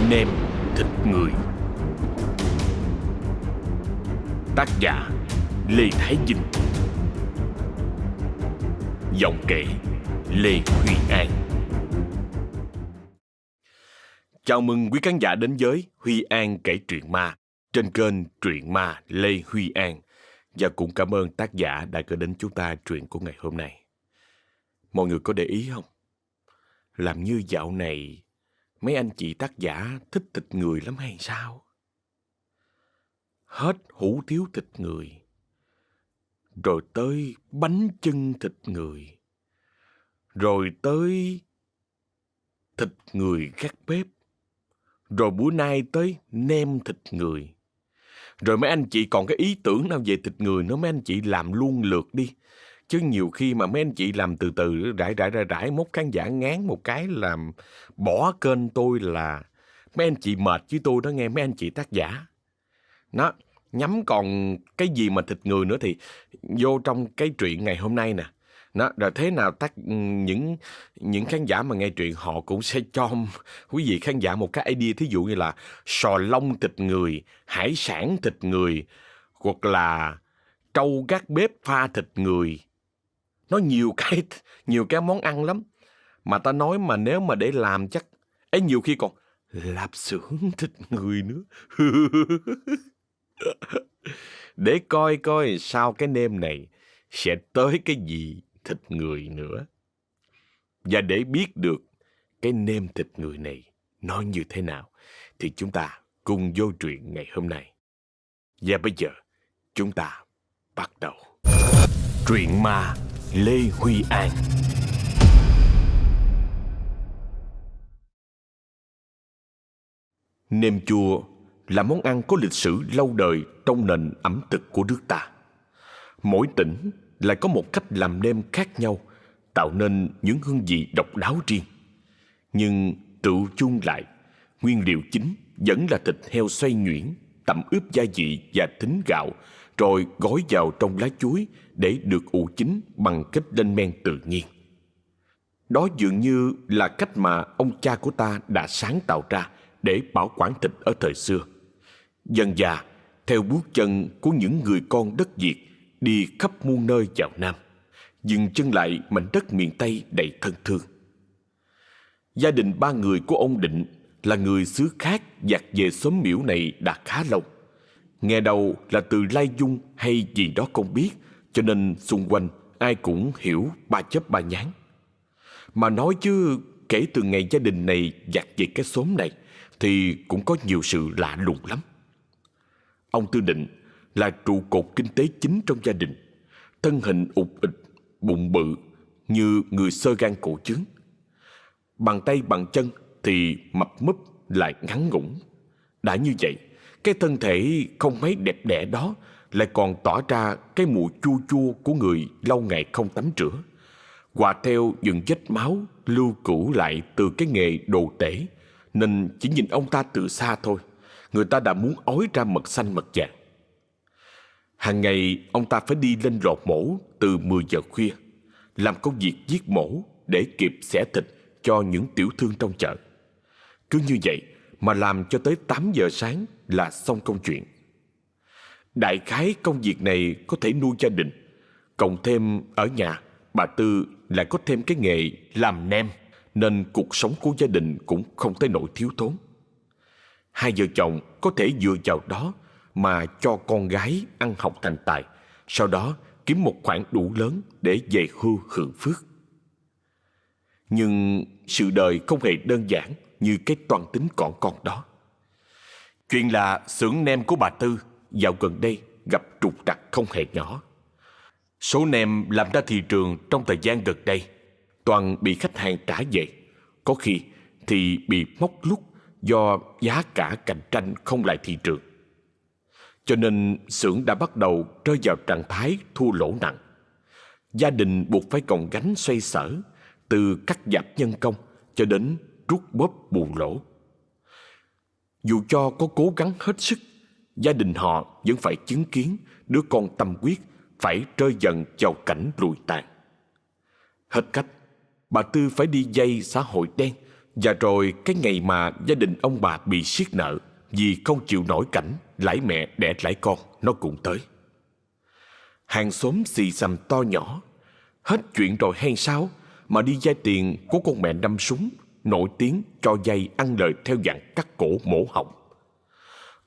Nem thịt người. Tác giả Lê Thái Vinh. Giọng kể Lê Huy An. Chào mừng quý khán giả đến với Huy An kể truyện ma trên kênh Truyện Ma Lê Huy An. Và cũng cảm ơn tác giả đã gửi đến chúng ta truyện của ngày hôm nay. Mọi người có để ý không? Làm như dạo này mấy anh chị tác giả thích thịt người lắm hay sao? Hết hủ tiếu thịt người, rồi tới bánh chưng thịt người, rồi tới thịt người gác bếp, rồi bữa nay tới nem thịt người. Rồi mấy anh chị còn cái ý tưởng nào về thịt người nữa, mấy anh chị làm luôn lượt đi. Chứ nhiều khi mà mấy anh chị làm từ từ rải mốt khán giả ngán một cái làm bỏ kênh tôi là mấy anh chị mệt với tôi đó nghe, mấy anh chị tác giả. Nó nhắm còn cái gì mà thịt người nữa thì vô trong cái truyện ngày hôm nay nè. Nó rồi thế nào những khán giả mà nghe truyện họ cũng sẽ cho quý vị khán giả một cái idea, thí dụ như là sò lông thịt người, hải sản thịt người, hoặc là trâu gác bếp pha thịt người. Nó nhiều cái món ăn lắm. Mà ta nói mà nếu mà để làm chắc ấy nhiều khi còn lạp xưởng thịt người nữa. Để coi sao cái nêm này sẽ tới cái gì thịt người nữa. Và để biết được cái nêm thịt người này nó như thế nào thì chúng ta cùng vô truyện ngày hôm nay. Và bây giờ chúng ta bắt đầu. Truyện ma Lê Huy An. Nem chua là món ăn có lịch sử lâu đời trong nền ẩm thực của nước ta. Mỗi tỉnh lại có một cách làm nem khác nhau, tạo nên những hương vị độc đáo riêng. Nhưng tựu chung lại, nguyên liệu chính vẫn là thịt heo xoay nhuyễn, tẩm ướp gia vị và thính gạo, rồi gói vào trong lá chuối để được ủ chín bằng cách lên men tự nhiên. Đó dường như là cách mà ông cha của ta đã sáng tạo ra để bảo quản thịt ở thời xưa. Dần dà, theo bước chân của những người con đất Việt đi khắp muôn nơi vào Nam, dừng chân lại mảnh đất miền Tây đầy thân thương. Gia đình ba người của ông Định là người xứ khác dạt về xóm Miễu này đã khá lâu. Nghe đầu là từ Lai Dung hay gì đó không biết, cho nên xung quanh ai cũng hiểu ba chớp ba nhán. Mà nói chứ kể từ ngày gia đình này dạt về cái xóm này thì cũng có nhiều sự lạ lùng lắm. Ông Tư Định là trụ cột kinh tế chính trong gia đình, thân hình ụt ịch, bụng bự như người xơ gan cổ trướng. Bàn tay bằng chân thì mập múp lại ngắn ngủn. Đã như vậy, cái thân thể không mấy đẹp đẽ đó lại còn tỏa ra cái mùi chua chua của người lâu ngày không tắm rửa, hòa theo những vết máu lưu cữu lại từ cái nghề đồ tể, nên chỉ nhìn ông ta từ xa thôi, người ta đã muốn ói ra mật xanh mật vàng. Hàng ngày ông ta phải đi lên lò mổ từ 10 giờ khuya, làm công việc giết mổ để kịp xẻ thịt cho những tiểu thương trong chợ. Cứ như vậy mà làm cho tới 8 giờ sáng là xong công chuyện. Đại khái công việc này có thể nuôi gia đình, cộng thêm ở nhà bà Tư lại có thêm cái nghề làm nem, nên cuộc sống của gia đình cũng không tới nỗi thiếu thốn. Hai vợ chồng có thể dựa vào đó mà cho con gái ăn học thành tài, sau đó kiếm một khoản đủ lớn để về hưu hưởng phước. Nhưng sự đời không hề đơn giản như cái toan tính còn con đó. Chuyện là xưởng nem của bà Tư dạo gần đây gặp trục trặc không hề nhỏ. Số nem làm ra thị trường trong thời gian gần đây toàn bị khách hàng trả về, có khi thì bị móc lút do giá cả cạnh tranh không lại thị trường. Cho nên xưởng đã bắt đầu rơi vào trạng thái thua lỗ nặng. Gia đình buộc phải gồng gánh xoay sở, từ cắt giảm nhân công cho đến rút bóp bù lỗ. Dù cho có cố gắng hết sức, gia đình họ vẫn phải chứng kiến đứa con tâm huyết phải rơi dần vào cảnh lụi tàn. Hết cách, bà Tư phải đi vay xã hội đen Và rồi cái ngày mà gia đình ông bà bị siết nợ vì không chịu nổi cảnh lãi mẹ đẻ lãi con, nó cũng tới. Hàng xóm xì xầm to nhỏ. Hết chuyện rồi hay sao mà đi vay tiền của con mẹ năm súng, nổi tiếng cho vay ăn lời theo dạng cắt cổ mổ họng.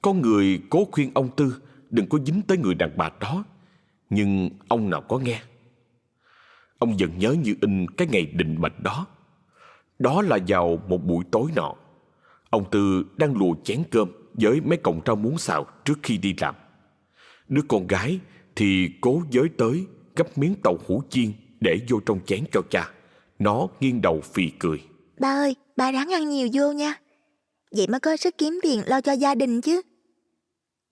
Có người cố khuyên ông Tư đừng có dính tới người đàn bà đó, nhưng ông nào có nghe. Ông vẫn nhớ như in cái ngày định mệnh đó. Đó là vào một buổi tối nọ. Ông Tư đang lùa chén cơm với mấy cọng rau muống xào trước khi đi làm. Đứa con gái thì cố giới tới gấp miếng tàu hũ chiên để vô trong chén cho cha. Nó nghiêng đầu phì cười. Ba ơi, ba ráng ăn nhiều vô nha. Vậy mới có sức kiếm tiền lo cho gia đình chứ.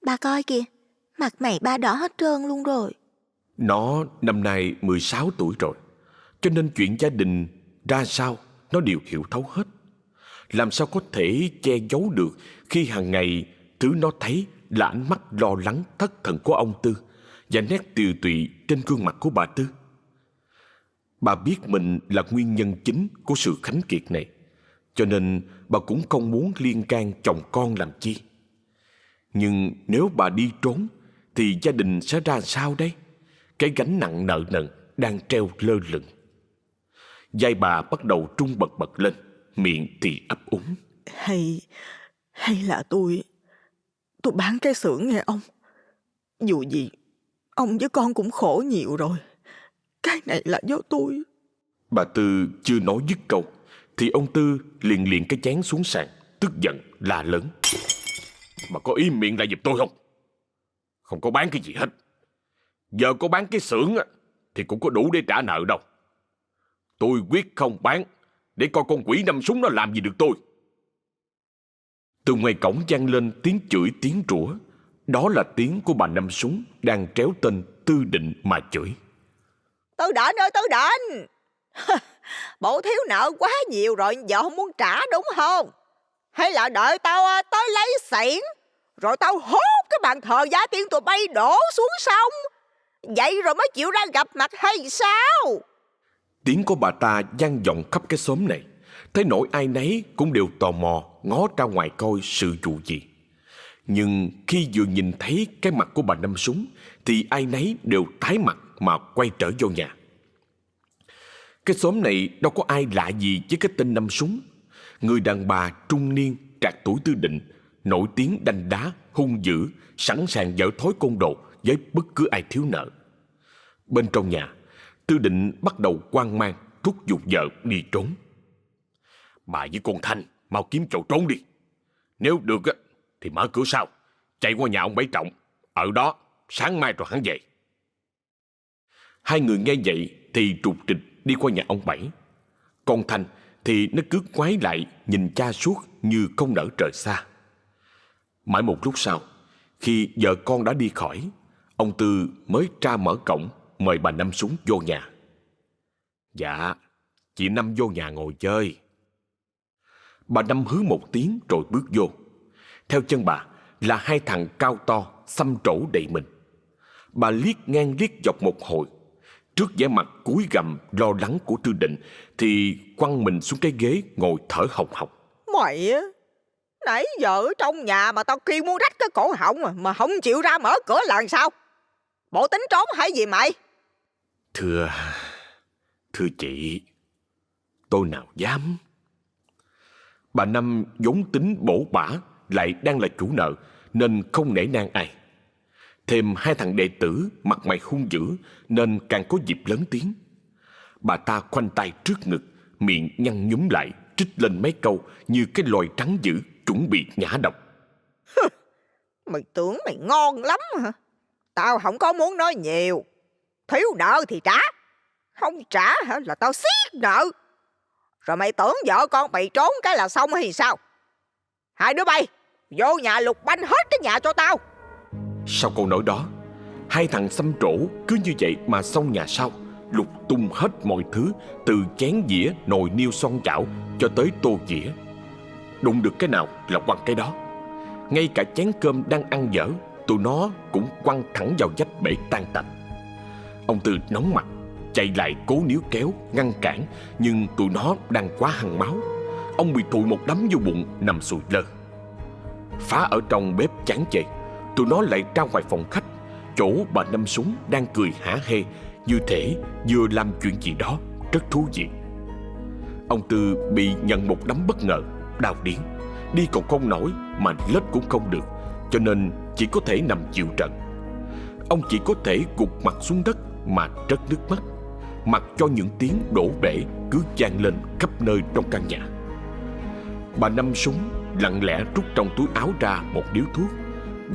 Ba coi kìa, mặt mày ba đỏ hết trơn luôn rồi. Nó năm nay 16 tuổi rồi, cho nên chuyện gia đình ra sao nó đều hiểu thấu hết. Làm sao có thể che giấu được khi hàng ngày thứ nó thấy là ánh mắt lo lắng thất thần của ông Tư và nét tiều tụy trên gương mặt của bà Tư. Bà biết mình là nguyên nhân chính của sự khánh kiệt này, cho nên bà cũng không muốn liên can chồng con làm chi. Nhưng nếu bà đi trốn thì gia đình sẽ ra sao đây? Cái gánh nặng nợ nần đang treo lơ lửng. Vai bà bắt đầu trung bật bật lên, miệng thì ấp úng. Hay là tôi bán cái xưởng nghe ông. Dù gì ông với con cũng khổ nhiều rồi. Cái này là do tôi. Bà Tư chưa nói dứt câu thì ông Tư liền cái chén xuống sàn, tức giận la lớn. Bà có im miệng lại giùm tôi không? Không có bán cái gì hết. Giờ có bán cái xưởng thì cũng có đủ để trả nợ đâu. Tôi quyết không bán để coi con quỷ năm súng nó làm gì được tôi. Từ ngoài cổng vang lên tiếng chửi tiếng rủa. Đó là tiếng của bà năm súng đang tréo tên Tư Định mà chửi. Tư Định ơi, Tư Định! Bộ thiếu nợ quá nhiều rồi, giờ không muốn trả đúng không? Hay là đợi tao tới lấy xẻng, rồi tao hốt cái bàn thờ giá tiền tụi bay đổ xuống sông, vậy rồi mới chịu ra gặp mặt hay sao? Tiếng của bà ta vang vọng khắp cái xóm này. Thấy nỗi ai nấy cũng đều tò mò ngó ra ngoài coi sự vụ gì. Nhưng khi vừa nhìn thấy cái mặt của bà năm súng thì ai nấy đều tái mặt mà quay trở vô nhà. Cái xóm này đâu có ai lạ gì với cái tên năm súng. Người đàn bà trung niên trạc tuổi Tư Định, nổi tiếng đanh đá, hung dữ, sẵn sàng dở thói côn đồ với bất cứ ai thiếu nợ. Bên trong nhà, Tư Định bắt đầu hoang mang thúc giục vợ đi trốn. Bà với con Thanh mau kiếm chỗ trốn đi. Nếu được thì mở cửa sau, chạy qua nhà ông Bảy Trọng. Ở đó sáng mai rồi hắn về. Hai người nghe vậy thì trục trịch đi qua nhà ông Bảy. Con Thanh thì nó cứ ngoái lại nhìn cha suốt như không nỡ rời xa. Mãi một lúc sau, khi vợ con đã đi khỏi, ông Tư mới ra mở cổng mời bà Năm Súng vô nhà. Dạ, chị Năm vô nhà ngồi chơi. Bà Năm hứ một tiếng rồi bước vô. Theo chân bà là hai thằng cao to, xăm trổ đầy mình. Bà liếc ngang liếc dọc một hồi. Trước vẻ mặt cúi gằm lo lắng của Tư Định thì quăng mình xuống cái ghế ngồi thở hồng hộc. Mày á, nãy giờ ở trong nhà mà tao kêu muốn rách cái cổ họng mà không chịu ra mở cửa là sao? Bộ tính trốn hay gì mày? Thưa chị, tôi nào dám. Bà Năm vốn tính bổ bả, lại đang là chủ nợ nên không nể nang ai. Thêm hai thằng đệ tử mặt mày hung dữ nên càng có dịp lớn tiếng. Bà ta khoanh tay trước ngực, miệng nhăn nhúm lại, trích lên mấy câu như cái loài trắng dữ chuẩn bị nhả độc. Mày tưởng mày ngon lắm hả? Tao không có muốn nói nhiều. Thiếu nợ thì trả, không trả hả là tao xiết nợ. Rồi mày tưởng vợ con mày trốn cái là xong hay sao? Hai đứa bay vô nhà lục banh hết cái nhà cho tao. Sau câu nói đó, hai thằng xăm trổ cứ như vậy mà xông nhà sau, lục tung hết mọi thứ, từ chén dĩa, nồi niêu xoong chảo cho tới tô dĩa. Đụng được cái nào là quăng cái đó. Ngay cả chén cơm đang ăn dở, tụi nó cũng quăng thẳng vào vách bể tan tành. Ông Tư nóng mặt chạy lại cố níu kéo ngăn cản, nhưng tụi nó đang quá hăng máu. ông bị thụi một đấm vô bụng, nằm sụi lơ. Phá ở trong bếp chán chê, tụi nó lại ra ngoài phòng khách, chỗ bà Năm Súng đang cười hả hê, như thể vừa làm chuyện gì đó rất thú vị. Ông Tư bị nhận một đấm bất ngờ, đau điếng, đi còn không nổi mà lết cũng không được, cho nên chỉ có thể nằm chịu trận. Ông chỉ có thể gục mặt xuống đất mà trớt nước mắt, mặc cho những tiếng đổ bể cứ vang lên khắp nơi trong căn nhà. Bà Năm Súng lặng lẽ rút trong túi áo ra một điếu thuốc,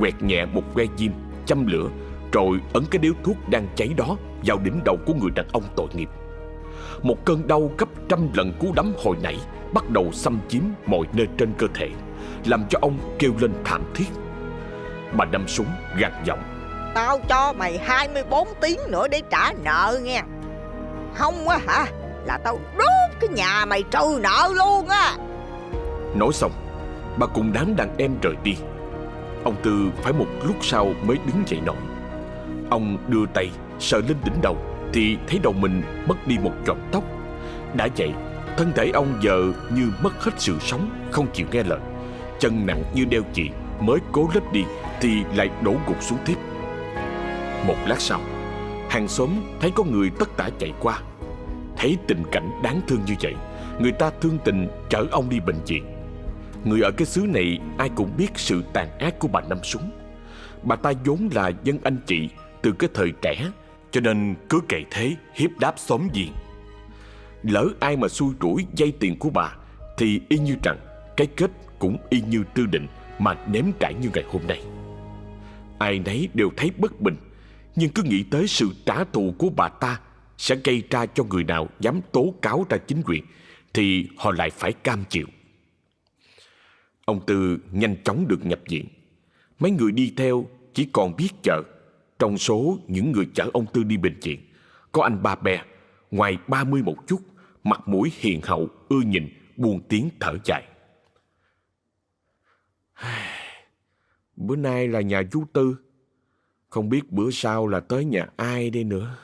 quẹt nhẹ một que diêm, châm lửa, rồi ấn cái điếu thuốc đang cháy đó vào đỉnh đầu của người đàn ông tội nghiệp. Một cơn đau gấp trăm lần cú đấm hồi nãy bắt đầu xâm chiếm mọi nơi trên cơ thể, làm cho ông kêu lên thảm thiết. Bà Năm Súng gằn giọng: Tao cho mày 24 tiếng nữa để trả nợ nghe. Không á hả, là tao đốt cái nhà mày trừ nợ luôn á. Nói xong, bà cùng đám đàn em rời đi. Ông Tư phải một lúc sau mới đứng dậy nổi. Ông đưa tay sờ lên đỉnh đầu thì thấy đầu mình mất đi một chòm tóc. Đã vậy, thân thể ông giờ như mất hết sự sống, không chịu nghe lời. Chân nặng như đeo chì, mới cố lết đi thì lại đổ gục xuống tiếp. Một lát sau, hàng xóm thấy có người tất tả chạy qua. Thấy tình cảnh đáng thương như vậy, người ta thương tình chở ông đi bệnh viện. Người ở cái xứ này ai cũng biết sự tàn ác của bà Năm Súng. Bà ta vốn là dân anh chị từ cái thời trẻ, cho nên cứ cậy thế hiếp đáp xóm giềng. Lỡ ai mà xui rủi vay tiền của bà thì y như rằng cái kết cũng y như Tư Định mà nếm trải như ngày hôm nay. Ai nấy đều thấy bất bình, nhưng cứ nghĩ tới sự trả thù của bà ta sẽ gây ra cho người nào dám tố cáo ra chính quyền thì họ lại phải cam chịu. Ông Tư nhanh chóng được nhập viện. Mấy người đi theo chỉ còn biết chờ. Trong số những người chở ông Tư đi bệnh viện, có anh Ba Be, ngoài 30 một chút, mặt mũi hiền hậu, ưa nhìn, buông tiếng thở dài. Bữa nay là nhà chú Tư, không biết bữa sau là tới nhà ai đây nữa.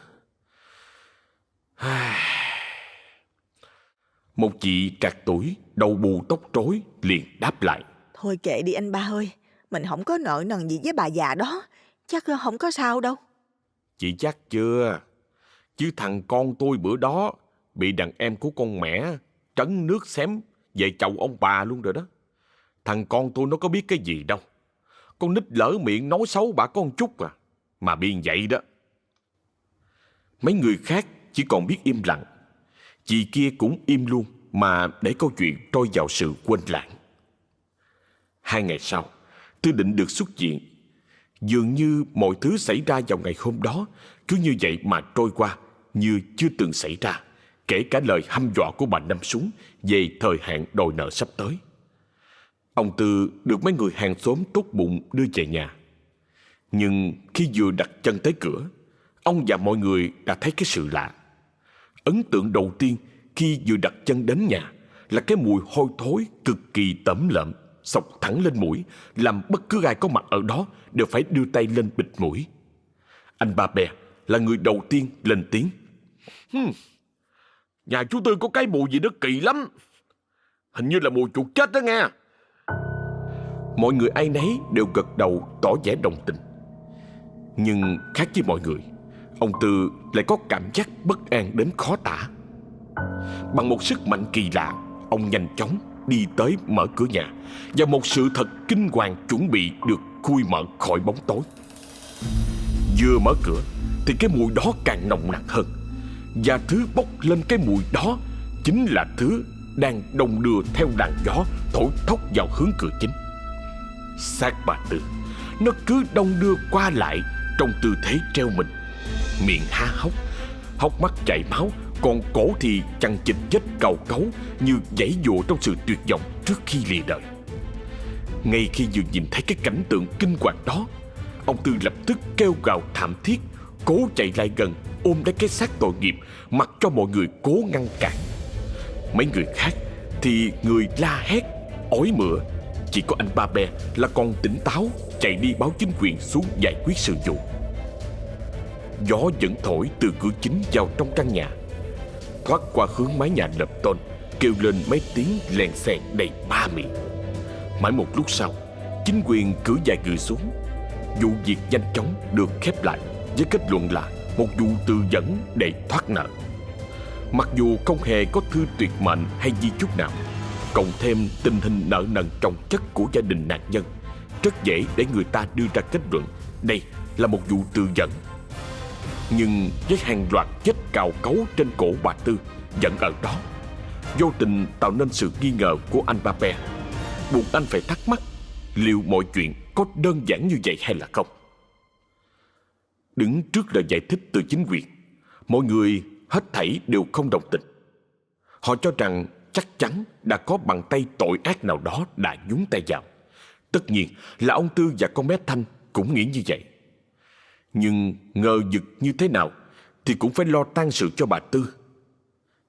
Một chị trạc tuổi, đầu bù tóc rối liền đáp lại: Thôi kệ đi anh Ba ơi, mình không có nợ nần gì với bà già đó, chắc không có sao đâu. Chị chắc chưa? Chứ thằng con tôi bữa đó bị đàn em của con mẹ trấn nước xém về chầu ông bà luôn rồi đó. Thằng con tôi nó có biết cái gì đâu. Con nít lỡ miệng nói xấu bà con chút à, mà bị vậy đó. Mấy người khác chỉ còn biết im lặng. Chị kia cũng im luôn mà để câu chuyện trôi vào sự quên lãng. 2 ngày sau, Tư Định được xuất viện. Dường như mọi thứ xảy ra vào ngày hôm đó cứ như vậy mà trôi qua, như chưa từng xảy ra, kể cả lời hăm dọa của bà Năm Súng về thời hạn đòi nợ sắp tới. Ông Tư được mấy người hàng xóm tốt bụng đưa về nhà. Nhưng khi vừa đặt chân tới cửa, ông và mọi người đã thấy cái sự lạ. Ấn tượng đầu tiên khi vừa đặt chân đến nhà là cái mùi hôi thối cực kỳ tẩm lợm xộc thẳng lên mũi, làm bất cứ ai có mặt ở đó đều phải đưa tay lên bịt mũi. Anh Ba Bè là người đầu tiên lên tiếng: Nhà chú Tư có cái mùi gì đó kỳ lắm, hình như là mùi chuột chết đó nghe. Mọi người ai nấy đều gật đầu tỏ vẻ đồng tình. Nhưng khác với mọi người, ông Tư lại có cảm giác bất an đến khó tả. Bằng một sức mạnh kỳ lạ, ông nhanh chóng đi tới mở cửa nhà, và một sự thật kinh hoàng chuẩn bị được khui mở khỏi bóng tối. Vừa mở cửa thì cái mùi đó càng nồng nặc hơn, và thứ bốc lên cái mùi đó chính là thứ đang đong đưa theo làn gió thổi thốc vào hướng cửa chính. Xác bà Tư, nó cứ đong đưa qua lại trong tư thế treo mình, miệng há hốc, hốc mắt chảy máu, còn cổ thì chằng chịt vết cào cấu như giãy giụa trong sự tuyệt vọng trước khi lìa đời. Ngay khi vừa nhìn thấy cái cảnh tượng kinh hoàng đó, ông Tư lập tức kêu gào thảm thiết, cố chạy lại gần ôm lấy cái xác tội nghiệp, mặc cho mọi người cố ngăn cản. Mấy người khác thì người la hét, ói mửa. Chỉ có anh Ba Be là còn tỉnh táo, chạy đi báo chính quyền xuống giải quyết sự vụ. Gió vẫn thổi từ cửa chính vào trong căn nhà, thoát qua hướng mái nhà lợp tôn, kêu lên mấy tiếng lèn xèn đầy ba miệng. Mãi một lúc sau, chính quyền cử vài người xuống. Vụ việc nhanh chóng được khép lại với kết luận là một vụ tự dẫn để thoát nợ. Mặc dù không hề có thư tuyệt mệnh hay di chúc nào, cộng thêm tình hình nợ nần chồng chất của gia đình nạn nhân, rất dễ để người ta đưa ra kết luận đây là một vụ tự dẫn. Nhưng với hàng loạt vết cào cấu trên cổ bà Tư vẫn ở đó, vô tình tạo nên sự nghi ngờ của anh Ba Pe, buộc anh phải thắc mắc liệu mọi chuyện có đơn giản như vậy hay là không. Đứng trước lời giải thích từ chính quyền, mọi người hết thảy đều không đồng tình. Họ cho rằng chắc chắn đã có bàn tay tội ác nào đó đã nhúng tay vào. Tất nhiên là ông Tư và con bé Thanh cũng nghĩ như vậy. Nhưng ngờ vực như thế nào thì cũng phải lo tang sự cho bà Tư.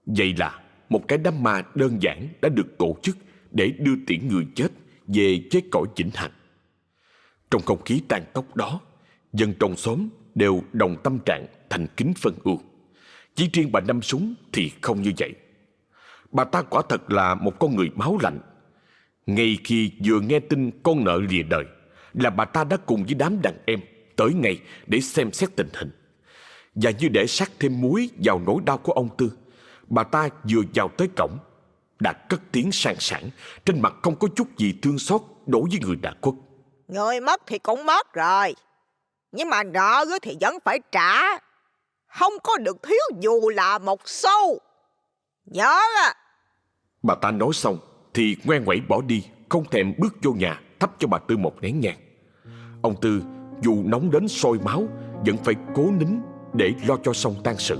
Vậy là một cái đám ma đơn giản đã được tổ chức để đưa tiễn người chết về với cõi vĩnh hằng. Trong không khí tàn tóc đó, dân trong xóm đều đồng tâm trạng thành kính phân ưu. Chỉ riêng bà Năm Súng thì không như vậy. Bà ta quả thật là một con người máu lạnh. Ngay khi vừa nghe tin con nợ lìa đời là bà ta đã cùng với đám đàn em tới ngay để xem xét tình hình. Và như để sắc thêm muối vào nỗi đau của ông Tư, bà ta vừa vào tới cổng đã cất tiếng sang sảng, trên mặt không có chút gì thương xót đối với người đã khuất. Người mất thì cũng mất rồi, nhưng mà nợ thì vẫn phải trả, không có được thiếu dù là một xu. Nhớ à. Bà ta nói xong thì ngoe ngoẩy bỏ đi, không thèm bước vô nhà thắp cho bà Tư một nén nhang. Ông Tư dù nóng đến sôi máu vẫn phải cố nín để lo cho xong tang sự.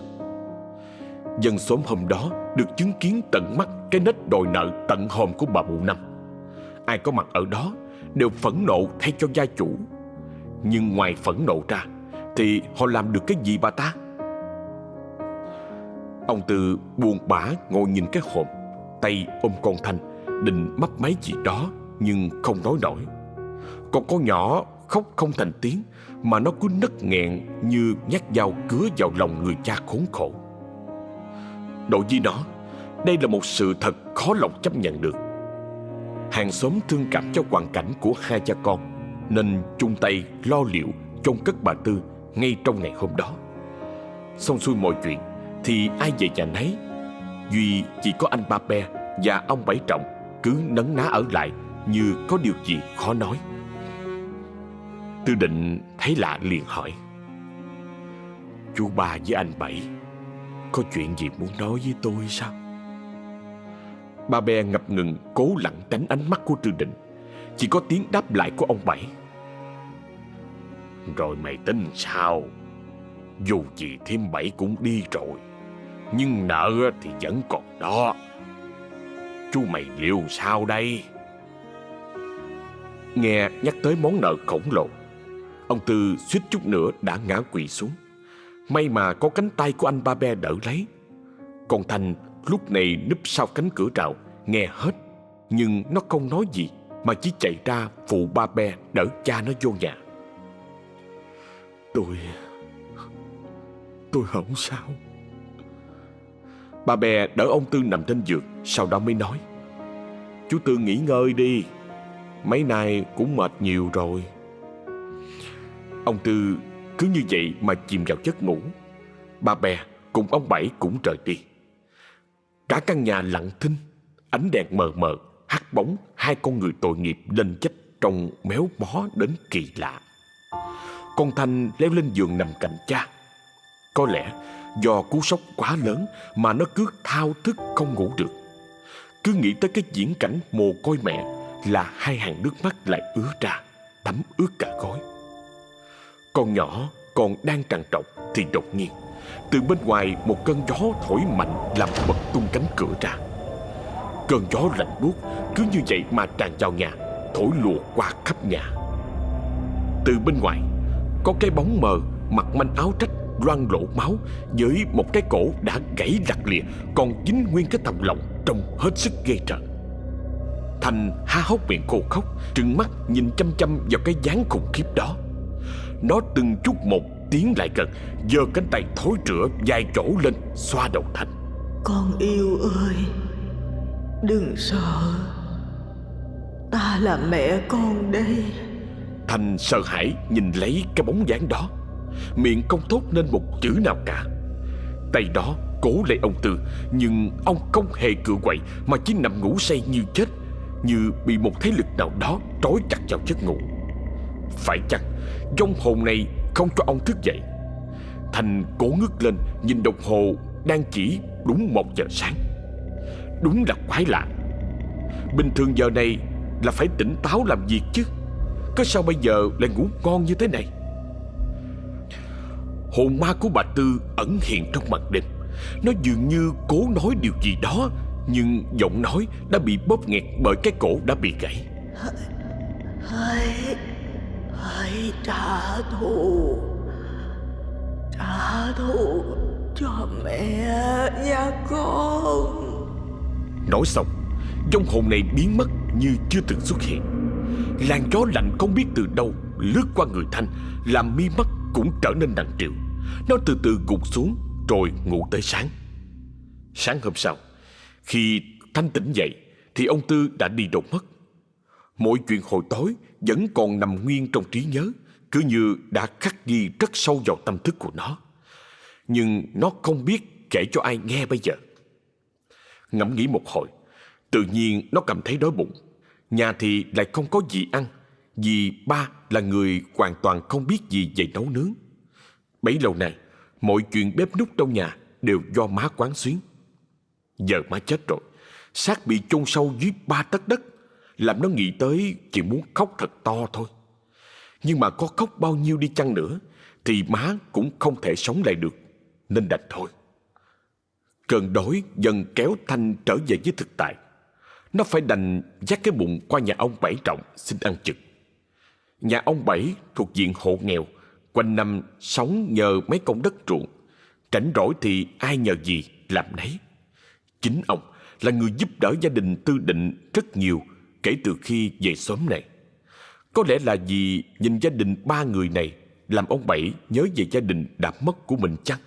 Dân xóm hôm đó được chứng kiến tận mắt cái nết đòi nợ tận hòm của bà Mụ Năm. Ai có mặt ở đó đều phẫn nộ thay cho gia chủ. Nhưng ngoài phẫn nộ ra thì họ làm được cái gì bà ta? Ông Tư buồn bã ngồi nhìn cái hòm, tay ôm con Thanh, định mấp máy gì đó nhưng không nói nổi. Còn con nhỏ khóc không thành tiếng mà nó cứ nấc nghẹn như nhát dao cứa vào lòng người cha khốn khổ. Đối với nó, đây là một sự thật khó lòng chấp nhận được. Hàng xóm thương cảm cho hoàn cảnh của hai cha con nên chung tay lo liệu chôn cất bà Tư ngay trong ngày hôm đó. Xong xuôi mọi chuyện thì ai về nhà nấy, duy chỉ có anh Ba Pe và ông Bảy Trọng cứ nấn ná ở lại như có điều gì khó nói. Tư Định thấy lạ liền hỏi: "Chú Ba với anh Bảy có chuyện gì muốn nói với tôi sao?" Ba Be ngập ngừng cố lảng tránh ánh mắt của Tư Định. Chỉ có tiếng đáp lại của ông Bảy: "Rồi mày tính sao? Dù gì Thím Bảy cũng đi rồi, nhưng nợ thì vẫn còn đó. Chú mày liệu sao đây?" Nghe nhắc tới món nợ khổng lồ, ông Tư suýt chút nữa đã ngã quỵ xuống. May mà có cánh tay của anh Ba Be đỡ lấy. Con Thanh lúc này núp sau cánh cửa rào nghe hết, nhưng nó không nói gì mà chỉ chạy ra phụ Ba Be đỡ cha nó vô nhà. Tôi không sao." Ba Be đỡ ông Tư nằm trên giường, sau đó mới nói: "Chú Tư nghỉ ngơi đi, mấy nay cũng mệt nhiều rồi." Ông Tư cứ như vậy mà chìm vào giấc ngủ. Ba Be cùng ông Bảy cũng rời đi. Cả căn nhà lặng thinh, ánh đèn mờ mờ hắt bóng hai con người tội nghiệp lên chết trông méo mó đến kỳ lạ. Con Thanh leo lên giường nằm cạnh cha. Có lẽ do cú sốc quá lớn mà nó cứ thao thức không ngủ được. Cứ nghĩ tới cái diễn cảnh mồ côi mẹ là hai hàng nước mắt lại ứa ra, thấm ướt cả gối. Con nhỏ còn đang trằn trọc thì đột nhiên từ bên ngoài một cơn gió thổi mạnh làm bật tung cánh cửa ra. Cơn gió lạnh buốt cứ như vậy mà tràn vào nhà, thổi lùa qua khắp nhà. Từ bên ngoài có cái bóng mờ mặc manh áo rách loang lổ máu, với một cái cổ đã gãy lặt lìa còn dính nguyên cái thòng lọng, trông hết sức ghê rợn. Thành há hốc miệng khô khóc, trừng mắt nhìn chăm chăm vào cái dáng khủng khiếp đó. Nó từng chút một tiến lại gần, giơ cánh tay thối rữa vài chỗ lên xoa đầu Thành. "Con yêu ơi, Đừng sợ, ta là mẹ con đây. Thành sợ hãi nhìn lấy cái bóng dáng đó, miệng không thốt nên một chữ nào cả. Tay đó cố lấy ông Tư, nhưng ông không hề cựa quậy mà chỉ nằm ngủ say như chết, như bị một thế lực nào đó trói chặt vào giấc ngủ. Phải chăng vong hồn này không cho ông thức dậy? Thành cố ngước lên nhìn đồng hồ đang chỉ đúng 1 giờ sáng. Đúng là quái lạ. Bình thường giờ này là phải tỉnh táo làm việc chứ, có sao bây giờ lại ngủ ngon như thế này? Hồn ma của bà Tư ẩn hiện trong màn đêm. Nó dường như cố nói điều gì đó, nhưng giọng nói đã bị bóp nghẹt bởi cái cổ đã bị gãy. Hãy trả thù cho mẹ nha con. Nói xong, vong hồn này biến mất như chưa từng xuất hiện. Làn gió lạnh không biết từ đâu lướt qua người Thanh, làm mi mắt cũng trở nên nặng trĩu. Nó từ từ gục xuống rồi ngủ tới sáng. Sáng hôm sau, khi Thanh tỉnh dậy thì ông Tư đã đi đâu mất. Mọi chuyện hồi tối vẫn còn nằm nguyên trong trí nhớ, cứ như đã khắc ghi rất sâu vào tâm thức của nó. Nhưng nó không biết kể cho ai nghe bây giờ. Ngẫm nghĩ một hồi, tự nhiên nó cảm thấy đói bụng. Nhà thì lại không có gì ăn, vì ba là người hoàn toàn không biết gì về nấu nướng. Bấy lâu nay, mọi chuyện bếp núc trong nhà đều do má quán xuyến. Giờ má chết rồi, xác bị chôn sâu dưới 3 tấc đất, làm nó nghĩ tới chỉ muốn khóc thật to thôi. Nhưng mà có khóc bao nhiêu đi chăng nữa thì má cũng không thể sống lại được, nên đành thôi. Cơn đói dần kéo Thanh trở về với thực tại. Nó phải đành dắt cái bụng qua nhà ông Bảy Trọng xin ăn chực. Nhà ông Bảy thuộc diện hộ nghèo, quanh năm sống nhờ mấy công đất ruộng, rảnh rỗi thì ai nhờ gì làm nấy. Chính ông là người giúp đỡ gia đình Tư Định rất nhiều kể từ khi về xóm này. Có lẽ là vì nhìn gia đình 3 người này làm ông Bảy nhớ về gia đình đã mất của mình chăng?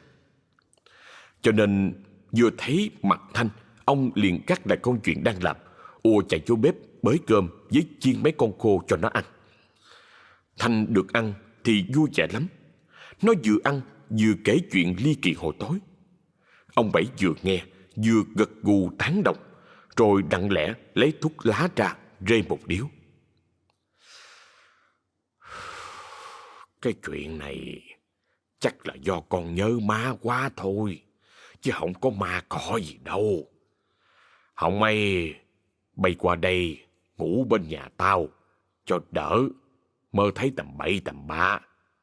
Cho nên vừa thấy mặt Thanh, ông liền gác lại công chuyện đang làm, ùa chạy vô bếp bới cơm với chiên mấy con khô cho nó ăn. Thanh được ăn thì vui vẻ lắm. Nó vừa ăn vừa kể chuyện ly kỳ hồi tối. Ông Bảy vừa nghe vừa gật gù tán đồng, rồi lặng lẽ lấy thuốc lá ra rê một điếu. Cái chuyện này chắc là do con nhớ má quá thôi, chứ không có ma cỏ gì đâu. Không may bay qua đây ngủ bên nhà tao cho đỡ, mơ thấy tầm bậy tầm bạ,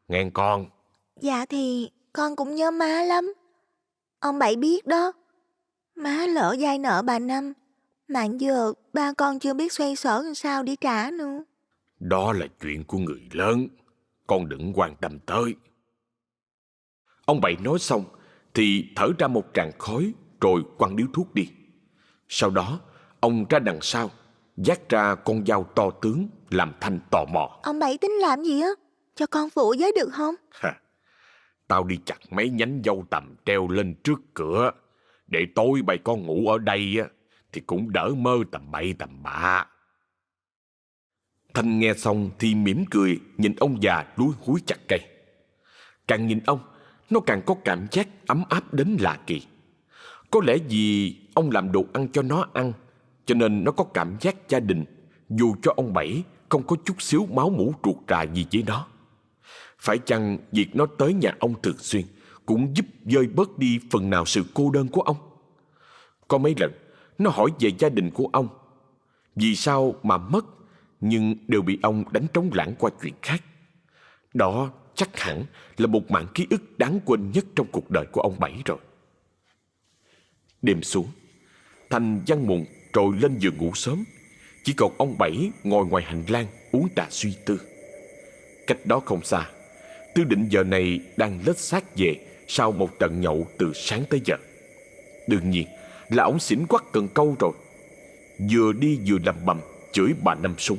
nghe con. Dạ thì con cũng nhớ má lắm. Ông Bảy biết đó. Má lỡ vay nợ bà Năm, mà giờ ba con chưa biết xoay sở làm sao để trả nữa. Đó là chuyện của người lớn, con đừng quan tâm tới. Ông Bảy nói xong thì thở ra một tràng khói rồi quăng điếu thuốc đi. Sau đó ông ra đằng sau, vác ra con dao to tướng làm Thanh tò mò. Ông Bảy tính làm gì á? Cho con phụ với được không? Tao đi chặt mấy nhánh dâu tằm treo lên trước cửa, để tối bầy con ngủ ở đây á thì cũng đỡ mơ tầm bậy tầm bạ. Thanh nghe xong thì mỉm cười nhìn ông già lúi húi chặt cây. Càng nhìn ông, nó càng có cảm giác ấm áp đến lạ kỳ. Có lẽ vì ông làm đồ ăn cho nó ăn, cho nên nó có cảm giác gia đình, dù cho ông Bảy không có chút xíu máu mủ ruột rà gì với nó. Phải chăng việc nó tới nhà ông thường xuyên cũng giúp vơi bớt đi phần nào sự cô đơn của ông? Có mấy lần nó hỏi về gia đình của ông, vì sao mà mất, nhưng đều bị ông đánh trống lãng qua chuyện khác. Đó chắc hẳn là một mảng ký ức đáng quên nhất trong cuộc đời của ông Bảy rồi. Đêm xuống, Thanh văn mùng rồi lên giường ngủ sớm. Chỉ còn ông Bảy ngồi ngoài hành lang uống trà suy tư. Cách đó không xa, Tư Định giờ này đang lết xác về sau một trận nhậu từ sáng tới giờ. Đương nhiên là ổng xỉn quắc cần câu rồi. Vừa đi vừa lầm bầm chửi bà Năm Súng.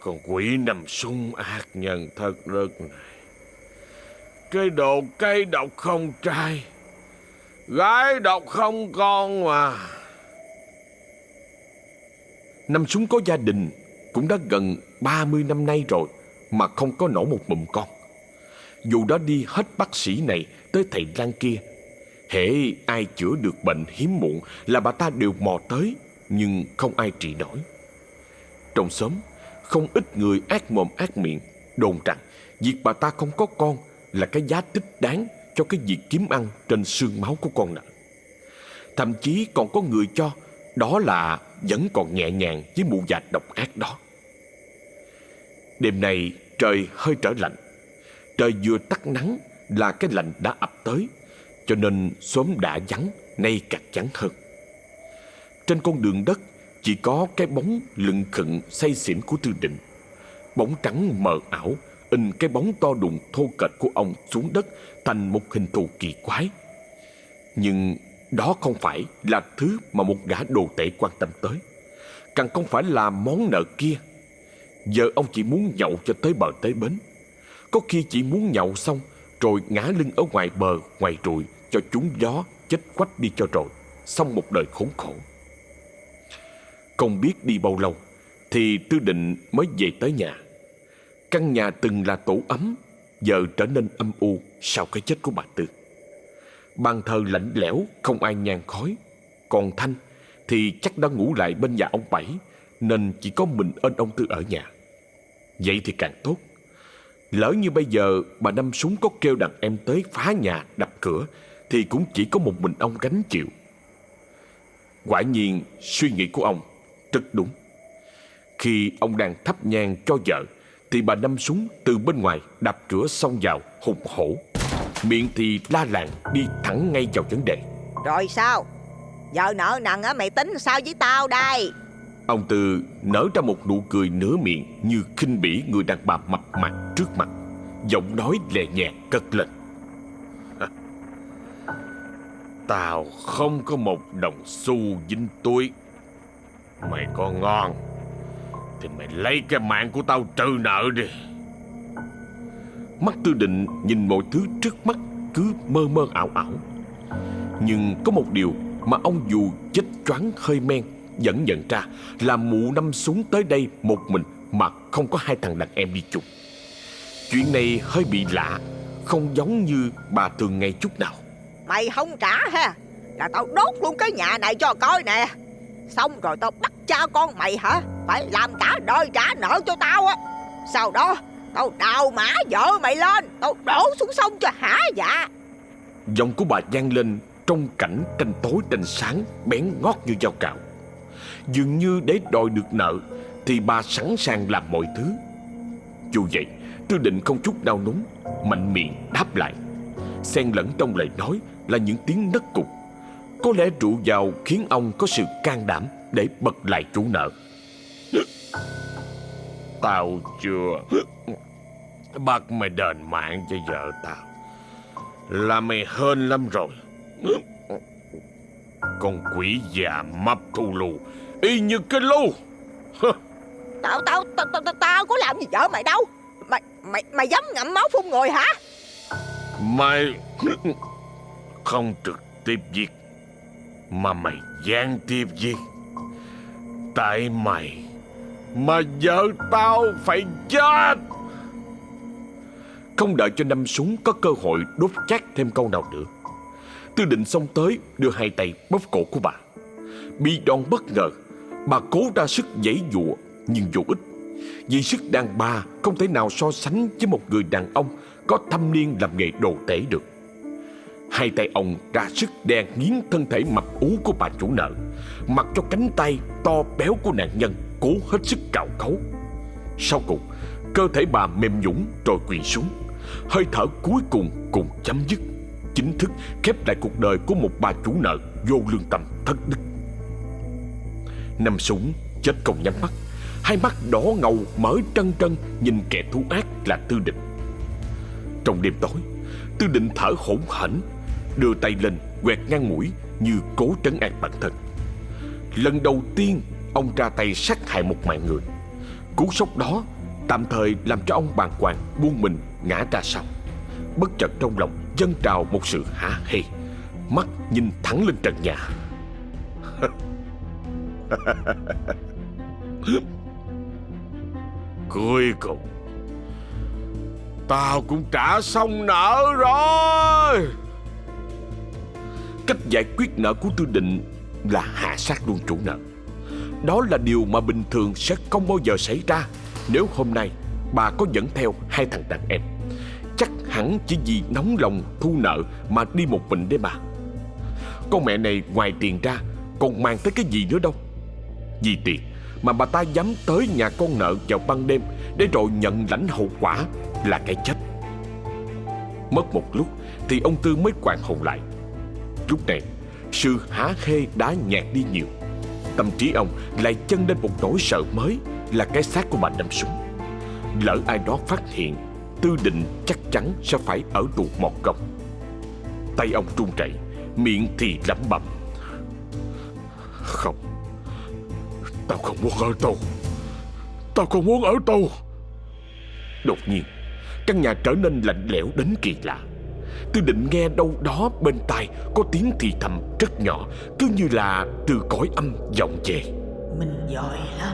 Con quỷ Năm Súng ác nhân thật rất này. Cái đồ cây độc không trai, gái độc không con mà. Năm Súng có gia đình cũng đã gần 30 năm nay rồi mà không có nổi một mụn con. Dù đã đi hết bác sĩ này tới thầy lang kia, hễ ai chữa được bệnh hiếm muộn là bà ta đều mò tới, nhưng không ai trị nổi. Trong xóm không ít người ác mồm ác miệng đồn rằng việc bà ta không có con là cái giá tích đáng cho cái việc kiếm ăn trên xương máu của con nợ. Thậm chí còn có người cho đó là vẫn còn nhẹ nhàng với mụ già độc ác đó. Đêm nay trời hơi trở lạnh. Trời vừa tắt nắng là cái lạnh đã ập tới, cho nên xóm đã vắng, nay càng vắng hơn. Trên con đường đất chỉ có cái bóng lững khựng say xỉn của Tư Định. Bóng trắng mờ ảo in cái bóng to đùng thô kệch của ông xuống đất thành một hình thù kỳ quái. Nhưng đó không phải là thứ mà một gã đồ tể quan tâm tới, càng không phải là món nợ kia. Giờ ông chỉ muốn nhậu cho tới bờ tới bến. Có khi chỉ muốn nhậu xong rồi ngã lưng ở ngoài bờ ngoài rùi cho trúng gió chết quách đi cho rồi, xong một đời khốn khổ. Không biết đi bao lâu thì Tư Định mới về tới nhà. Căn nhà từng là tổ ấm giờ trở nên âm u sau cái chết của bà Tư. Bàn thờ lạnh lẽo không ai nhang khói. Còn Thanh thì chắc đã ngủ lại bên nhà ông Bảy, nên chỉ có mình ông Tư ở nhà. Vậy thì càng tốt. Lỡ như bây giờ bà Năm Súng có kêu đàn em tới phá nhà đập cửa thì cũng chỉ có một mình ông gánh chịu. Quả nhiên suy nghĩ của ông rất đúng. Khi ông đang thắp nhang cho vợ thì bà Năm Súng từ bên ngoài đập cửa xông vào hùng hổ, miệng thì la làng đi thẳng ngay vào vấn đề. Rồi sao? Giờ nợ nần á, mày tính sao với tao đây? Ông Tư nở ra một nụ cười nửa miệng như khinh bỉ người đàn bà mập mạp trước mặt, giọng nói lè nhẹ cất lên. Tao không có một đồng xu dính túi. Mày có ngon thì mày lấy cái mạng của tao trừ nợ đi. Mắt Tư Định nhìn mọi thứ trước mắt cứ mơ mơ ảo ảo. Nhưng có một điều mà ông dù chết choáng hơi men vẫn nhận ra là mụ Năm Súng tới đây một mình mà không có hai thằng đàn em đi chung. Chuyện này hơi bị lạ, không giống như bà thường ngày chút nào. Mày không trả ha, là tao đốt luôn cái nhà này cho coi nè. Xong rồi tao bắt cha con mày hả phải làm cả đời trả nợ cho tao á. Sau đó tao đào mã vợ mày lên, tao đổ xuống sông cho hả dạ. Giọng của bà vang lên trong cảnh tranh tối tranh sáng, bén ngót như dao cạo. Dường như để đòi được nợ thì bà sẵn sàng làm mọi thứ. Dù vậy, Tư Định không chút nao núng, mạnh miệng đáp lại. Xen lẫn trong lời nói là những tiếng nấc cục. Có lẽ rượu vào khiến ông có sự can đảm để bật lại chủ nợ. Tao chưa bắt mày đền mạng cho vợ tao là mày hên lắm rồi. Con quỷ già mập thù lù y như cái lu. Tao có làm gì vợ mày đâu. Mày dám ngậm máu phun người hả? Mày không trực tiếp giết mà mày gián tiếp giết. Tại mày mà vợ tao phải chết. Không đợi cho Năm Súng có cơ hội đốt chát thêm câu nào nữa, Tư Định xông tới đưa hai tay bóp cổ của bà. Bị đòn bất ngờ, bà cố ra sức giãy giụa nhưng vô ích, vì sức đàn bà không thể nào so sánh với một người đàn ông có thâm niên làm nghề đồ tể được. Hai tay ông ra sức đè nghiến thân thể mập ú của bà chủ nợ, mặc cho cánh tay to béo của nạn nhân cố hết sức cào cấu. Sau cùng, cơ thể bà mềm nhũn rồi quỳ xuống. Hơi thở cuối cùng chấm dứt, chính thức khép lại cuộc đời của một bà chủ nợ vô lương tâm thất đức. Năm Súng chết không nhắm mắt, hai mắt đỏ ngầu mở trân trân nhìn kẻ thú ác là Tư Định. Trong đêm tối, Tư Định thở hổn hển, đưa tay lên quẹt ngang mũi như cố trấn an bản thân. Lần đầu tiên ông ra tay sát hại một mạng người. Cú sốc đó tạm thời làm cho ông bàng hoàng buông mình ngã ra sau. Bất chợt trong lòng dâng trào một sự hả hê, mắt nhìn thẳng lên trần nhà. Cuối cùng tao cũng trả xong nợ rồi. Cách giải quyết nợ của Tư Định là hạ sát luôn chủ nợ. Đó là điều mà bình thường sẽ không bao giờ xảy ra nếu hôm nay bà có dẫn theo hai thằng đàn em. Chắc hẳn chỉ vì nóng lòng thu nợ mà đi một mình đấy mà. Con mẹ này ngoài tiền ra còn mang tới cái gì nữa đâu. Vì tiền mà bà ta dám tới nhà con nợ vào ban đêm để rồi nhận lãnh hậu quả là cái chết. Mất một lúc thì ông Tư mới hoàn hồn lại. Lúc này sự hả hê đã nhạt đi nhiều. Tâm trí ông lại chân lên một nỗi sợ mới là cái xác của bà Năm Súng. Lỡ ai đó phát hiện, Tư Định chắc chắn sẽ phải ở tù một gồng. Tay ông run rẩy, miệng thì lẩm bẩm: Không, tao không muốn ở tù. Tao không muốn ở tù. Đột nhiên căn nhà trở nên lạnh lẽo đến kỳ lạ. Tư Định nghe đâu đó bên tai có tiếng thì thầm rất nhỏ, cứ như là từ cõi âm vọng về. Mình giỏi lắm.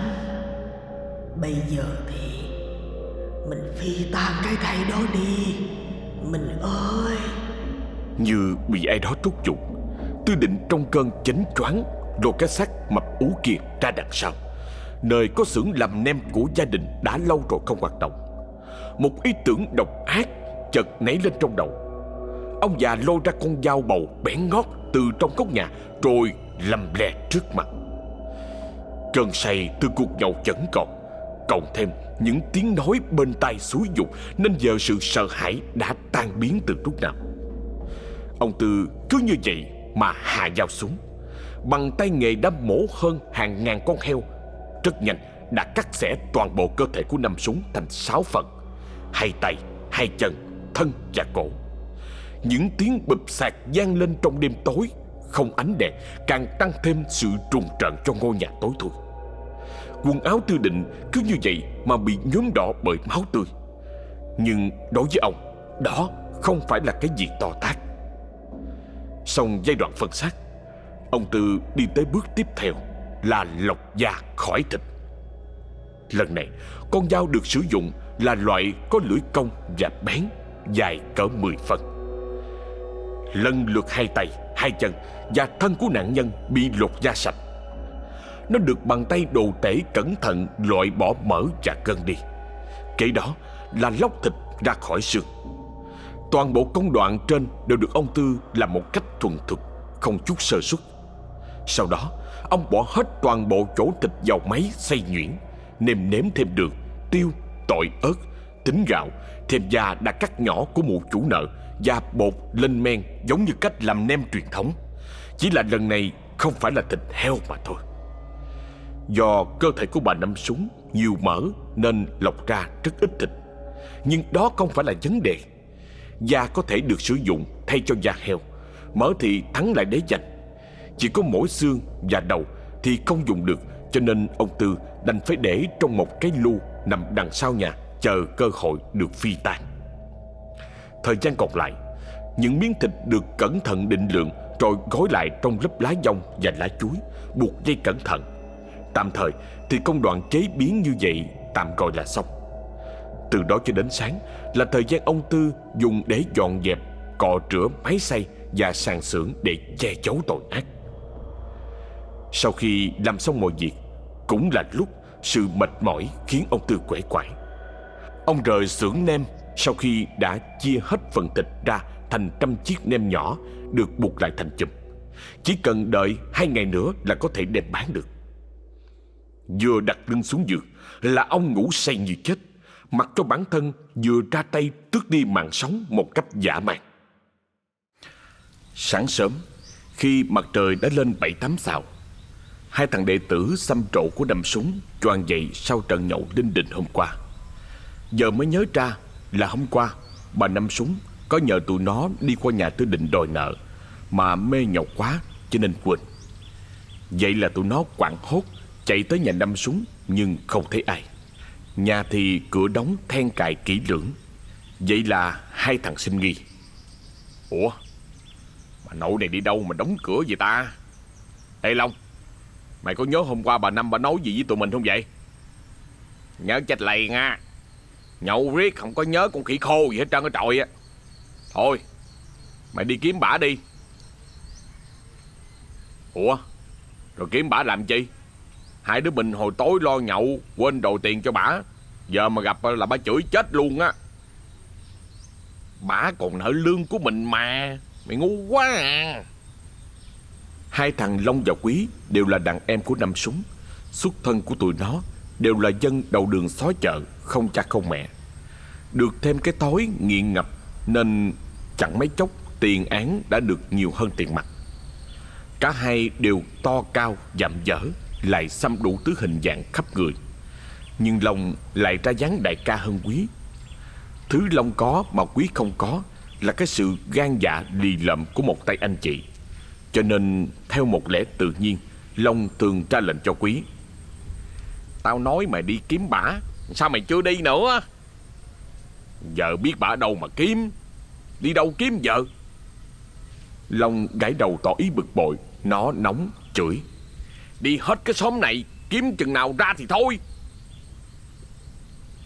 Bây giờ thì mình phi tan cái thầy đó đi, mình ơi. Như bị ai đó thúc giục, Tư Định trong cơn chánh choáng lôi cái xác mập ú kia ra đằng sau, nơi có xưởng làm nem của gia đình đã lâu rồi không hoạt động. Một ý tưởng độc ác chợt nảy lên trong đầu. Ông già lôi ra con dao bầu bén ngót từ trong góc nhà rồi lầm lè trước mặt. Cơn say từ cuộc nhậu vẫn còn, cộng thêm những tiếng nói bên tai xúi giục, nên giờ sự sợ hãi đã tan biến từ lúc nào. Ông Tư cứ như vậy mà hạ dao xuống. Bằng tay nghề đã mổ hơn hàng ngàn con heo, rất nhanh đã cắt xẻ toàn bộ cơ thể của Năm Súng thành 6 phần: hai tay, hai chân, thân và cổ. Những tiếng bụp xạc vang lên trong đêm tối, không ánh đèn, càng tăng thêm sự trùng trợn cho ngôi nhà tối thui. Quần áo Tư Định cứ như vậy mà bị nhuốm đỏ bởi máu tươi. Nhưng đối với ông, đó không phải là cái gì to tát. Xong giai đoạn phân xác, ông Tư đi tới bước tiếp theo là lọc da khỏi thịt. Lần này, con dao được sử dụng là loại có lưỡi cong và bén, dài cỡ 10 phân. Lần lượt hai tay, hai chân và thân của nạn nhân bị lột da sạch. Nó được bằng tay đồ tể cẩn thận loại bỏ mỡ và gân đi. Kế đó là lóc thịt ra khỏi xương. Toàn bộ công đoạn trên đều được ông Tư làm một cách thuần thục, không chút sơ suất. Sau đó, ông bỏ hết toàn bộ chỗ thịt vào máy xay nhuyễn, nêm nếm thêm đường, tiêu, tỏi ớt, tính gạo, thêm da đã cắt nhỏ của mụ chủ nợ và bột lên men giống như cách làm nem truyền thống. Chỉ là lần này không phải là thịt heo mà thôi. Do cơ thể của bà Năm Súng nhiều mỡ nên lọc ra rất ít thịt. Nhưng đó không phải là vấn đề. Da có thể được sử dụng thay cho da heo, mỡ thì thắng lại để dành. Chỉ có mỗi xương và đầu thì không dùng được, cho nên ông Tư đành phải để trong một cái lu nằm đằng sau nhà, chờ cơ hội được phi tan. Thời gian còn lại, những miếng thịt được cẩn thận định lượng rồi gói lại trong lớp lá dong và lá chuối, buộc dây cẩn thận. Tạm thời thì công đoạn chế biến như vậy tạm gọi là xong. Từ đó cho đến sáng là thời gian ông Tư dùng để dọn dẹp, cọ rửa máy xay và sàn xưởng để che giấu tội ác. Sau khi làm xong mọi việc, cũng là lúc sự mệt mỏi khiến ông Tư quể quải. Ông rời xưởng nem sau khi đã chia hết phần thịt ra thành trăm chiếc nem nhỏ được buộc lại thành chùm. Chỉ cần đợi 2 ngày nữa là có thể đem bán được. Vừa đặt lưng xuống giường là ông ngủ say như chết, mặc cho bản thân vừa ra tay tước đi mạng sống một cách dã man. Sáng sớm, khi mặt trời đã lên 7-8 sào, hai thằng đệ tử xăm trổ của Năm Súng choàng dậy sau trận nhậu linh đình hôm qua. Giờ mới nhớ ra là hôm qua bà Năm Súng có nhờ tụi nó đi qua nhà Tư Định đòi nợ, mà mê nhậu quá cho nên quên. Vậy là tụi nó hoảng hốt chạy tới nhà Năm Súng nhưng không thấy ai. Nhà thì cửa đóng then cài kỹ lưỡng. Vậy là hai thằng sinh nghi. Ủa, bà nội này đi đâu mà đóng cửa vậy ta? Ê Long, mày có nhớ hôm qua bà Năm bà nói gì với tụi mình không vậy? Nhớ chết lầy nha. Nhậu riết không có nhớ con khỉ khô gì hết trơn á trọi á. Thôi mày đi kiếm bả đi. Ủa, rồi kiếm bả làm chi? Hai đứa mình hồi tối lo nhậu quên đồ tiền cho bả, giờ mà gặp là bả chửi chết luôn á. Bả còn nợ lương của mình mà. Mày ngu quá à. Hai thằng Long và Quý đều là đàn em của Năm Súng. Xuất thân của tụi nó đều là dân đầu đường xó chợ, không cha không mẹ. Được thêm cái thói nghiện ngập nên chẳng mấy chốc tiền án đã được nhiều hơn tiền mặt. Cả hai đều to cao, dặm dở, lại xăm đủ thứ hình dạng khắp người. Nhưng Long lại ra dáng đại ca hơn Quý. Thứ Long có mà Quý không có là cái sự gan dạ lì lợm của một tay anh chị. Cho nên theo một lẽ tự nhiên, Long thường ra lệnh cho Quý. Tao nói mày đi kiếm bả, sao mày chưa đi nữa? Giờ biết bả đâu mà kiếm. Đi đâu kiếm giờ? Long gãi đầu tỏ ý bực bội. Nó nóng chửi. Đi hết cái xóm này, kiếm chừng nào ra thì thôi.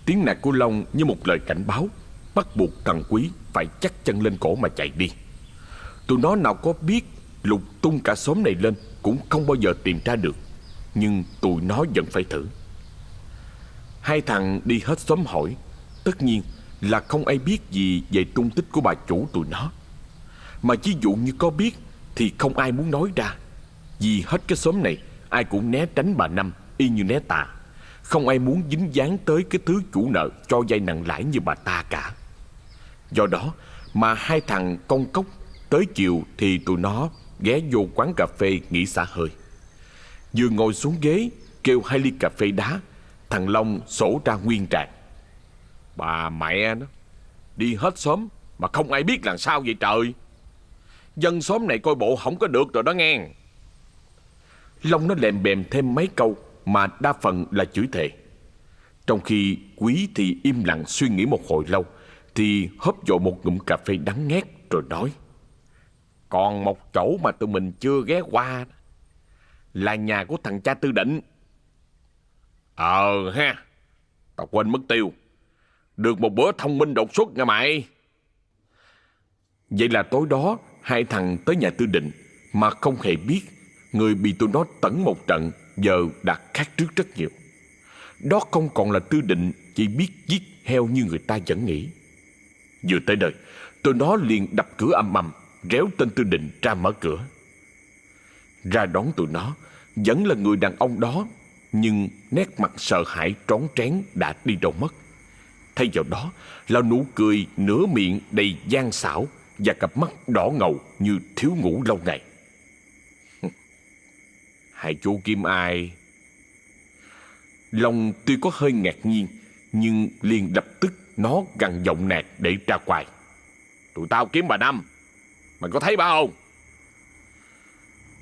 Tiếng nạt của Long như một lời cảnh báo, bắt buộc thằng Quý phải chắc chân lên cổ mà chạy đi. Tụi nó nào có biết lục tung cả xóm này lên cũng không bao giờ tìm ra được, nhưng tụi nó vẫn phải thử. Hai thằng đi hết xóm hỏi. Tất nhiên là không ai biết gì về tung tích của bà chủ tụi nó. Mà ví dụ như có biết thì không ai muốn nói ra. Vì hết cái xóm này ai cũng né tránh bà Năm y như né tà. Không ai muốn dính dáng tới cái thứ chủ nợ cho vay nặng lãi như bà ta cả. Do đó mà hai thằng con cốc tới chiều thì tụi nó ghé vô quán cà phê nghỉ xả hơi. Vừa ngồi xuống ghế kêu 2 ly cà phê đá, thằng Long sổ ra nguyên tràng. Bà mẹ nó, đi hết xóm mà không ai biết làm sao vậy trời. Dân xóm này coi bộ không có được rồi đó nghe. Long nó lèm bèm thêm mấy câu mà đa phần là chửi thề. Trong khi Quý thì im lặng suy nghĩ một hồi lâu, thì hớp vội một ngụm cà phê đắng nghét rồi nói. Còn một chỗ mà tụi mình chưa ghé qua, là nhà của thằng cha Tư Định. Ha, tao quên mất tiêu. Được một bữa thông minh đột xuất nha mày. Vậy là tối đó hai thằng tới nhà Tư Định mà không hề biết người bị tụi nó tẩn một trận giờ đã khác trước rất nhiều. Đó không còn là Tư Định chỉ biết giết heo như người ta vẫn nghĩ. Vừa tới nơi, tụi nó liền đập cửa ầm ầm, réo tên Tư Định ra mở cửa. Ra đón tụi nó vẫn là người đàn ông đó, nhưng nét mặt sợ hãi trón trén đã đi đâu mất. Thay vào đó là nụ cười nửa miệng đầy gian xảo và cặp mắt đỏ ngầu như thiếu ngủ lâu ngày. Hai chú kiếm ai? Long tuy có hơi ngạc nhiên, nhưng liền lập tức nó gằn giọng nạt để ra quài. Tụi tao kiếm bà Năm. Mày có thấy bà không?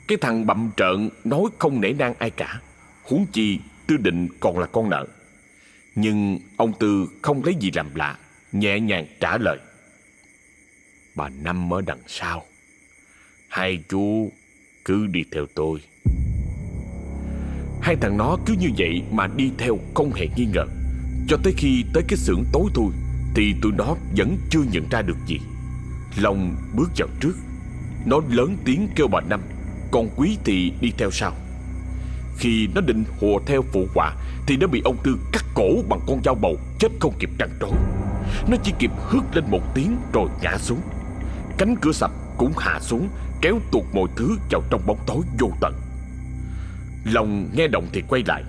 Cái thằng bậm trợn nói không nể nang ai cả, huống chi Tư Định còn là con nợ. Nhưng ông Tư không lấy gì làm lạ, nhẹ nhàng trả lời. Bà Năm ở đằng sau. Hai chú cứ đi theo tôi. Hai thằng nó cứ như vậy mà đi theo không hề nghi ngờ. Cho tới khi tới cái xưởng tối thui thì tụi nó vẫn chưa nhận ra được gì. Long bước vào trước. Nó lớn tiếng kêu bà Năm, còn Quý thì đi theo sau. Khi nó định hùa theo phụ họa thì nó bị ông Tư cắt cổ bằng con dao bầu, chết không kịp trăn trối. Nó chỉ kịp hướt lên một tiếng rồi ngã xuống. Cánh cửa sập cũng hạ xuống, kéo tuột mọi thứ vào trong bóng tối vô tận. Long nghe động thì quay lại.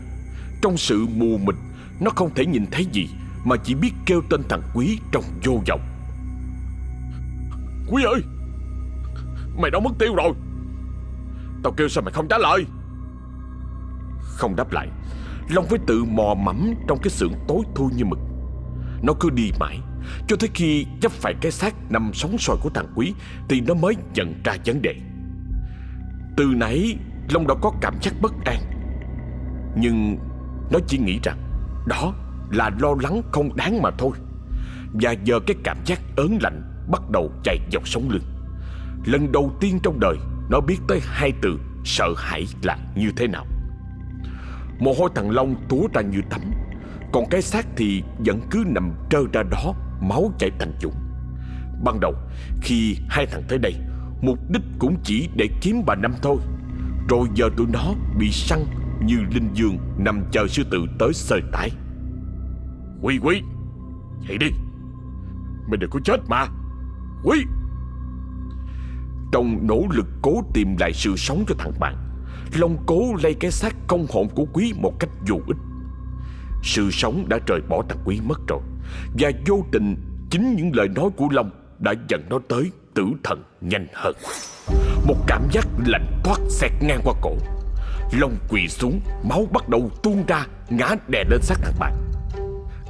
Trong sự mù mịt, nó không thể nhìn thấy gì, mà chỉ biết kêu tên thằng Quý trong vô vọng. Quý ơi, mày đâu mất tiêu rồi? Tao kêu sao mày không trả lời? Không đáp lại, Long phải tự mò mẫm trong cái xưởng tối thui như mực. Nó cứ đi mãi, cho tới khi chấp phải cái xác nằm sống sòi của thằng Quý thì nó mới nhận ra vấn đề. Từ nãy Long đã có cảm giác bất an, nhưng nó chỉ nghĩ rằng đó là lo lắng không đáng mà thôi. Và giờ cái cảm giác ớn lạnh bắt đầu chạy dọc sống lưng. Lần đầu tiên trong đời nó biết tới hai từ sợ hãi là như thế nào. Mồ hôi thằng Long túa ra như tắm. Còn cái xác thì vẫn cứ nằm trơ ra đó, máu chảy thành vũng. Ban đầu khi hai thằng tới đây, mục đích cũng chỉ để kiếm bà Năm thôi. Rồi giờ tụi nó bị săn như linh dương nằm chờ sư tử tới sơi tái. Quy, dậy đi, mày đừng có chết mà, Quy. Trong nỗ lực cố tìm lại sự sống cho thằng bạn, Long cố lay cái xác không hồn của Quý một cách vô ích. Sự sống đã rời bỏ thằng Quý mất rồi, và vô tình chính những lời nói của Long đã dẫn nó tới tử thần nhanh hơn. Một cảm giác lạnh toát xẹt ngang qua cổ. Long quỳ xuống, máu bắt đầu tuôn ra, ngã đè lên xác thằng bạn.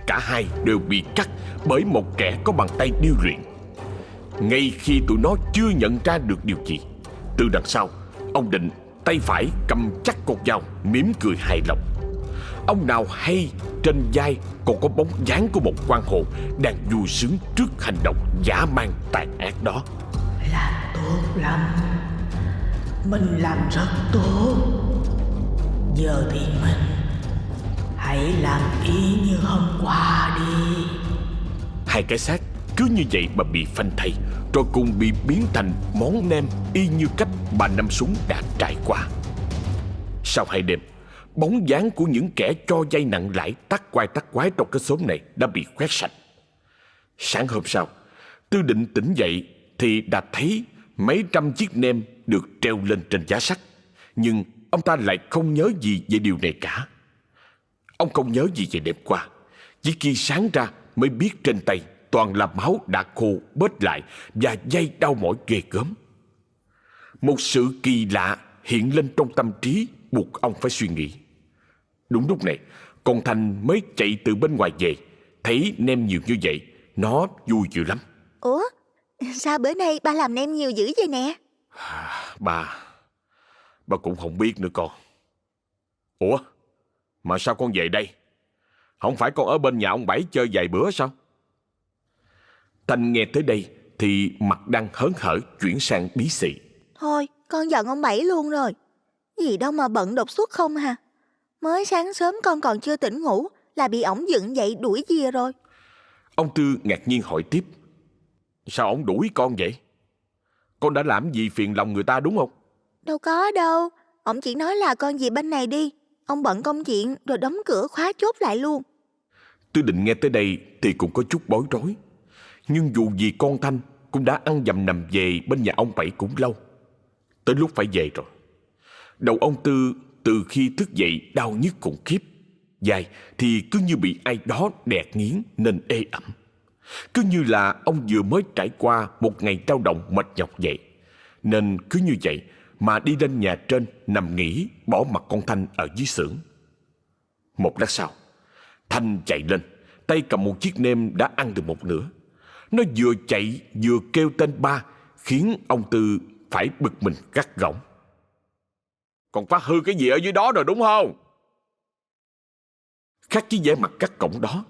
Cả hai đều bị cắt bởi một kẻ có bàn tay điêu luyện. Ngay khi tụi nó chưa nhận ra được điều gì, từ đằng sau, ông Định tay phải cầm chắc con dao, mỉm cười hài lòng. Ông nào hay trên vai còn có bóng dáng của một quan hồn đang vui sướng trước hành động dã man tàn ác đó. Làm tốt lắm. Mình làm rất tốt. Giờ thì mình hãy làm y như hôm qua đi. Hai cái xác cứ như vậy mà bị phanh thây, rồi cùng bị biến thành món nem y như cách bà Năm Súng đã trải qua. Sau 2 đêm, bóng dáng của những kẻ cho vay nặng lãi tắc quai tắc quái trong cái xóm này đã bị quét sạch. Sáng hôm sau, Tư Định tỉnh dậy thì đã thấy mấy trăm chiếc nem được treo lên trên giá sắt. Nhưng ông ta lại không nhớ gì về điều này cả. Ông không nhớ gì về đêm qua. Chỉ khi sáng ra mới biết trên tay toàn là máu đã khô bết lại và dây đau mỏi ghê gớm. Một sự kỳ lạ hiện lên trong tâm trí buộc ông phải suy nghĩ. Đúng lúc này, con Thanh mới chạy từ bên ngoài về. Thấy nem nhiều như vậy, nó vui dữ lắm. Ủa, sao bữa nay ba làm nem nhiều dữ vậy nè? Bà cũng không biết nữa con. Ủa, mà sao con về đây? Không phải con ở bên nhà ông Bảy chơi vài bữa sao? Thanh nghe tới đây thì mặt đang hớn hở chuyển sang bí xị. Thôi, con giận ông Bảy luôn rồi. Gì đâu mà bận đột xuất không hả? Mới sáng sớm con còn chưa tỉnh ngủ là bị ổng dựng dậy đuổi về rồi. Ông Tư ngạc nhiên hỏi tiếp. Sao ổng đuổi con vậy? Con đã làm gì phiền lòng người ta đúng không? Đâu có đâu, ổng chỉ nói là con về bên này đi. Ông bận công chuyện rồi đóng cửa khóa chốt lại luôn. Tư Định nghe tới đây thì cũng có chút bối rối. Nhưng dù gì con Thanh cũng đã ăn dầm nằm về bên nhà ông Bảy cũng lâu. Tới lúc phải về rồi. Đầu ông Tư từ khi thức dậy đau nhức khủng khiếp. Vai thì cứ như bị ai đó đẹt nghiến nên ê ẩm. Cứ như là ông vừa mới trải qua một ngày lao động mệt nhọc vậy. Nên cứ như vậy mà đi lên nhà trên nằm nghỉ, bỏ mặc con Thanh ở dưới xưởng. Một lát sau, Thanh chạy lên, tay cầm một chiếc nem đã ăn được một nửa. Nó vừa chạy vừa kêu tên ba, khiến ông Tư phải bực mình gắt gỏng. Còn phá hư cái gì ở dưới đó rồi đúng không? Khác với vẻ mặt gắt gỏng đó,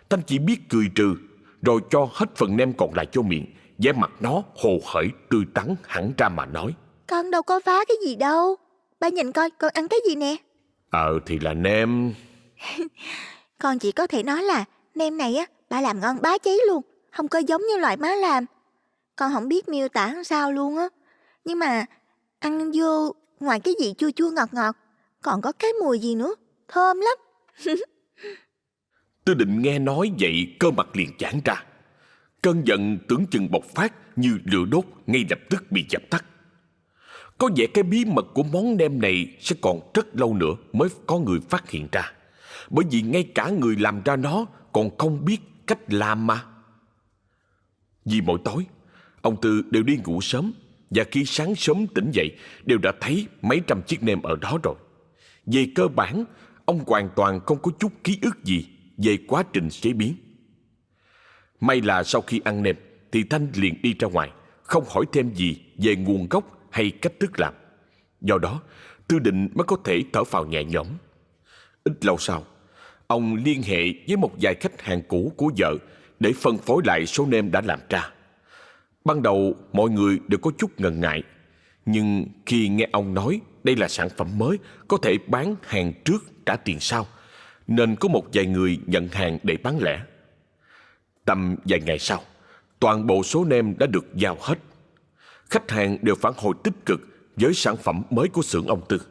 Thanh chỉ biết cười trừ, rồi cho hết phần nem còn lại cho miệng. Vẻ mặt nó hồ hởi tươi tắn hẳn ra mà nói. Con đâu có phá cái gì đâu. Ba nhìn coi con ăn cái gì nè. Thì là nem. Con chỉ có thể nói là nem này á, ba làm ngon bá cháy luôn. Không có giống như loại má làm. Con không biết miêu tả làm sao luôn á. Nhưng mà ăn vô ngoài cái vị chua chua ngọt ngọt, còn có cái mùi gì nữa, thơm lắm. Tư Định nghe nói vậy cơ mặt liền giãn ra. Cơn giận tưởng chừng bộc phát như lửa đốt ngay lập tức bị dập tắt. Có vẻ cái bí mật của món nem này sẽ còn rất lâu nữa mới có người phát hiện ra. Bởi vì ngay cả người làm ra nó còn không biết cách làm mà. Vì mỗi tối, ông Tư đều đi ngủ sớm, và khi sáng sớm tỉnh dậy đều đã thấy mấy trăm chiếc nem ở đó rồi. Về cơ bản, ông hoàn toàn không có chút ký ức gì về quá trình chế biến. May là sau khi ăn nem thì Thanh liền đi ra ngoài, không hỏi thêm gì về nguồn gốc hay cách thức làm. Do đó, Tư Định mới có thể thở phào nhẹ nhõm. Ít lâu sau, ông liên hệ với một vài khách hàng cũ của vợ để phân phối lại số nem đã làm ra. Ban đầu mọi người đều có chút ngần ngại, nhưng khi nghe ông nói đây là sản phẩm mới có thể bán hàng trước trả tiền sau, nên có một vài người nhận hàng để bán lẻ. Tầm vài ngày sau, toàn bộ số nem đã được giao hết. Khách hàng đều phản hồi tích cực với sản phẩm mới của xưởng ông Tư.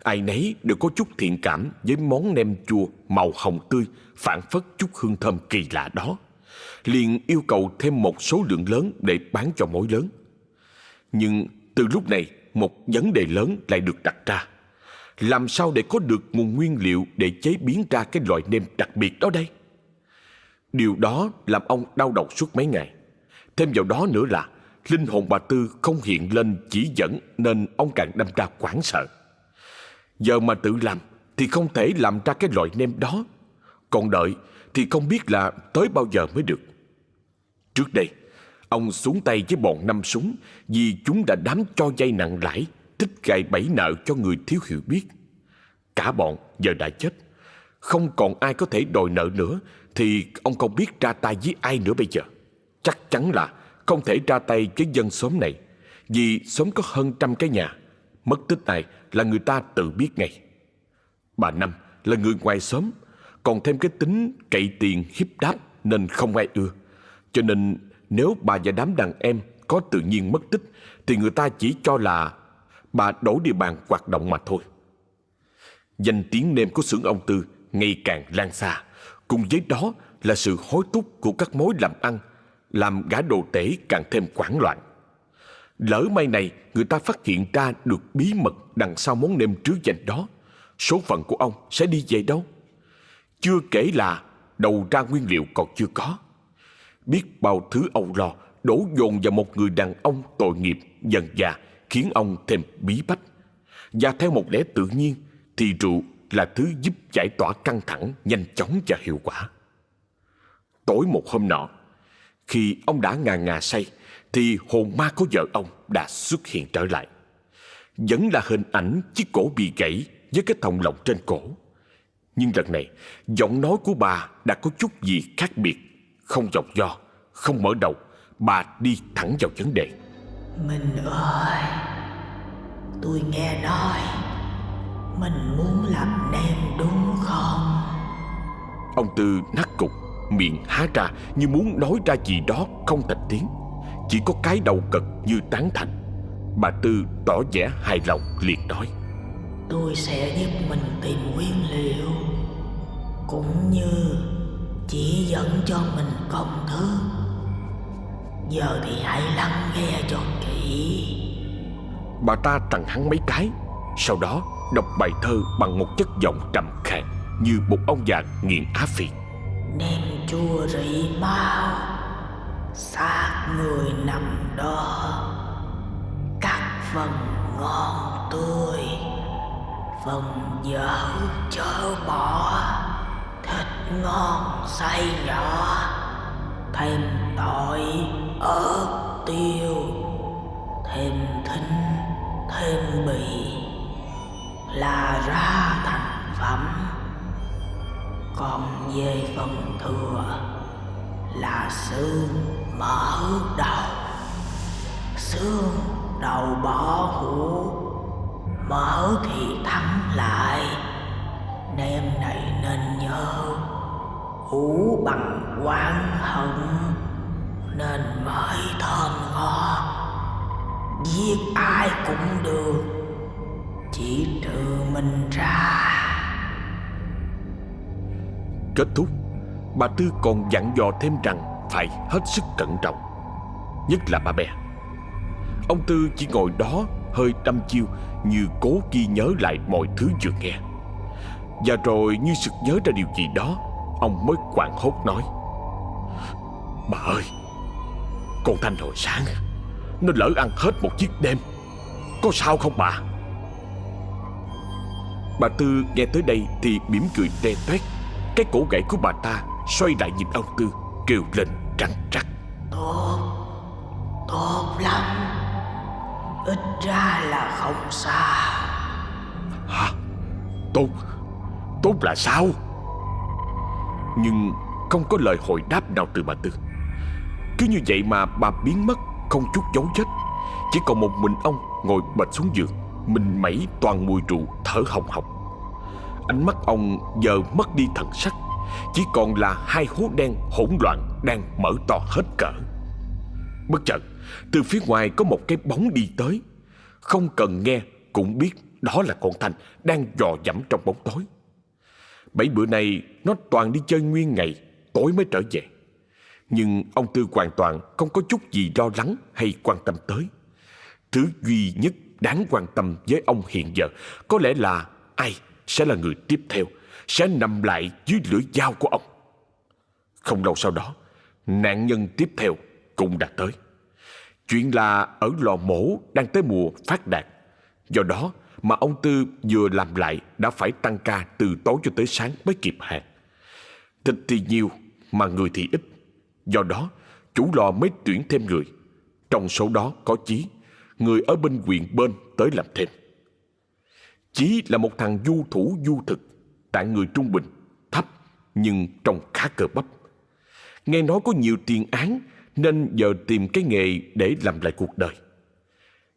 Ai nấy đều có chút thiện cảm với món nem chua màu hồng tươi phảng phất chút hương thơm kỳ lạ đó, liền yêu cầu thêm một số lượng lớn để bán cho mối lớn. Nhưng từ lúc này, một vấn đề lớn lại được đặt ra. Làm sao để có được nguồn nguyên liệu để chế biến ra cái loại nem đặc biệt đó đây? Điều đó làm ông đau đầu suốt mấy ngày. Thêm vào đó nữa là linh hồn bà Tư không hiện lên chỉ dẫn, nên ông càng đâm ra hoảng sợ. Giờ mà tự làm thì không thể làm ra cái loại nem đó, còn đợi thì không biết là tới bao giờ mới được. Trước đây, ông xuống tay với bọn năm súng vì chúng đã đám cho vay nặng lãi, thích gài bẫy nợ cho người thiếu hiểu biết. Cả bọn giờ đã chết, không còn ai có thể đòi nợ nữa, thì ông không biết ra tay với ai nữa bây giờ. Chắc chắn là không thể ra tay với dân xóm này, vì xóm có hơn 100 cái nhà, mất tích ai là người ta tự biết ngay. Bà Năm là người ngoài xóm, còn thêm cái tính cậy tiền hiếp đáp nên không ai ưa. Cho nên nếu bà và đám đàn em có tự nhiên mất tích thì người ta chỉ cho là bà đổi địa bàn hoạt động mà thôi. Danh tiếng nem của xưởng ông Tư ngày càng lan xa, cùng với đó là sự hối thúc của các mối làm ăn, làm gã đồ tể càng thêm hoảng loạn. Lỡ may này người ta phát hiện ra được bí mật đằng sau món nem trứ danh đó, số phận của ông sẽ đi về đâu? Chưa kể là đầu ra nguyên liệu còn chưa có. Biết bao thứ âu lo đổ dồn vào một người đàn ông tội nghiệp dần dà khiến ông thêm bí bách. Và theo một lẽ tự nhiên thì rượu là thứ giúp giải tỏa căng thẳng nhanh chóng và hiệu quả. Tối một hôm nọ, khi ông đã ngà ngà say, thì hồn ma của vợ ông đã xuất hiện trở lại. Vẫn là hình ảnh chiếc cổ bị gãy với cái thòng lọng trên cổ. Nhưng lần này, giọng nói của bà đã có chút gì khác biệt. Không vòng vo, không mở đầu, bà đi thẳng vào vấn đề. Mình ơi, tôi nghe nói mình muốn làm nem đúng không? Ông Tư nát cục, miệng há ra như muốn nói ra gì đó không thành tiếng, chỉ có cái đầu cật như tán thành. Bà Tư tỏ vẻ hài lòng liền nói: Tôi sẽ giúp mình tìm nguyên liệu, cũng như chỉ dẫn cho mình công thức. Giờ thì hãy lắng nghe cho kỹ. Bà ta tặng hắn mấy cái, sau đó đọc bài thơ bằng một chất giọng trầm khàn như một ông già nghiện á phiện. Nem chua rỉ máu, xác người nằm đó, các phần ngon tươi, phần dở chớ bỏ, thịt ngon xay nhỏ, thêm tỏi ớt tiêu, thêm thính thêm bì là ra thành phẩm. Còn về phần thừa là xương mỡ đầu, xương đầu bỏ hũ, mỡ thì thắng lại. Nem này nên nhớ, hũ bằng quán hận nên mới thơm ngon. Giết ai cũng được, chỉ trừ mình ra. Kết thúc, bà Tư còn dặn dò thêm rằng phải hết sức cẩn trọng, nhất là bà bè. Ông Tư chỉ ngồi đó hơi đăm chiêu, như cố ghi nhớ lại mọi thứ vừa nghe. Và rồi như sực nhớ ra điều gì đó, ông mới hoảng hốt nói: Bà ơi, con Thanh hồi sáng nó lỡ ăn hết một chiếc nem, có sao không bà? Bà Tư nghe tới đây thì mỉm cười te toét. Cái cổ gãy của bà ta xoay lại nhìn ông Tư, kêu lên trằn trắc: Tốt lắm, ít ra là không sao. Hả? Tốt là sao? Nhưng không có lời hồi đáp nào từ bà Tư. Cứ như vậy mà bà biến mất không chút dấu vết. Chỉ còn một mình ông ngồi bệt xuống giường, mình mẩy toàn mùi rượu, thở hồng hộc. ánh mắt ông giờ mất đi thần sắc, chỉ còn là hai hố đen hỗn loạn đang mở to hết cỡ. Bất chợt, từ phía ngoài có một cái bóng đi tới. Không cần nghe cũng biết đó là con Thanh đang dò dẫm trong bóng tối. 7 bữa nay nó toàn đi chơi nguyên ngày, tối mới trở về. Nhưng ông Tư hoàn toàn không có chút gì lo lắng hay quan tâm tới. Thứ duy nhất đáng quan tâm với ông hiện giờ có lẽ là ai sẽ là người tiếp theo, sẽ nằm lại dưới lưỡi dao của ông. Không lâu sau đó, nạn nhân tiếp theo cũng đã tới. Chuyện là ở lò mổ đang tới mùa phát đạt. Do đó mà ông Tư vừa làm lại đã phải tăng ca từ tối cho tới sáng mới kịp hàng. Thịt thì nhiều mà người thì ít. Do đó chủ lò mới tuyển thêm người. Trong số đó có Chí, người ở bên huyện bên tới làm thêm. Chí là một thằng du thủ du thực, tạng người trung bình, thấp nhưng trông khá cơ bắp. Nghe nói có nhiều tiền án nên giờ tìm cái nghề để làm lại cuộc đời.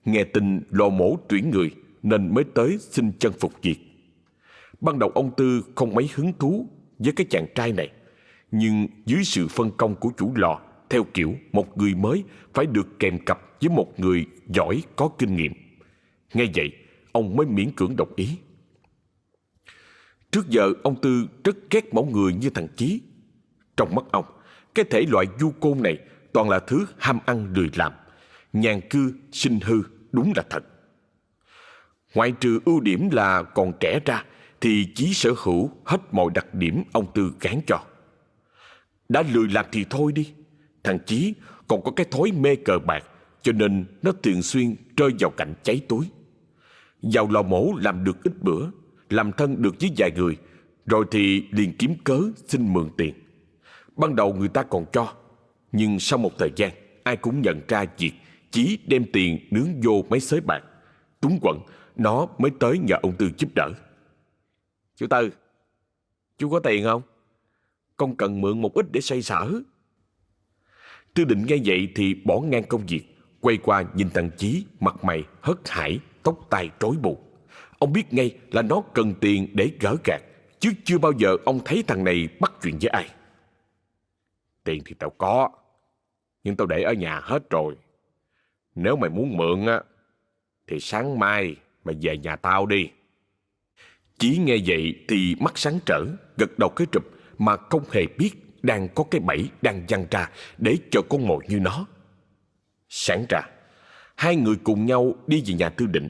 Nghe tin lò mổ tuyển người nên mới tới xin chân phục việc. Ban đầu ông Tư không mấy hứng thú với cái chàng trai này, nhưng dưới sự phân công của chủ lò theo kiểu một người mới phải được kèm cặp với một người giỏi có kinh nghiệm. Nghe vậy, ông mới miễn cưỡng đồng ý. Trước giờ ông Tư rất ghét mẫu người như thằng Chí. Trong mắt ông, cái thể loại du côn này toàn là thứ ham ăn lười làm, nhàn cư sinh hư đúng là thật. Ngoại trừ ưu điểm là còn trẻ ra thì Chí sở hữu hết mọi đặc điểm ông Tư gán cho. Đã lười làm thì thôi đi, thằng Chí còn có cái thói mê cờ bạc, cho nên nó thường xuyên rơi vào cảnh cháy túi. Vào lò mổ làm được ít bữa, làm thân được với vài người, rồi thì liền kiếm cớ xin mượn tiền. Ban đầu người ta còn cho, nhưng sau một thời gian ai cũng nhận ra việc Chí đem tiền nướng vô mấy xới bạc. Túng quẫn, nó mới tới nhờ ông Tư giúp đỡ. Chú Tư, chú có tiền không? Con cần mượn một ít để xoay sở. Tư Định nghe vậy thì bỏ ngang công việc, quay qua nhìn thằng Chí mặt mày hớt hải, tóc tai rối bù. Ông biết ngay là nó cần tiền để gỡ gạt, chứ chưa bao giờ ông thấy thằng này bắt chuyện với ai. Tiền thì tao có, nhưng tao để ở nhà hết rồi. Nếu mày muốn mượn á, thì sáng mai mày về nhà tao đi. Chí nghe vậy thì mắt sáng trở, gật đầu cái rụp mà không hề biết đang có cái bẫy đang giăng ra để cho con mồi như nó. Sáng ra, hai người cùng nhau đi về nhà Tư Định.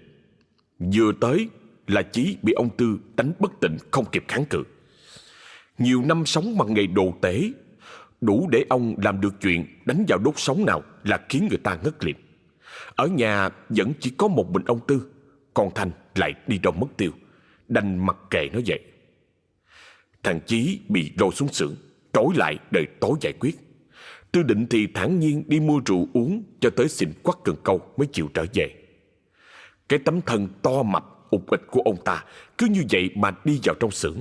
Vừa tới là Chí bị ông Tư đánh bất tỉnh không kịp kháng cự. Nhiều năm sống bằng nghề đồ tể, đủ để ông làm được chuyện đánh vào đốt sống nào là khiến người ta ngất liệm. Ở nhà vẫn chỉ có một mình ông Tư, còn Thành lại đi đâu mất tiêu, đành mặc kệ nó vậy. Thằng Chí bị lôi xuống xưởng, trói lại đợi tối giải quyết. Tư Định thì thản nhiên đi mua rượu uống cho tới xỉn quắt cần câu mới chịu trở về. Cái tấm thân to mập ục ịch của ông ta cứ như vậy mà đi vào trong xưởng,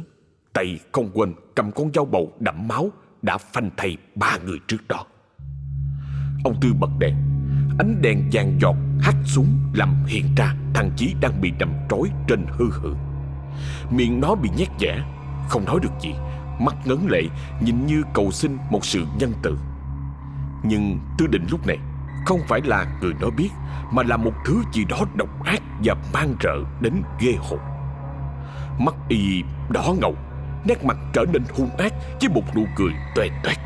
tay không quên cầm con dao bầu đẫm máu đã phanh thây 3 người trước đó. Ông Tư bật đèn, ánh đèn vàng giọt hắt xuống làm hiện ra thằng Chí đang bị nằm trói trên hư hử. Miệng nó bị nhét dẻ, không nói được gì, mắt ngấn lệ nhìn như cầu xin một sự nhân từ. Nhưng Tư Định lúc này không phải là người nó biết, mà là một thứ gì đó độc ác và man rợ đến ghê hồn. Mắt y đỏ ngầu, nét mặt trở nên hung ác với một nụ cười toét toét.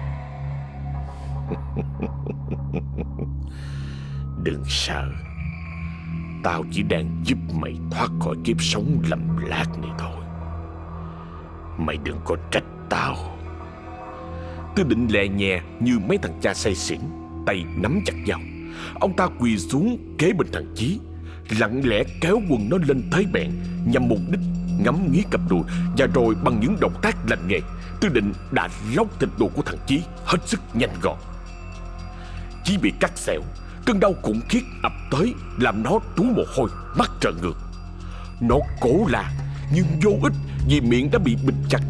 Đừng sợ, tao chỉ đang giúp mày thoát khỏi kiếp sống lầm lạc này thôi. Mày đừng có trách tao. Tư Định lè nhè như mấy thằng cha say xỉn, tay nắm chặt dao. Ông ta quỳ xuống kế bên thằng Chí, lặng lẽ kéo quần nó lên thấy bẹn, nhằm mục đích ngắm nghía cặp đùi. Và rồi bằng những động tác lành nghề, Tư Định đã lóc thịt đùi của thằng Chí hết sức nhanh gọn. Chí bị cắt xẻo, cơn đau khủng khiếp ập tới làm nó trú mồ hôi, mắt trợn ngược. Nó cố la nhưng vô ích vì miệng đã bị bịt chặt,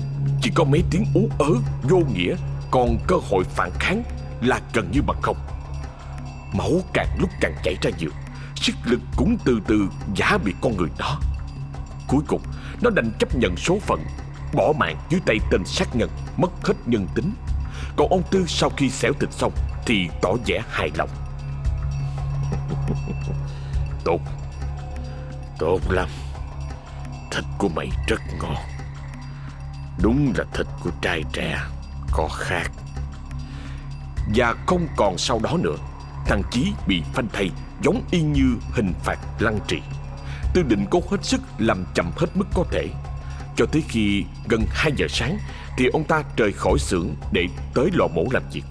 chỉ có mấy tiếng ú ớ vô nghĩa, còn cơ hội phản kháng là gần như bằng không. Máu càng lúc càng chảy ra nhiều, sức lực cũng từ từ giả bị con người đó. Cuối cùng nó đành chấp nhận số phận, bỏ mạng dưới tay tên sát nhân, mất hết nhân tính. Còn ông Tư sau khi xẻo thịt xong thì tỏ vẻ hài lòng. Tốt, tốt lắm. Thịt của mày rất ngon. Đúng là thịt của trai trẻ, có khác. Và không còn sau đó nữa, thằng Chí bị phanh thây giống y như hình phạt lăng trì. Tư Định cố hết sức làm chậm hết mức có thể. Cho tới khi gần 2 giờ sáng thì ông ta rời khỏi xưởng để tới lò mổ làm việc.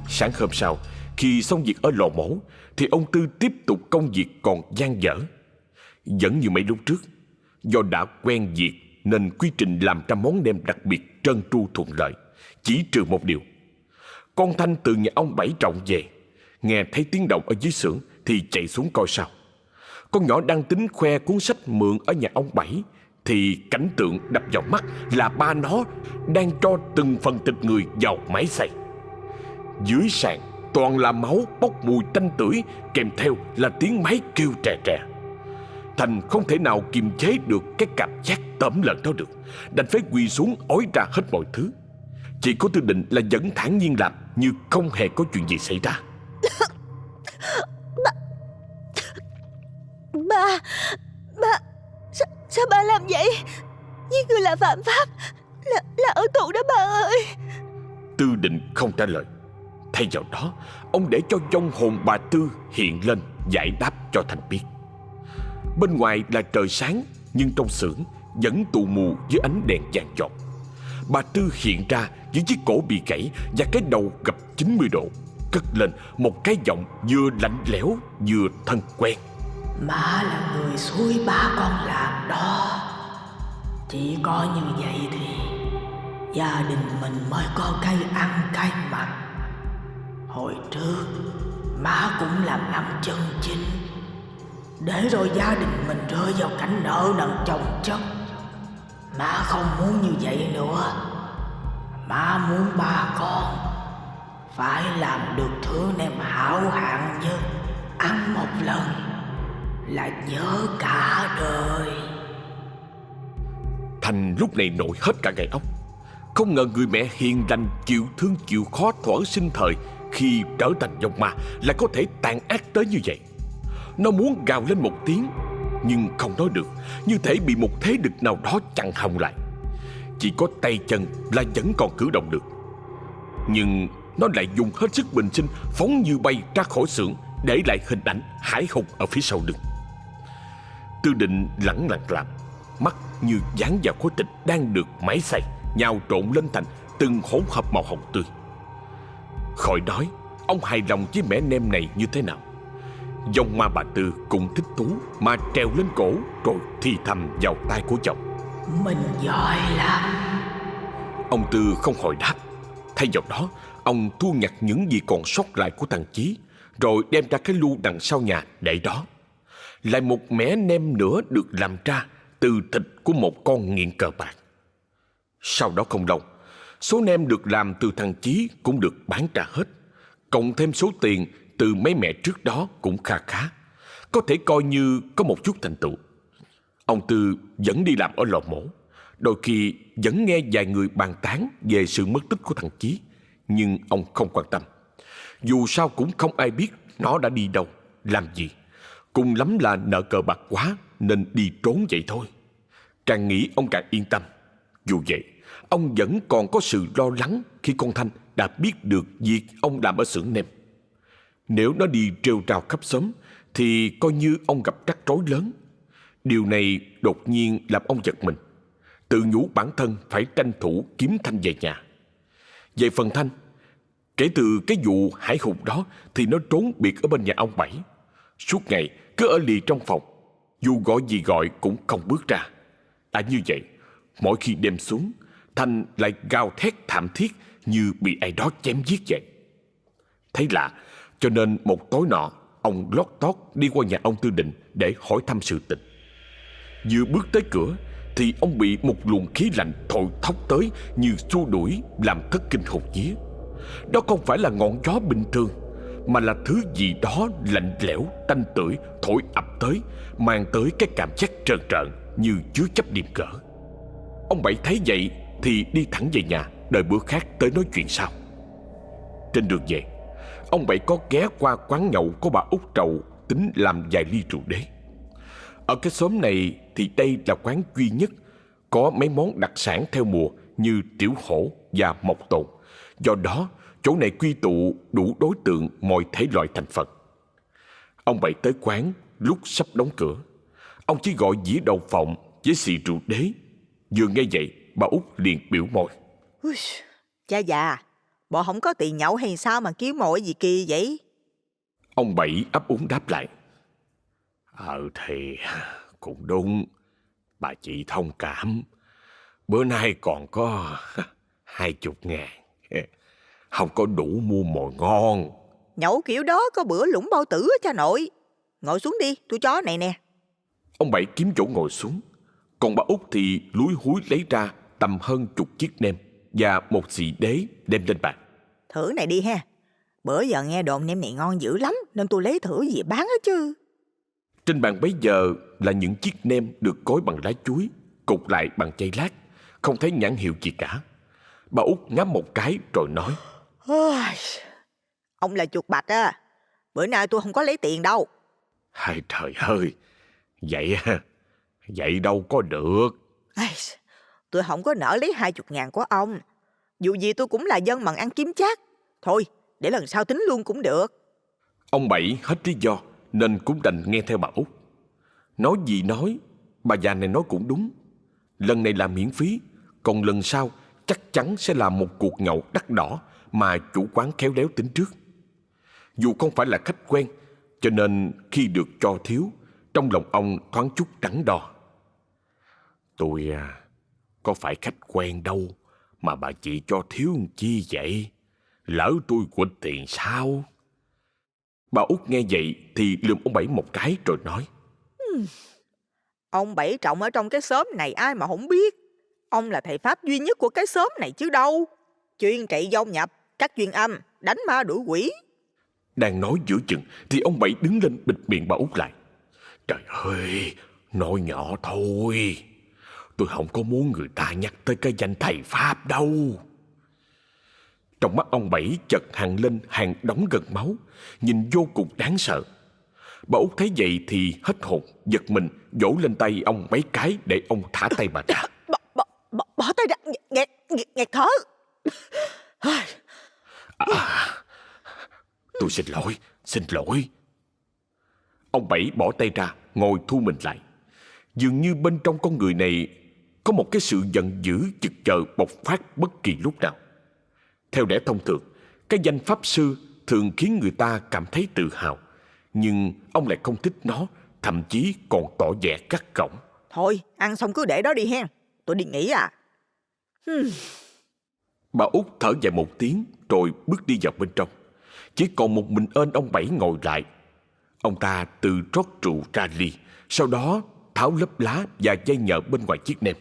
Sáng hôm sau, khi xong việc ở lò mổ thì ông Tư tiếp tục công việc còn dang dở. Vẫn như mấy lúc trước, do đã quen việc nên quy trình làm ra món nem đặc biệt trơn tru thuận lợi, chỉ trừ một điều. Con Thanh từ nhà ông Bảy Trọng về, nghe thấy tiếng động ở dưới xưởng thì chạy xuống coi sao. Con nhỏ đang tính khoe cuốn sách mượn ở nhà ông Bảy thì cảnh tượng đập vào mắt là ba nó đang cho từng phần thịt người vào máy xay. Dưới sàn toàn là máu bốc mùi tanh tưởi, kèm theo là tiếng máy kêu trè trè. Thành không thể nào kiềm chế được cái cảm giác tởm lợn đó được, đành phải quỳ xuống ói ra hết mọi thứ. Chỉ có Tư Định là vẫn thản nhiên làm như không hề có chuyện gì xảy ra. Ba, sao ba làm vậy? Giết người là phạm pháp, là ở tù đó ba ơi. Tư Định không trả lời. Thay vào đó, ông để cho vong hồn bà Tư hiện lên giải đáp cho Thành biết. Bên ngoài là trời sáng, nhưng trong xưởng vẫn tù mù dưới ánh đèn vàng chót. Bà Tư hiện ra với chiếc cổ bị gãy và cái đầu gập 90 độ, cất lên một cái giọng vừa lạnh lẽo vừa thân quen. Má là người xui ba con làm đó. Chỉ có như vậy thì gia đình mình mới có cái ăn cái mặc. Hồi trước má cũng làm ăn chân chính, để rồi gia đình mình rơi vào cảnh nợ nần chồng chất. Má không muốn như vậy nữa. Má muốn ba con phải làm được thứ nem hảo hạng nhất, ăn một lần là nhớ cả đời. Thành lúc này nổi hết cả gai ốc. Không ngờ người mẹ hiền lành, chịu thương chịu khó thuở sinh thời, khi trở thành vong ma lại có thể tàn ác tới như vậy. Nó muốn gào lên một tiếng nhưng không nói được, như thể bị một thế lực nào đó chặn họng lại. Chỉ có tay chân là vẫn còn cử động được. Nhưng nó lại dùng hết sức bình sinh phóng như bay ra khỏi xưởng, để lại hình ảnh hãi hùng ở phía sau lưng. Tư Định lẳng lặng làm, mắt như dán vào khối thịt đang được máy xay nhào trộn lên thành từng hỗn hợp màu hồng tươi. Khỏi nói ông hài lòng với mẻ nem này như thế nào. Vong ma bà Tư cũng thích thú mà trèo lên cổ rồi thì thầm vào tai của chồng. Mình giỏi lắm. Ông Tư không hồi đáp. Thay vào đó, ông thu nhặt những gì còn sót lại của thằng Chí, rồi đem ra cái lu đằng sau nhà để đó. Lại một mẻ nem nữa được làm ra từ thịt của một con nghiện cờ bạc. Sau đó không lâu, số nem được làm từ thằng Chí cũng được bán ra hết, cộng thêm số tiền từ mấy mẻ trước đó cũng kha khá, có thể coi như có một chút thành tựu. Ông Tư vẫn đi làm ở lò mổ, đôi khi vẫn nghe vài người bàn tán về sự mất tích của thằng Chí, nhưng ông không quan tâm. Dù sao cũng không ai biết nó đã đi đâu, làm gì. Cùng lắm là nợ cờ bạc quá nên đi trốn vậy thôi. Càng nghĩ ông càng yên tâm. Dù vậy, ông vẫn còn có sự lo lắng khi con Thanh đã biết được việc ông làm ở xưởng nem. Nếu nó đi rêu rao khắp xóm thì coi như ông gặp rắc rối lớn. Điều này đột nhiên làm ông giật mình, tự nhủ bản thân phải tranh thủ kiếm Thanh về nhà. Về phần Thanh, kể từ cái vụ hãi hùng đó thì nó trốn biệt ở bên nhà ông Bảy, suốt ngày cứ ở lì trong phòng, dù gọi gì gọi cũng không bước ra. Như vậy, mỗi khi đêm xuống, Thanh lại gào thét thảm thiết như bị ai đó chém giết vậy. Thấy lạ, cho nên một tối nọ, ông lót tót đi qua nhà ông Tư Định để hỏi thăm sự tình. Vừa bước tới cửa thì ông bị một luồng khí lạnh thổi thốc tới như xua đuổi, làm thất kinh hồn vía. Đó không phải là ngọn gió bình thường, mà là thứ gì đó lạnh lẽo, tanh tưởi thổi ập tới, mang tới cái cảm giác trơn trợn, như chứa chấp điềm cỡ. Ông Bảy thấy vậy thì đi thẳng về nhà, đợi bữa khác tới nói chuyện sau. Trên đường về, ông Bảy có ghé qua quán nhậu của bà Út Trầu, tính làm vài ly rượu đế. Ở cái xóm này thì đây là quán duy nhất có mấy món đặc sản theo mùa như tiểu hổ và mộc tồn. Do đó, chỗ này quy tụ đủ đối tượng mọi thể loại thành phần. Ông Bảy tới quán lúc sắp đóng cửa. Ông chỉ gọi dĩa đậu phộng với xì rượu đế. Vừa nghe vậy, bà Út liền biểu môi. Cha già, bộ không có tiền nhậu hay sao mà kiếm mồi gì kỳ vậy? Ông Bảy ấp úng đáp lại. Thì cũng đúng. Bà chị thông cảm. Bữa nay còn có 20.000. Không có đủ mua mồi ngon. Nhậu kiểu đó có bữa lũng bao tử á cha nội. Ngồi xuống đi, tôi cho này nè. Ông Bảy kiếm chỗ ngồi xuống. Còn bà Út thì lúi húi lấy ra tầm hơn 10 chiếc nem và một xì đế đem lên bàn. Thử này đi ha. Bữa giờ nghe đồn nem này ngon dữ lắm, nên tôi lấy thử về bán á chứ. Trên bàn bấy giờ là những chiếc nem được gói bằng lá chuối, cột lại bằng dây lát, không thấy nhãn hiệu gì cả. Bà Út ngắm một cái rồi nói. Ông là chuột bạch á. Bữa nay tôi không có lấy tiền đâu. Hay trời ơi, vậy đâu có được. Tôi không có nỡ lấy 20.000 của ông. Dù gì tôi cũng là dân bằng ăn kiếm chác. Thôi, để lần sau tính luôn cũng được. Ông Bảy hết lý do nên cũng đành nghe theo bà Út. Nói gì nói, bà già này nói cũng đúng. Lần này là miễn phí, còn lần sau chắc chắn sẽ là một cuộc nhậu đắt đỏ mà chủ quán khéo léo tính trước. Dù không phải là khách quen, cho nên khi được cho thiếu, trong lòng ông thoáng chút đắn đo. Tôi có phải khách quen đâu mà bà chị cho thiếu chi vậy? Lỡ tôi quỵt tiền sao? Bà Út nghe vậy thì lườm ông Bảy một cái rồi nói. Ông Bảy Trọng ở trong cái xóm này ai mà không biết. Ông là thầy Pháp duy nhất của cái xóm này chứ đâu. Chuyên trị dông nhập, các chuyên âm, đánh ma đuổi quỷ. Đang nói giữa chừng thì ông Bảy đứng lên bịt miệng bà Út lại. Trời ơi, nói nhỏ thôi. Tôi không có muốn người ta nhắc tới cái danh thầy Pháp đâu. Trong mắt ông Bảy chợt hằn lên hàng đống gần máu, nhìn vô cùng đáng sợ. Bà Út thấy vậy thì hết hồn, giật mình, vỗ lên tay ông mấy cái để ông thả tay bà ra. Bỏ tay ra, nghẹt thở. Tôi xin lỗi. Ông Bảy bỏ tay ra, ngồi thu mình lại. Dường như bên trong con người này có một cái sự giận dữ chực chờ bộc phát bất kỳ lúc nào. Theo lẽ thông thường, cái danh Pháp Sư thường khiến người ta cảm thấy tự hào. Nhưng ông lại không thích nó, thậm chí còn tỏ vẻ gắt gỏng. Thôi, ăn xong cứ để đó đi hen. Tôi đi nghỉ à. Bà Út thở dài một tiếng rồi bước đi vào bên trong. Chỉ còn một mình ông Bảy ngồi lại. Ông ta tự rót rượu ra ly, sau đó tháo lớp lá và dây nhợ bên ngoài chiếc nem.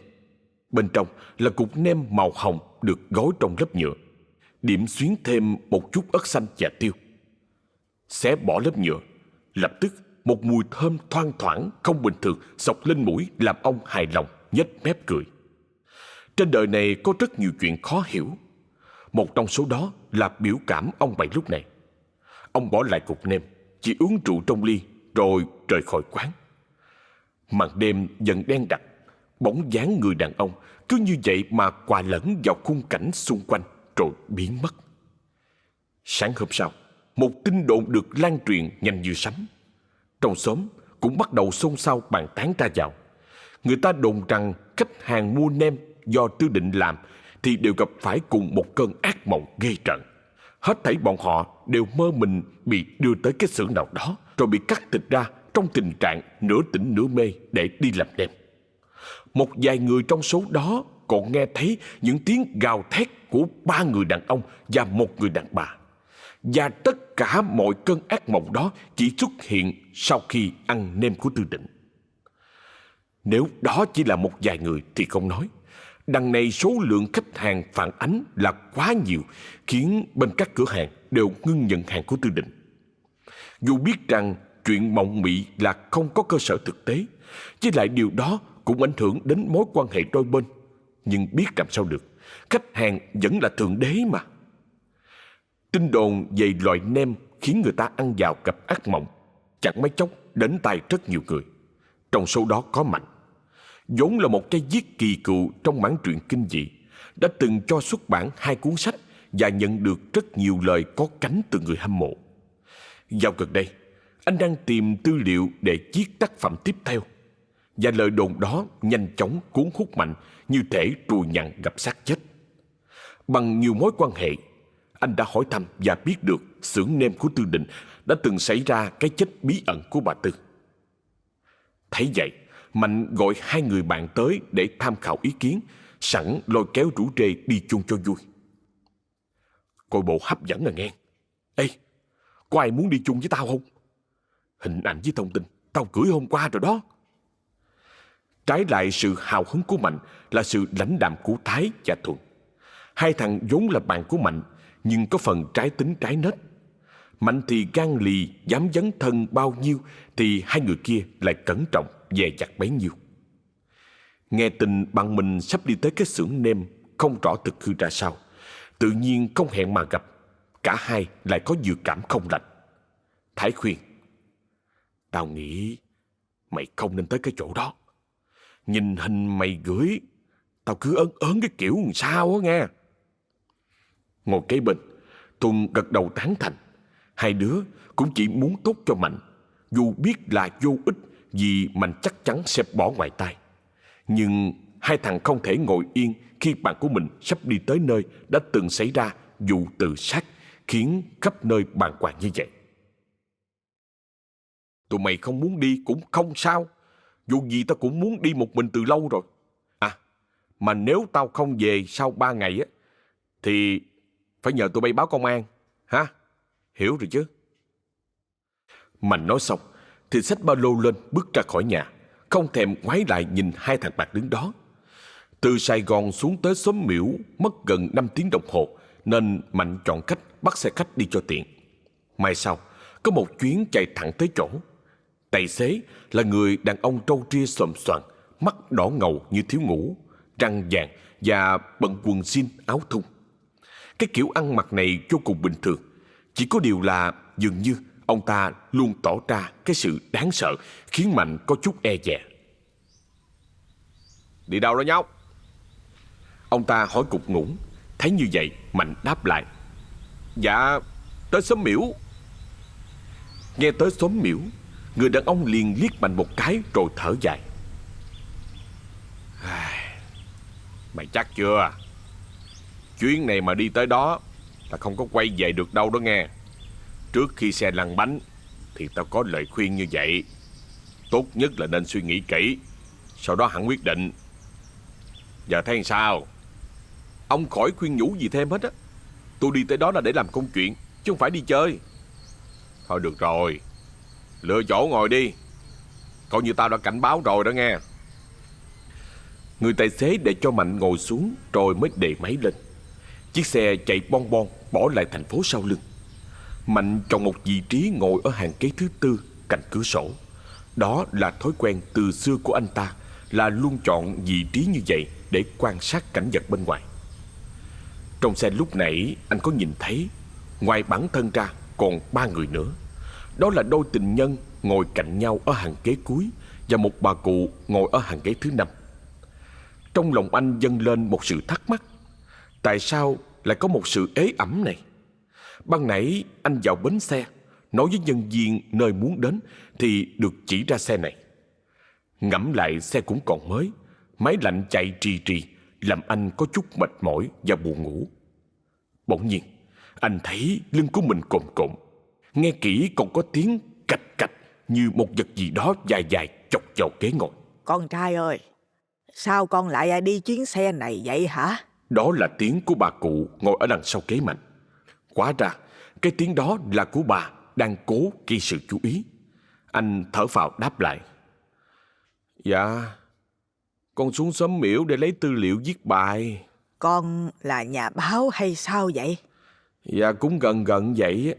Bên trong là cục nem màu hồng được gói trong lớp nhựa, điểm xuyến thêm một chút ớt xanh và tiêu. Xé bỏ lớp nhựa, lập tức một mùi thơm thoang thoảng không bình thường xộc lên mũi làm ông hài lòng nhếch mép cười. Trên đời này có rất nhiều chuyện khó hiểu. Một trong số đó là biểu cảm ông Bảy lúc này. Ông bỏ lại cục nem, chỉ uống rượu trong ly rồi rời khỏi quán. Màn đêm dần đen đặc, bóng dáng người đàn ông cứ như vậy mà hòa lẫn vào khung cảnh xung quanh rồi biến mất. Sáng hôm sau, một tin đồn được lan truyền nhanh như sấm. Trong xóm cũng bắt đầu xôn xao bàn tán ra vào. Người ta đồn rằng khách hàng mua nem do Tư Định làm thì đều gặp phải cùng một cơn ác mộng ghê rợn. Hết thảy bọn họ đều mơ mình bị đưa tới cái xưởng nào đó rồi bị cắt thịt ra trong tình trạng nửa tỉnh nửa mê để đi làm nem. Một vài người trong số đó còn nghe thấy những tiếng gào thét của 3 người đàn ông và 1 người đàn bà. Và tất cả mọi cơn ác mộng đó chỉ xuất hiện sau khi ăn nem của Tư Định. Nếu đó chỉ là một vài người thì không nói. Đằng này số lượng khách hàng phản ánh là quá nhiều, khiến bên các cửa hàng đều ngưng nhận hàng của Tư Định. Dù biết rằng chuyện mộng mị là không có cơ sở thực tế, với lại điều đó cũng ảnh hưởng đến mối quan hệ đôi bên. Nhưng biết làm sao được, khách hàng vẫn là thượng đế mà. Tin đồn về loại nem khiến người ta ăn vào gặp ác mộng, chẳng mấy chốc đến tai rất nhiều người. Trong số đó có Mạnh, vốn là một cái viết kỳ cựu trong mảng truyện kinh dị, đã từng cho xuất bản 2 cuốn sách và nhận được rất nhiều lời có cánh từ người hâm mộ. Dạo gần đây, anh đang tìm tư liệu để viết tác phẩm tiếp theo, và lời đồn đó nhanh chóng cuốn hút Mạnh như thể trùi nhặng gặp xác chết. Bằng nhiều mối quan hệ, anh đã hỏi thăm và biết được xưởng nem của Tư Định đã từng xảy ra cái chết bí ẩn của bà Tư. Thấy vậy, Mạnh gọi 2 người bạn tới để tham khảo ý kiến, sẵn lôi kéo rủ rê đi chung cho vui. Coi bộ hấp dẫn à nghe. Ê, có ai muốn đi chung với tao không? Hình ảnh với thông tin tao gửi hôm qua rồi đó. Trái lại sự hào hứng của Mạnh là sự lãnh đạm của Thái và Thuận. 2 thằng vốn là bạn của Mạnh, nhưng có phần trái tính trái nết. Mạnh thì gan lì, dám dấn thân bao nhiêu, thì 2 người kia lại cẩn trọng, dè dặt bấy nhiêu. Nghe tin bạn mình sắp đi tới cái xưởng nem không rõ thực hư ra sao, tự nhiên không hẹn mà gặp, cả hai lại có dự cảm không lành. Thái khuyên: tao nghĩ mày không nên tới cái chỗ đó. Nhìn hình mày gửi, tao cứ ớn ớn cái kiểu làm sao á nghe. Ngồi kế bên, Tuân gật đầu tán thành. 2 đứa cũng chỉ muốn tốt cho Mạnh, dù biết là vô ích vì Mạnh chắc chắn sẽ bỏ ngoài tai. Nhưng 2 thằng không thể ngồi yên khi bạn của mình sắp đi tới nơi đã từng xảy ra vụ tự sát, khiến khắp nơi bàng hoàng như vậy. Tụi mày không muốn đi cũng không sao, dù gì tao cũng muốn đi một mình từ lâu rồi. À, mà nếu tao không về sau 3 ngày á, thì phải nhờ tụi bay báo công an, hả? Hiểu rồi chứ? Mạnh nói xong thì xách ba lô lên bước ra khỏi nhà, không thèm ngoái lại nhìn 2 thằng bạn đứng đó. Từ Sài Gòn xuống tới xóm Miễu mất gần 5 tiếng đồng hồ, nên Mạnh chọn cách bắt xe khách đi cho tiện. Mai sau, có một chuyến chạy thẳng tới chỗ. Tài xế là người đàn ông râu ria xồm xoàm, mắt đỏ ngầu như thiếu ngủ, răng vàng và bận quần jean áo thun. Cái kiểu ăn mặc này vô cùng bình thường, chỉ có điều là dường như ông ta luôn tỏ ra cái sự đáng sợ, khiến Mạnh có chút e dè. Đi đâu đó nhóc? Ông ta hỏi cục ngủng. Thấy như vậy, Mạnh đáp lại: dạ, tới xóm Miễu. Nghe tới xóm Miễu, người đàn ông liền liếc Mạnh một cái rồi thở dài: mày chắc chưa? Chuyến này mà đi tới đó là không có quay về được đâu đó nghe. Trước khi xe lăn bánh thì tao có lời khuyên như vậy. Tốt nhất là nên suy nghĩ kỹ, sau đó hẳn quyết định. Giờ thấy sao? Ông khỏi khuyên nhủ gì thêm hết á. Tôi đi tới đó là để làm công chuyện, chứ không phải đi chơi. Thôi được rồi, lựa chỗ ngồi đi. Coi như tao đã cảnh báo rồi đó nghe. Người tài xế để cho Mạnh ngồi xuống rồi mới đề máy lên. Chiếc xe chạy bon bon bỏ lại thành phố sau lưng. Mạnh chọn một vị trí ngồi ở hàng ghế thứ 4 cạnh cửa sổ. Đó là thói quen từ xưa của anh ta, là luôn chọn vị trí như vậy để quan sát cảnh vật bên ngoài. Trong xe lúc nãy anh có nhìn thấy, ngoài bản thân ra còn 3 người nữa. Đó là đôi tình nhân ngồi cạnh nhau ở hàng ghế cuối và một bà cụ ngồi ở hàng ghế thứ 5. Trong lòng anh dâng lên một sự thắc mắc: tại sao lại có một sự ế ẩm này? Ban nãy anh vào bến xe, nói với nhân viên nơi muốn đến thì được chỉ ra xe này. Ngẫm lại xe cũng còn mới, máy lạnh chạy trì trì, làm anh có chút mệt mỏi và buồn ngủ. Bỗng nhiên, anh thấy lưng của mình cồn cộn. Nghe kỹ còn có tiếng cạch cạch như một vật gì đó dài dài chọc vào ghế ngồi. Con trai ơi, sao con lại đi chuyến xe này vậy hả? Đó là tiếng của bà cụ ngồi ở đằng sau ghế Mạnh. Hóa ra, cái tiếng đó là của bà đang cố gây sự chú ý. Anh thở phào đáp lại: dạ, con xuống xóm Miễu để lấy tư liệu viết bài. Con là nhà báo hay sao vậy? Dạ, cũng gần gần vậy.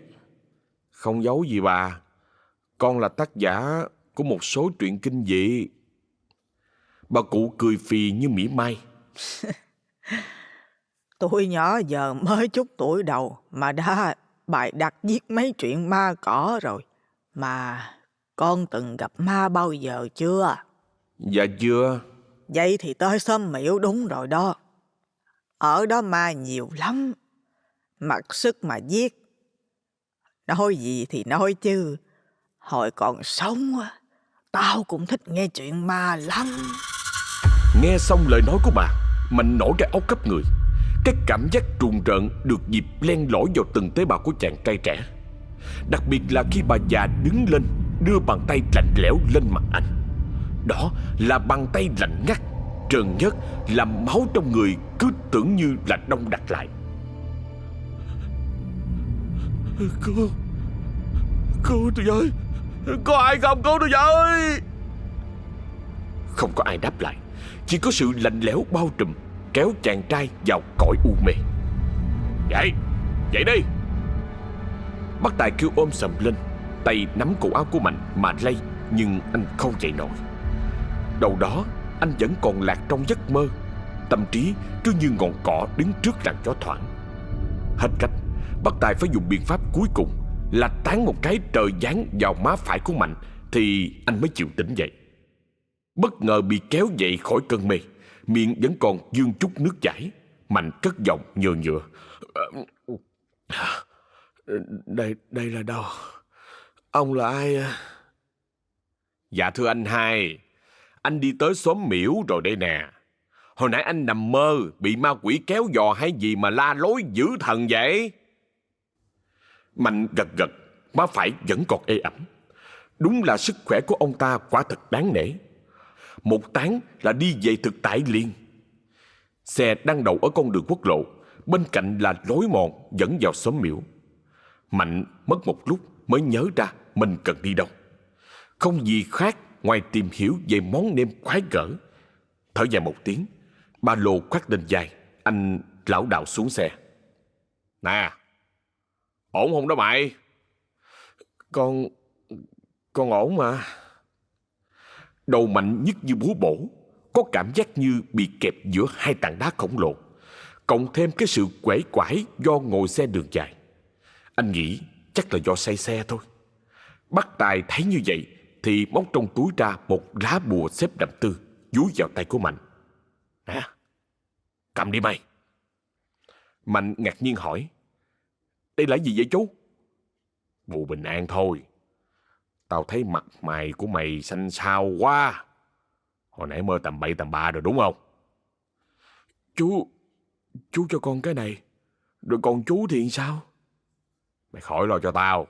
Không giấu gì bà, con là tác giả của một số truyện kinh dị. Bà cụ cười phì như mỉa mai. Tôi nhỏ giờ mới chút tuổi đầu mà đã bày đặt viết mấy chuyện ma cỏ rồi. Mà con từng gặp ma bao giờ chưa? Dạ chưa. Vậy thì tới xóm Miễu đúng rồi đó. Ở đó ma nhiều lắm, mặc sức mà giết. Nói gì thì nói chứ, hồi còn sống á, tao cũng thích nghe chuyện ma lắm. Nghe xong lời nói của bà, Mạnh nổi ra óc khắp người. Cái cảm giác trùng rợn được dịp len lỏi vào từng tế bào của chàng trai trẻ. Đặc biệt là khi bà già đứng lên, đưa bàn tay lạnh lẽo lên mặt anh. Đó là bàn tay lạnh ngắt, trơn nhớt, làm máu trong người cứ tưởng như là đông đặc lại. Cứu tôi với, có ai không, cứu tôi với. Không có ai đáp lại, chỉ có sự lạnh lẽo bao trùm, kéo chàng trai vào cõi u mê. Dậy, dậy đi. Bác Tài kêu ôm sầm lên, tay nắm cổ áo của Mạnh mà lay, nhưng anh không dậy nổi. Đầu đó anh vẫn còn lạc trong giấc mơ, tâm trí cứ như ngọn cỏ đứng trước làn gió thoảng. Hết cách, bác Tài phải dùng biện pháp cuối cùng là tán một cái trời giáng vào má phải của Mạnh thì anh mới chịu tỉnh dậy. Bất ngờ bị kéo dậy khỏi cơn mê, miệng vẫn còn vương chút nước chảy. Mạnh cất giọng nhờ nhựa. Đây là đâu? Ông là ai? Dạ thưa anh hai, anh đi tới xóm Miễu rồi đây nè. Hồi nãy anh nằm mơ bị ma quỷ kéo giò hay gì mà la lối dữ thần vậy? Mạnh gật gật, má phải vẫn còn ê ẩm. Đúng là sức khỏe của ông ta quả thật đáng nể. Một tán là đi về thực tại liền. Xe đang đậu ở con đường quốc lộ, bên cạnh là lối mòn dẫn vào xóm Miễu. Mạnh mất một lúc mới nhớ ra mình cần đi đâu. Không gì khác ngoài tìm hiểu về món nêm khoái gở. Thở dài một tiếng, ba lô khoác lên vai, anh lảo đảo xuống xe. Nè, ổn không đó mày? Con ổn mà. Đầu Mạnh nhức như búa bổ, có cảm giác như bị kẹp giữa hai tảng đá khổng lồ, cộng thêm cái sự quể quải do ngồi xe đường dài. Anh nghĩ chắc là do say xe thôi. Bác Tài thấy như vậy thì móc trong túi ra một lá bùa xếp đậm tư, dúi vào tay của Mạnh. Nè, cầm đi mày. Mạnh ngạc nhiên hỏi. Đây là gì vậy chú? Bùa bình an thôi. Tao thấy mặt mày của mày xanh xao quá. Hồi nãy mơ tầm bậy tầm bạ rồi đúng không? Chú cho con cái này. Rồi còn chú thì sao? Mày khỏi lo cho tao.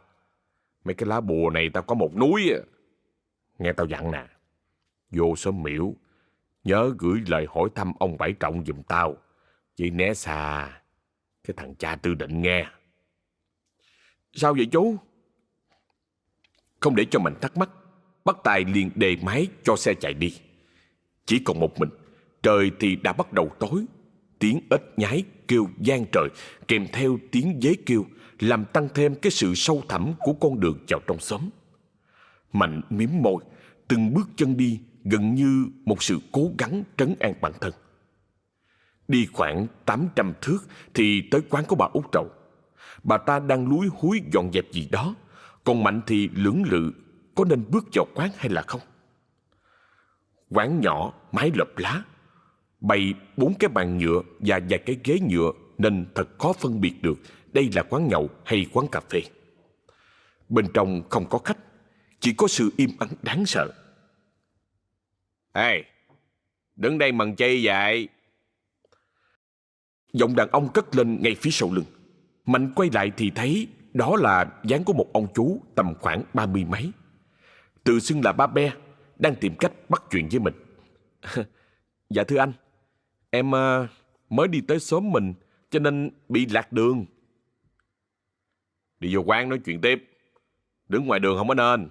Mấy cái lá bùa này tao có một núi. Nghe tao dặn nè. Vô xóm Miễu, nhớ gửi lời hỏi thăm ông Bảy Trọng giùm tao. Chỉ né xa cái thằng cha Tư Định nghe. Sao vậy chú? Không để cho Mạnh thắc mắc, bác Tài liền đề máy cho xe chạy đi. Chỉ còn một mình, trời thì đã bắt đầu tối. Tiếng ếch nhái kêu vang trời, kèm theo tiếng dế kêu, làm tăng thêm cái sự sâu thẳm của con đường vào trong xóm. Mạnh mím môi, từng bước chân đi gần như một sự cố gắng trấn an bản thân. Đi khoảng 800 thước thì tới quán của bà Út Trầu. Bà ta đang lúi húi dọn dẹp gì đó, còn Mạnh thì lưỡng lự có nên bước vào quán hay là không. Quán nhỏ, mái lợp lá, bày 4 cái bàn nhựa và vài cái ghế nhựa nên thật khó phân biệt được đây là quán nhậu hay quán cà phê. Bên trong không có khách, chỉ có sự im ắng đáng sợ. Ê, đứng đây mần chi vậy? Giọng đàn ông cất lên ngay phía sau lưng. Mạnh quay lại thì thấy đó là dáng của một ông chú tầm khoảng 30 mấy. Tự xưng là ba Be, đang tìm cách bắt chuyện với mình. Dạ thưa anh, em mới đi tới xóm mình cho nên bị lạc đường. Đi vô quán nói chuyện tiếp. Đứng ngoài đường không có nên.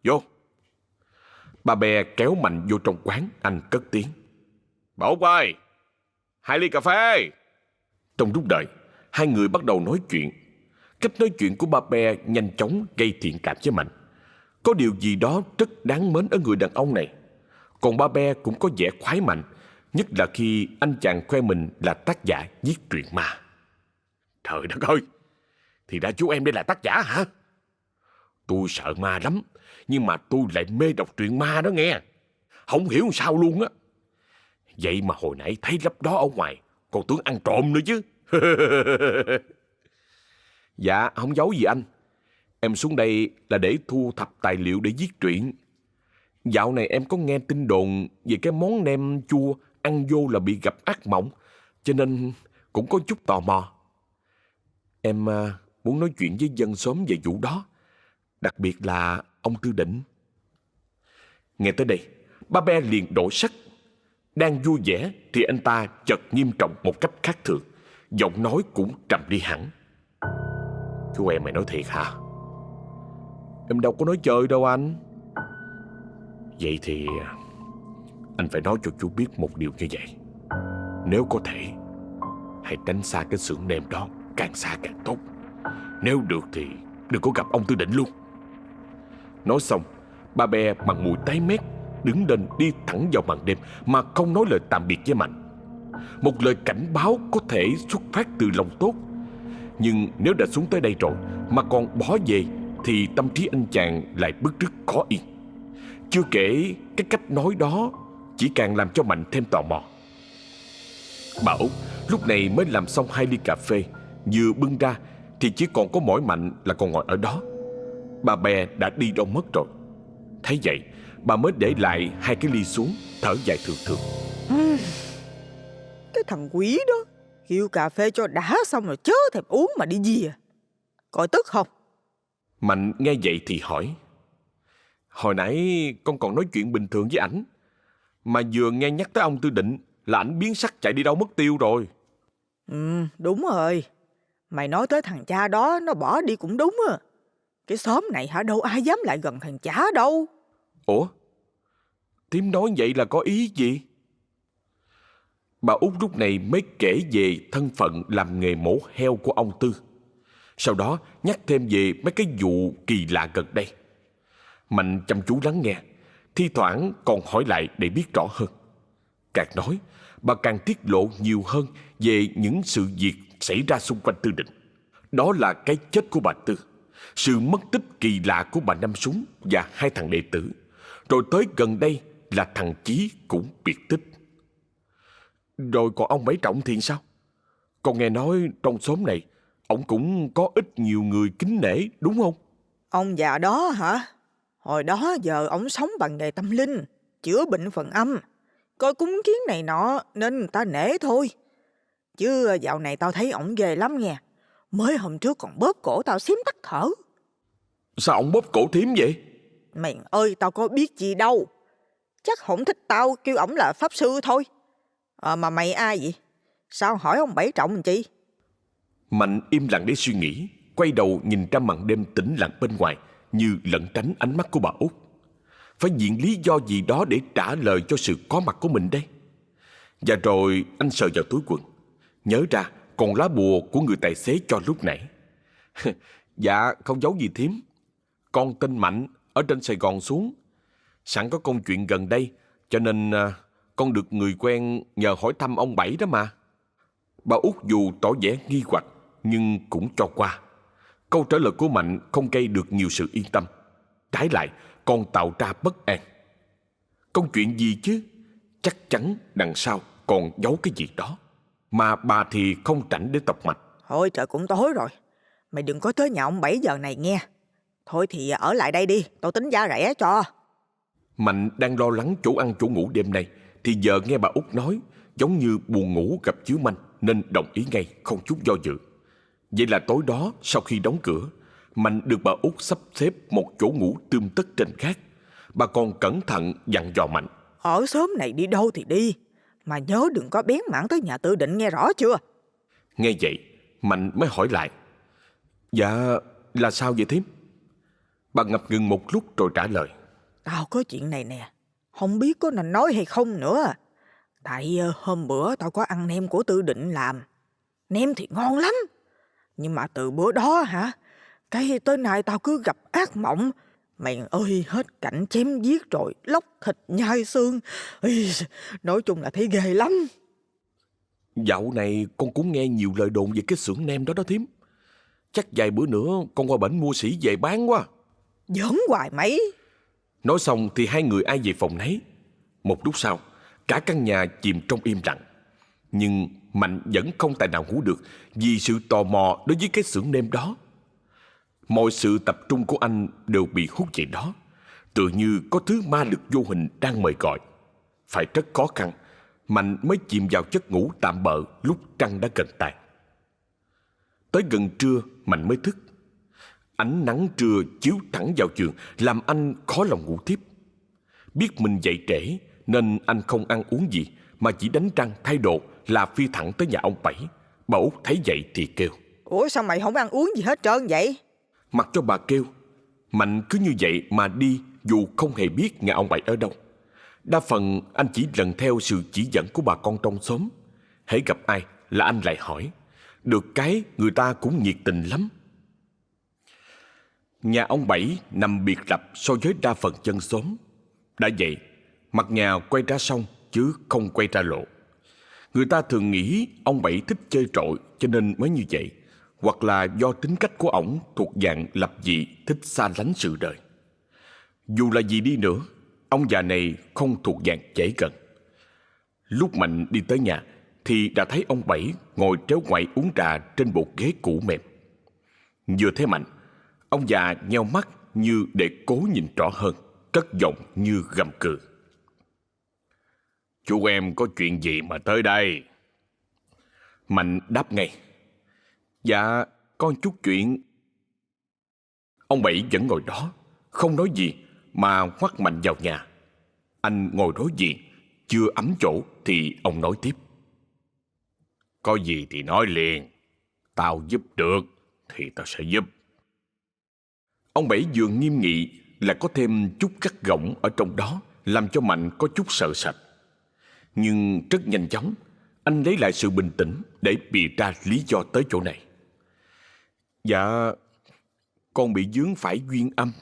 Vô. Ba Be kéo Mạnh vô trong quán, anh cất tiếng. Bà Út ơi, 2 ly cà phê. Trong lúc đợi, hai người bắt đầu nói chuyện. Cách nói chuyện của ba Be nhanh chóng gây thiện cảm với Mạnh. Có điều gì đó rất đáng mến ở người đàn ông này. Còn ba Be cũng có vẻ khoái mạnh, nhất là khi anh chàng khoe mình là tác giả viết truyện ma. Trời đất ơi, thì ra chú em đây là tác giả hả? Tôi sợ ma lắm, nhưng mà tôi lại mê đọc truyện ma đó nghe. Không hiểu sao luôn á. Vậy mà hồi nãy thấy lấp đó ở ngoài, còn tưởng ăn trộm nữa chứ. Dạ, không giấu gì anh. Em xuống đây là để thu thập tài liệu để viết truyện. Dạo này em có nghe tin đồn về cái món nem chua ăn vô là bị gặp ác mộng, cho nên cũng có chút tò mò. Em muốn nói chuyện với dân xóm về vụ đó, đặc biệt là ông Tư Định. Nghe tới đây, ba Be liền đổi sắc. Đang vui vẻ thì anh ta chợt nghiêm trọng một cách khác thường, giọng nói cũng trầm đi hẳn. Chú em mày nói thiệt hả? Em đâu có nói chơi đâu anh. Vậy thì anh phải nói cho chú biết một điều như vậy. Nếu có thể, hãy tránh xa cái xưởng nem đó, càng xa càng tốt. Nếu được thì đừng có gặp ông Tư Định luôn. Nói xong, ba Be mặt mũi tái mét đứng lên đi thẳng vào màn đêm mà không nói lời tạm biệt với Mạnh. Một lời cảnh báo có thể xuất phát từ lòng tốt, nhưng nếu đã xuống tới đây rồi mà còn bỏ về thì tâm trí anh chàng lại bứt rứt khó yên. Chưa kể cái cách nói đó chỉ càng làm cho Mạnh thêm tò mò. Bà Út lúc này mới làm xong 2 ly cà phê, vừa bưng ra thì chỉ còn có mỗi Mạnh là còn ngồi ở đó. Bà Be đã đi đâu mất rồi. Thấy vậy, bà mới để lại 2 cái ly xuống, thở dài thườn thượt. Cái thằng quỷ đó, kêu cà phê cho đã xong rồi chớ thèm uống mà đi gì à? Coi tức không? Mạnh nghe vậy thì hỏi. Hồi nãy con còn nói chuyện bình thường với ảnh, mà vừa nghe nhắc tới ông Tư Định là ảnh biến sắc chạy đi đâu mất tiêu rồi. Đúng rồi. Mày nói tới thằng cha đó nó bỏ đi cũng đúng à. Cái xóm này hả, đâu ai dám lại gần thằng chả đâu. Ủa? Thím nói vậy là có ý gì? Bà Út lúc này mới kể về thân phận làm nghề mổ heo của ông Tư. Sau đó nhắc thêm về mấy cái vụ kỳ lạ gần đây. Mạnh chăm chú lắng nghe, thi thoảng còn hỏi lại để biết rõ hơn. Càng nói, bà càng tiết lộ nhiều hơn về những sự việc xảy ra xung quanh Tư Định. Đó là cái chết của bà Tư, sự mất tích kỳ lạ của bà Năm Súng và 2 thằng đệ tử. Rồi tới gần đây là thằng Chí cũng biệt tích. Rồi còn ông Bảy Trọng thì sao? Con nghe nói trong xóm này ông cũng có ít nhiều người kính nể đúng không? Ông già đó hả? Hồi đó giờ ông sống bằng nghề tâm linh, chữa bệnh phần âm, coi cúng kiến này nọ nên người ta nể thôi. Chứ dạo này tao thấy ổng ghê lắm nghe. Mới hôm trước còn bóp cổ tao xém tắt thở. Sao ông bóp cổ thím vậy? Mày ơi, tao có biết gì đâu. Chắc không thích tao kêu ổng là pháp sư thôi. Mà mày ai vậy? Sao hỏi ông Bảy Trọng làm chi? Mạnh im lặng để suy nghĩ, quay đầu nhìn ra màn đêm tĩnh lặng bên ngoài, như lẩn tránh ánh mắt của bà Út. Phải viện lý do gì đó để trả lời cho sự có mặt của mình đây. Và rồi anh sờ vào túi quần, nhớ ra còn lá bùa của người tài xế cho lúc nãy. Dạ không giấu gì thím, con tên Mạnh ở trên Sài Gòn xuống. Sẵn có công chuyện gần đây, cho nên con được người quen nhờ hỏi thăm ông Bảy đó mà. Bà Út dù tỏ vẻ nghi hoặc nhưng cũng cho qua. Câu trả lời của Mạnh không gây được nhiều sự yên tâm, trái lại còn tạo ra bất an. Công chuyện gì chứ? Chắc chắn đằng sau còn giấu cái gì đó, mà bà thì không rảnh để tọc mạch. Thôi trời cũng tối rồi, mày đừng có tới nhà ông Bảy giờ này nghe. Thôi thì ở lại đây đi, tao tính giá rẻ cho. Mạnh đang lo lắng chỗ ăn chỗ ngủ đêm nay thì giờ nghe bà Út nói giống như buồn ngủ gặp chiếu manh, nên đồng ý ngay không chút do dự. Vậy là tối đó sau khi đóng cửa, Mạnh được bà Út sắp xếp một chỗ ngủ tươm tất trên gác. Bà còn cẩn thận dặn dò Mạnh. Ở xóm này đi đâu thì đi, mà nhớ đừng có bén mảng tới nhà Tư Định nghe rõ chưa? Nghe vậy, Mạnh mới hỏi lại. Dạ, là sao vậy thím? Bà ngập ngừng một lúc rồi trả lời. Tao có chuyện này nè, không biết có nên nói hay không nữa. Tại hôm bữa tao có ăn nem của Tư Định làm. Nem thì ngon lắm. Nhưng mà từ bữa đó hả, cái tới nay tao cứ gặp ác mộng. Mày ơi, hết cảnh chém giết rồi, lóc thịt nhai xương. Ây, nói chung là thấy ghê lắm. Dạo này con cũng nghe nhiều lời đồn về cái xưởng nem đó đó thím. Chắc vài bữa nữa con qua bển mua sỉ về bán quá. Giỡn hoài mấy. Nói xong thì hai người ai về phòng nấy. Một lúc sau, cả căn nhà chìm trong im lặng. Nhưng Mạnh vẫn không tài nào ngủ được vì sự tò mò đối với cái xưởng nem đó. Mọi sự tập trung của anh đều bị hút về đó, tựa như có thứ ma lực vô hình đang mời gọi. Phải rất khó khăn, Mạnh mới chìm vào giấc ngủ tạm bợ lúc trăng đã gần tàn. Tới gần trưa, Mạnh mới thức. Ánh nắng trưa chiếu thẳng vào giường làm anh khó lòng ngủ tiếp. Biết mình dậy trễ nên anh không ăn uống gì mà chỉ đánh răng thay đồ là phi thẳng tới nhà ông Bảy. Bà Út thấy vậy thì kêu: Ủa sao mày không ăn uống gì hết trơn vậy? Mặc cho bà kêu, Mạnh cứ như vậy mà đi dù không hề biết nhà ông Bảy ở đâu. Đa phần anh chỉ lần theo sự chỉ dẫn của bà con trong xóm. Hễ gặp ai là anh lại hỏi. Được cái người ta cũng nhiệt tình lắm. Nhà ông Bảy nằm biệt lập so với đa phần dân xóm. Đã vậy, mặt nhà quay ra sông chứ không quay ra lộ. Người ta thường nghĩ ông Bảy thích chơi trội cho nên mới như vậy, hoặc là do tính cách của ổng thuộc dạng lập dị, thích xa lánh sự đời. Dù là gì đi nữa, ông già này không thuộc dạng dễ gần. Lúc Mạnh đi tới nhà thì đã thấy ông Bảy ngồi tréo ngoại uống trà trên bộ ghế cũ mềm. Vừa thấy Mạnh, ông già nheo mắt như để cố nhìn rõ hơn, cất giọng như gầm cừ: "Chú em có chuyện gì mà tới đây?" Mạnh đáp ngay: "Dạ, có chút chuyện." Ông Bảy vẫn ngồi đó, không nói gì mà ngoắt Mạnh vào nhà. Anh ngồi đối diện, chưa ấm chỗ thì ông nói tiếp: "Có gì thì nói liền, tao giúp được thì tao sẽ giúp." Ông Bảy vừa nghiêm nghị là có thêm chút gắt gỏng ở trong đó, làm cho Mạnh có chút sợ sệt. Nhưng rất nhanh chóng, anh lấy lại sự bình tĩnh để bịa ra lý do tới chỗ này. "Dạ, con bị vướng phải duyên âm.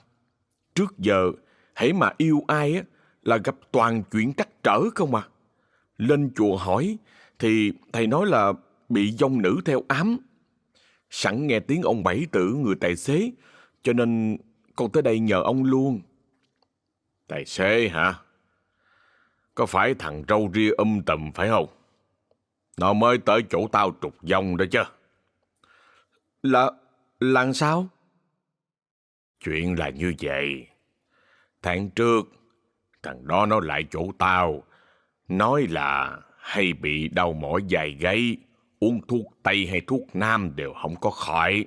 Trước giờ, hễ mà yêu ai á là gặp toàn chuyện trắc trở không à. Lên chùa hỏi thì thầy nói là bị vong nữ theo ám. Sẵn nghe tiếng ông Bảy tử người tài xế, cho nên con tới đây nhờ ông luôn." "Tài xế hả? Có phải thằng râu ria tùm phải không? Nó mới tới chỗ tao trục vong đó chứ." Là sao?" "Chuyện là như vậy. Tháng trước, thằng đó nó lại chỗ tao, nói là hay bị đau mỏi dài gáy, uống thuốc Tây hay thuốc Nam đều không có khỏi.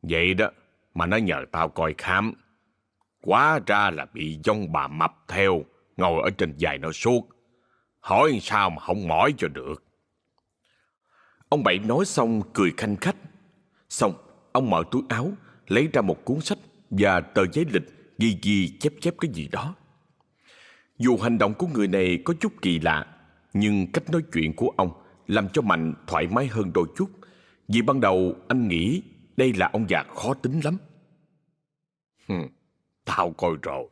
Vậy đó mà nó nhờ tao coi khám. Hóa ra là bị vong bà mập theo, ngồi ở trên vai nó suốt. Hỏi sao mà không mỏi cho được." Ông Bảy nói xong cười khanh khách. Xong, ông mở túi áo, lấy ra một cuốn sách và tờ giấy lịch ghi ghi chép chép cái gì đó. Dù hành động của người này có chút kỳ lạ, nhưng cách nói chuyện của ông làm cho Mạnh thoải mái hơn đôi chút. Vì ban đầu anh nghĩ đây là ông già khó tính lắm. "Tao coi rồi,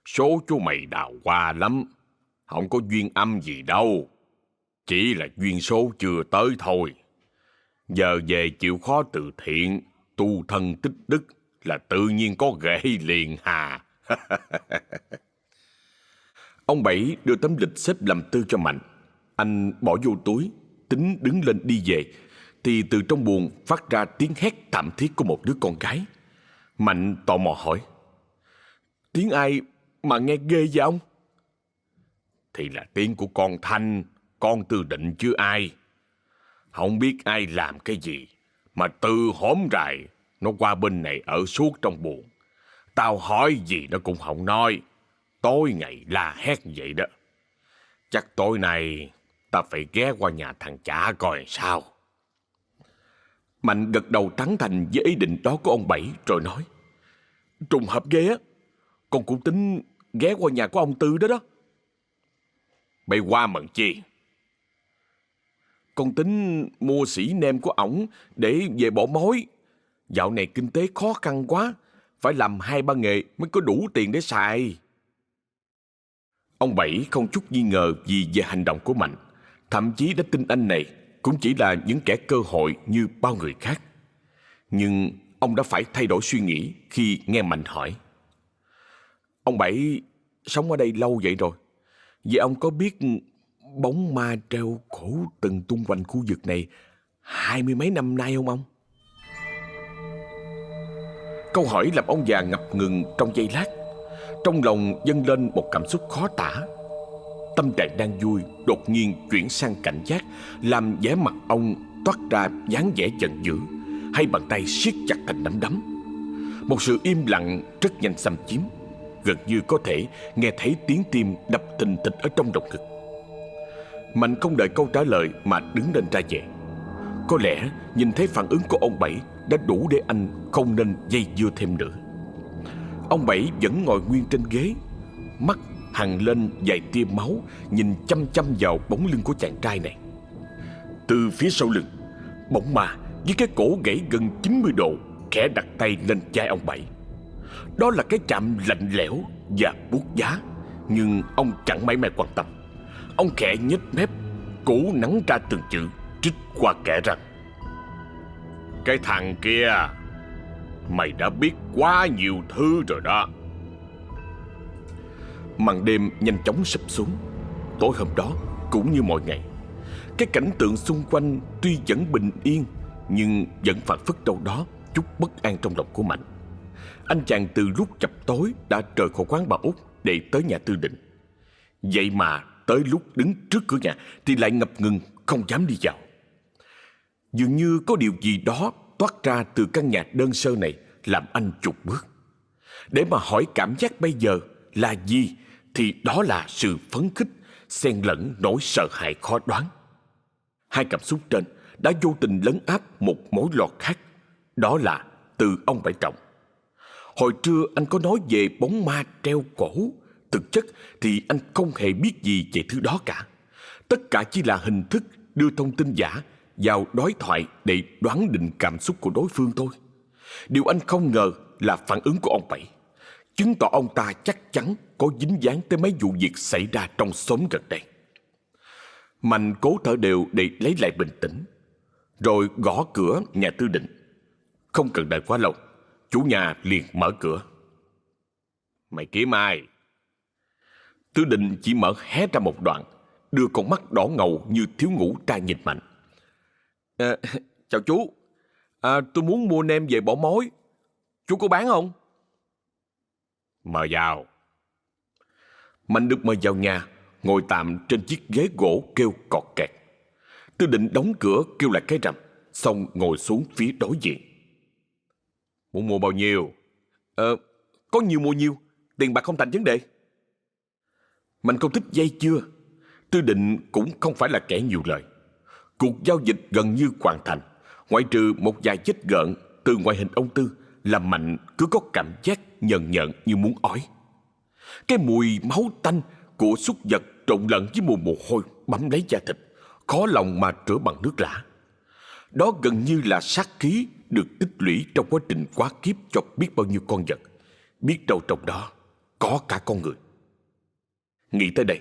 số chú mày đào hoa lắm, không có duyên âm gì đâu. Chỉ là duyên số chưa tới thôi. Giờ về chịu khó từ thiện, tu thân tích đức là tự nhiên có ghệ liền hà." Ông Bảy đưa tấm lịch xếp làm tư cho Mạnh. Anh bỏ vô túi, tính đứng lên đi về, thì từ trong buồng phát ra tiếng hét thảm thiết của một đứa con gái. Mạnh tò mò hỏi: "Tiếng ai mà nghe ghê vậy ông?" "Thì là tiếng của con Thanh, con Tư Định chứ ai. Không biết ai làm cái gì mà từ hổm rày nó qua bên này ở suốt trong buồng. Tao hỏi gì nó cũng không nói, tối ngày la hét vậy đó. Chắc tối nay ta phải ghé qua nhà thằng chả coi sao." Mạnh gật đầu tán thành với ý định đó của ông Bảy rồi nói: "Trùng hợp ghê á, con cũng tính ghé qua nhà của ông Tư đó đó." "Bay qua mận chi?" "Con tính mua sỉ nem của ổng để về bỏ mối. Dạo này kinh tế khó khăn quá, phải làm 2-3 nghề mới có đủ tiền để xài. Ông Bảy không chút nghi ngờ gì về hành động của Mạnh, thậm chí đã tin anh này cũng chỉ là những kẻ cơ hội như bao người khác. Nhưng ông đã phải thay đổi suy nghĩ khi nghe Mạnh hỏi: Ông Bảy sống ở đây lâu vậy rồi, vậy ông có biết bóng ma treo cổ từng tung quanh khu vực này 20 mấy năm nay không ông? Câu hỏi làm ông già ngập ngừng trong giây lát. Trong lòng dâng lên một cảm xúc khó tả. Tâm trạng đang vui đột nhiên chuyển sang cảnh giác, làm vẻ mặt ông toát ra dáng vẻ giận dữ, hai bàn tay siết chặt thành nắm đấm. Một sự im lặng rất nhanh xâm chiếm, gần như có thể nghe thấy tiếng tim đập thình thịch ở trong lồng ngực. Mạnh không đợi câu trả lời mà đứng lên ra về. Có lẽ nhìn thấy phản ứng của ông Bảy đã đủ để anh không nên dây dưa thêm nữa. Ông Bảy vẫn ngồi nguyên trên ghế, mắt hằn lên vài tia máu, nhìn chăm chăm vào bóng lưng của chàng trai này. Từ phía sau lưng, bóng ma với cái cổ gãy gần 90 độ khẽ đặt tay lên vai ông Bảy. Đó là cái chạm lạnh lẽo và buốt giá, nhưng ông chẳng mảy may quan tâm. Ông khẽ nhếch mép, cố nắn ra từng chữ, trích qua kẽ răng: Cái thằng kia, mày đã biết quá nhiều thứ rồi đó. Màn đêm nhanh chóng sụp xuống. Tối hôm đó cũng như mọi ngày, cái cảnh tượng xung quanh tuy vẫn bình yên, nhưng vẫn phảng phất đâu đó chút bất an trong lòng của Mạnh. Anh chàng từ lúc chập tối đã rời khỏi quán bà Út để tới nhà Tư Định. Vậy mà tới lúc đứng trước cửa nhà thì lại ngập ngừng không dám đi vào. Dường như có điều gì đó toát ra từ căn nhà đơn sơ này làm anh chục bước. Để mà hỏi cảm giác bây giờ là gì thì đó là sự phấn khích xen lẫn nỗi sợ hãi khó đoán. Hai cảm xúc trên đã vô tình lấn áp một mối lo khác, đó là từ ông Bảy Trọng. Hồi trưa anh có nói về bóng ma treo cổ. Thực chất thì anh không hề biết gì về thứ đó cả. Tất cả chỉ là hình thức đưa thông tin giả vào đối thoại để đoán định cảm xúc của đối phương thôi. Điều anh không ngờ là phản ứng của ông Bảy, chứng tỏ ông ta chắc chắn có dính dáng tới mấy vụ việc xảy ra trong xóm gần đây. Mạnh cố thở đều để lấy lại bình tĩnh, rồi gõ cửa nhà Tư Định. Không cần đợi quá lâu, chủ nhà liền mở cửa. Mày kiếm ai? Tư Định chỉ mở hé ra một đoạn, đưa con mắt đỏ ngầu như thiếu ngủ ra nhìn Mạnh. Chào chú, tôi muốn mua nem về bỏ mối. Chú có bán không? Mời vào. Mạnh được mời vào nhà, ngồi tạm trên chiếc ghế gỗ kêu cọt kẹt. Tư Định đóng cửa kêu lại cái rầm, xong ngồi xuống phía đối diện. Muốn mua bao nhiêu? Có nhiều mua nhiều, tiền bạc không thành vấn đề. Mạnh không thích dây chưa. Tư Định cũng không phải là kẻ nhiều lời. Cuộc giao dịch gần như hoàn thành, ngoại trừ một vài vết gợn từ ngoại hình ông Tư, làm Mạnh cứ có cảm giác nhờn nhợn như muốn ói. Cái mùi máu tanh của súc vật trộn lẫn với mùi mồ hôi bám lấy da thịt, khó lòng mà rửa bằng nước lã. Đó gần như là sát khí được tích lũy trong quá trình quá kiếp cho biết bao nhiêu con vật, biết đâu trong đó có cả con người. Nghĩ tới đây,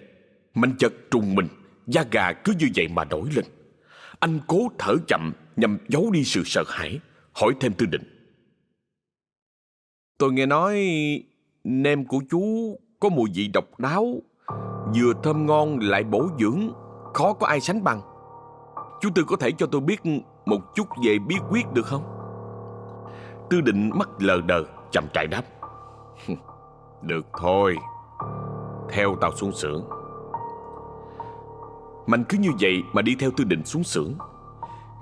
Mạnh chợt trùng mình, da gà cứ như vậy mà nổi lên. Anh cố thở chậm nhằm giấu đi sự sợ hãi, hỏi thêm Tư Định. Tôi nghe nói nem của chú có mùi vị độc đáo, vừa thơm ngon lại bổ dưỡng, khó có ai sánh bằng. Chú Tư có thể cho tôi biết một chút về bí quyết được không? Tư Định mắt lờ đờ, chậm rãi đáp. Được thôi, theo tao xuống xưởng. Mạnh cứ như vậy mà đi theo Tư Định xuống xưởng.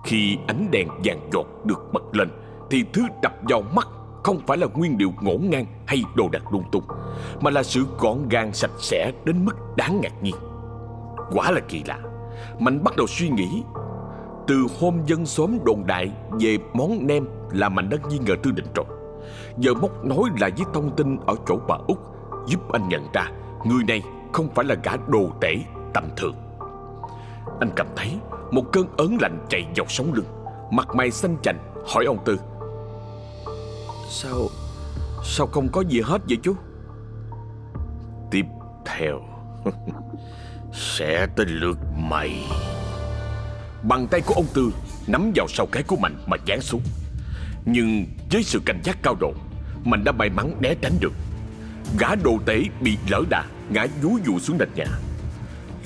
Khi ánh đèn vàng chót được bật lên thì thứ đập vào mắt không phải là nguyên liệu ngổn ngang hay đồ đạc lung tung, mà là sự gọn gàng sạch sẽ đến mức đáng ngạc nhiên. Quả là kỳ lạ. Mạnh bắt đầu suy nghĩ. Từ hôm dân xóm đồn đại về món nem là Mạnh đã nghi ngờ Tư Định rồi. Giờ móc nối lại với thông tin ở chỗ bà Út giúp anh nhận ra người này không phải là gã đồ tể tầm thường. Anh cảm thấy một cơn ớn lạnh chạy dọc sống lưng, mặt mày xanh chành, hỏi ông Tư. Sao không có gì hết vậy chú? Tiếp theo sẽ tới lượt mày. Bàn tay của ông Tư nắm vào sau gáy của Mạnh mà giáng xuống. Nhưng với sự cảnh giác cao độ, Mạnh đã may mắn né tránh được. Gã đồ tể bị lỡ đà, ngã vú dụ xuống nền nhà.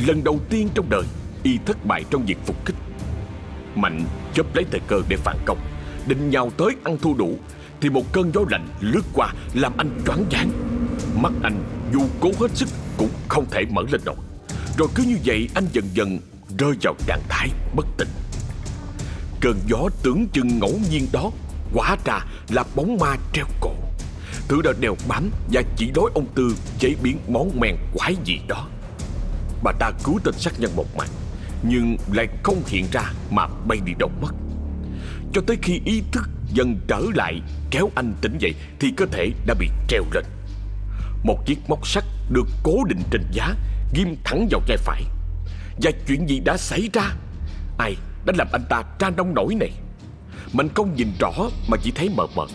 Lần đầu tiên trong đời y thất bại trong việc phục kích. Mạnh chớp lấy thời cơ để phản công, định nhào tới ăn thua đủ, thì một cơn gió lạnh lướt qua làm anh choáng váng. Mắt anh dù cố hết sức cũng không thể mở lên nổi. Rồi cứ như vậy anh dần dần rơi vào trạng thái bất tỉnh. Cơn gió tưởng chừng ngẫu nhiên đó hóa ra là bóng ma treo cổ. Thứ đã đeo bám và chỉ đói ông Tư chế biến món men quái gì đó. Bà ta cứu tên sát nhân một mạng, nhưng lại không hiện ra mà bay đi đâu mất. Cho tới khi ý thức dần trở lại kéo anh tỉnh dậy thì cơ thể đã bị treo lên. Một chiếc móc sắt được cố định trên giá, ghim thẳng vào vai phải. Và chuyện gì đã xảy ra? Ai đã làm anh ta ra nông nổi này? Mạnh không nhìn rõ mà chỉ thấy mờ mờ.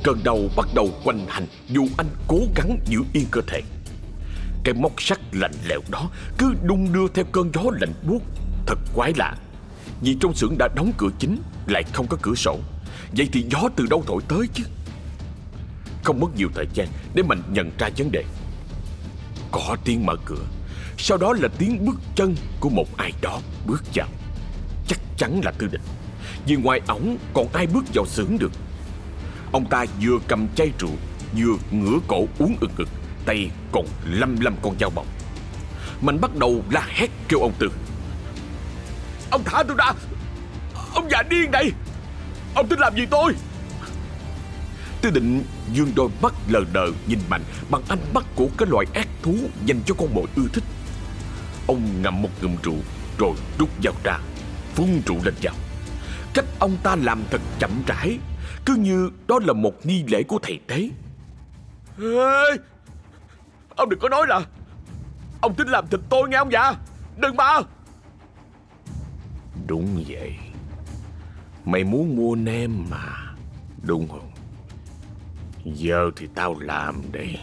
Cơn đau bắt đầu quanh hành dù anh cố gắng giữ yên cơ thể. Cái móc sắt lạnh lẽo đó cứ đung đưa theo cơn gió lạnh buốt. Thật quái lạ, vì trong xưởng đã đóng cửa chính, lại không có cửa sổ. Vậy thì gió từ đâu thổi tới chứ? Không mất nhiều thời gian để Mạnh nhận ra vấn đề. Có tiếng mở cửa, sau đó là tiếng bước chân của một ai đó bước vào. Chắc chắn là Tư Định, vì ngoài ổng còn ai bước vào xưởng được. Ông ta vừa cầm chai rượu, vừa ngửa cổ uống ực ực, tay còn lăm con dao bầu. Mạnh bắt đầu la hét kêu ông Tư: "Ông thả tôi ra! Ông già điên này! Ông tính làm gì tôi?" Tư Định dương đôi mắt lờ đờ nhìn Mạnh bằng ánh mắt của cái loại ác thú dành cho con mồi ưa thích. Ông ngậm một ngụm rượu rồi rút dao ra, phun rượu lên dao. Cách ông ta làm thật chậm rãi, cứ như đó là một nghi lễ của thầy tế. "Ê, ông đừng có nói là ông tính làm thịt tôi nghe ông già. Đừng mà!" "Đúng vậy. Mày muốn mua nem mà, đúng không? Giờ thì tao làm đây."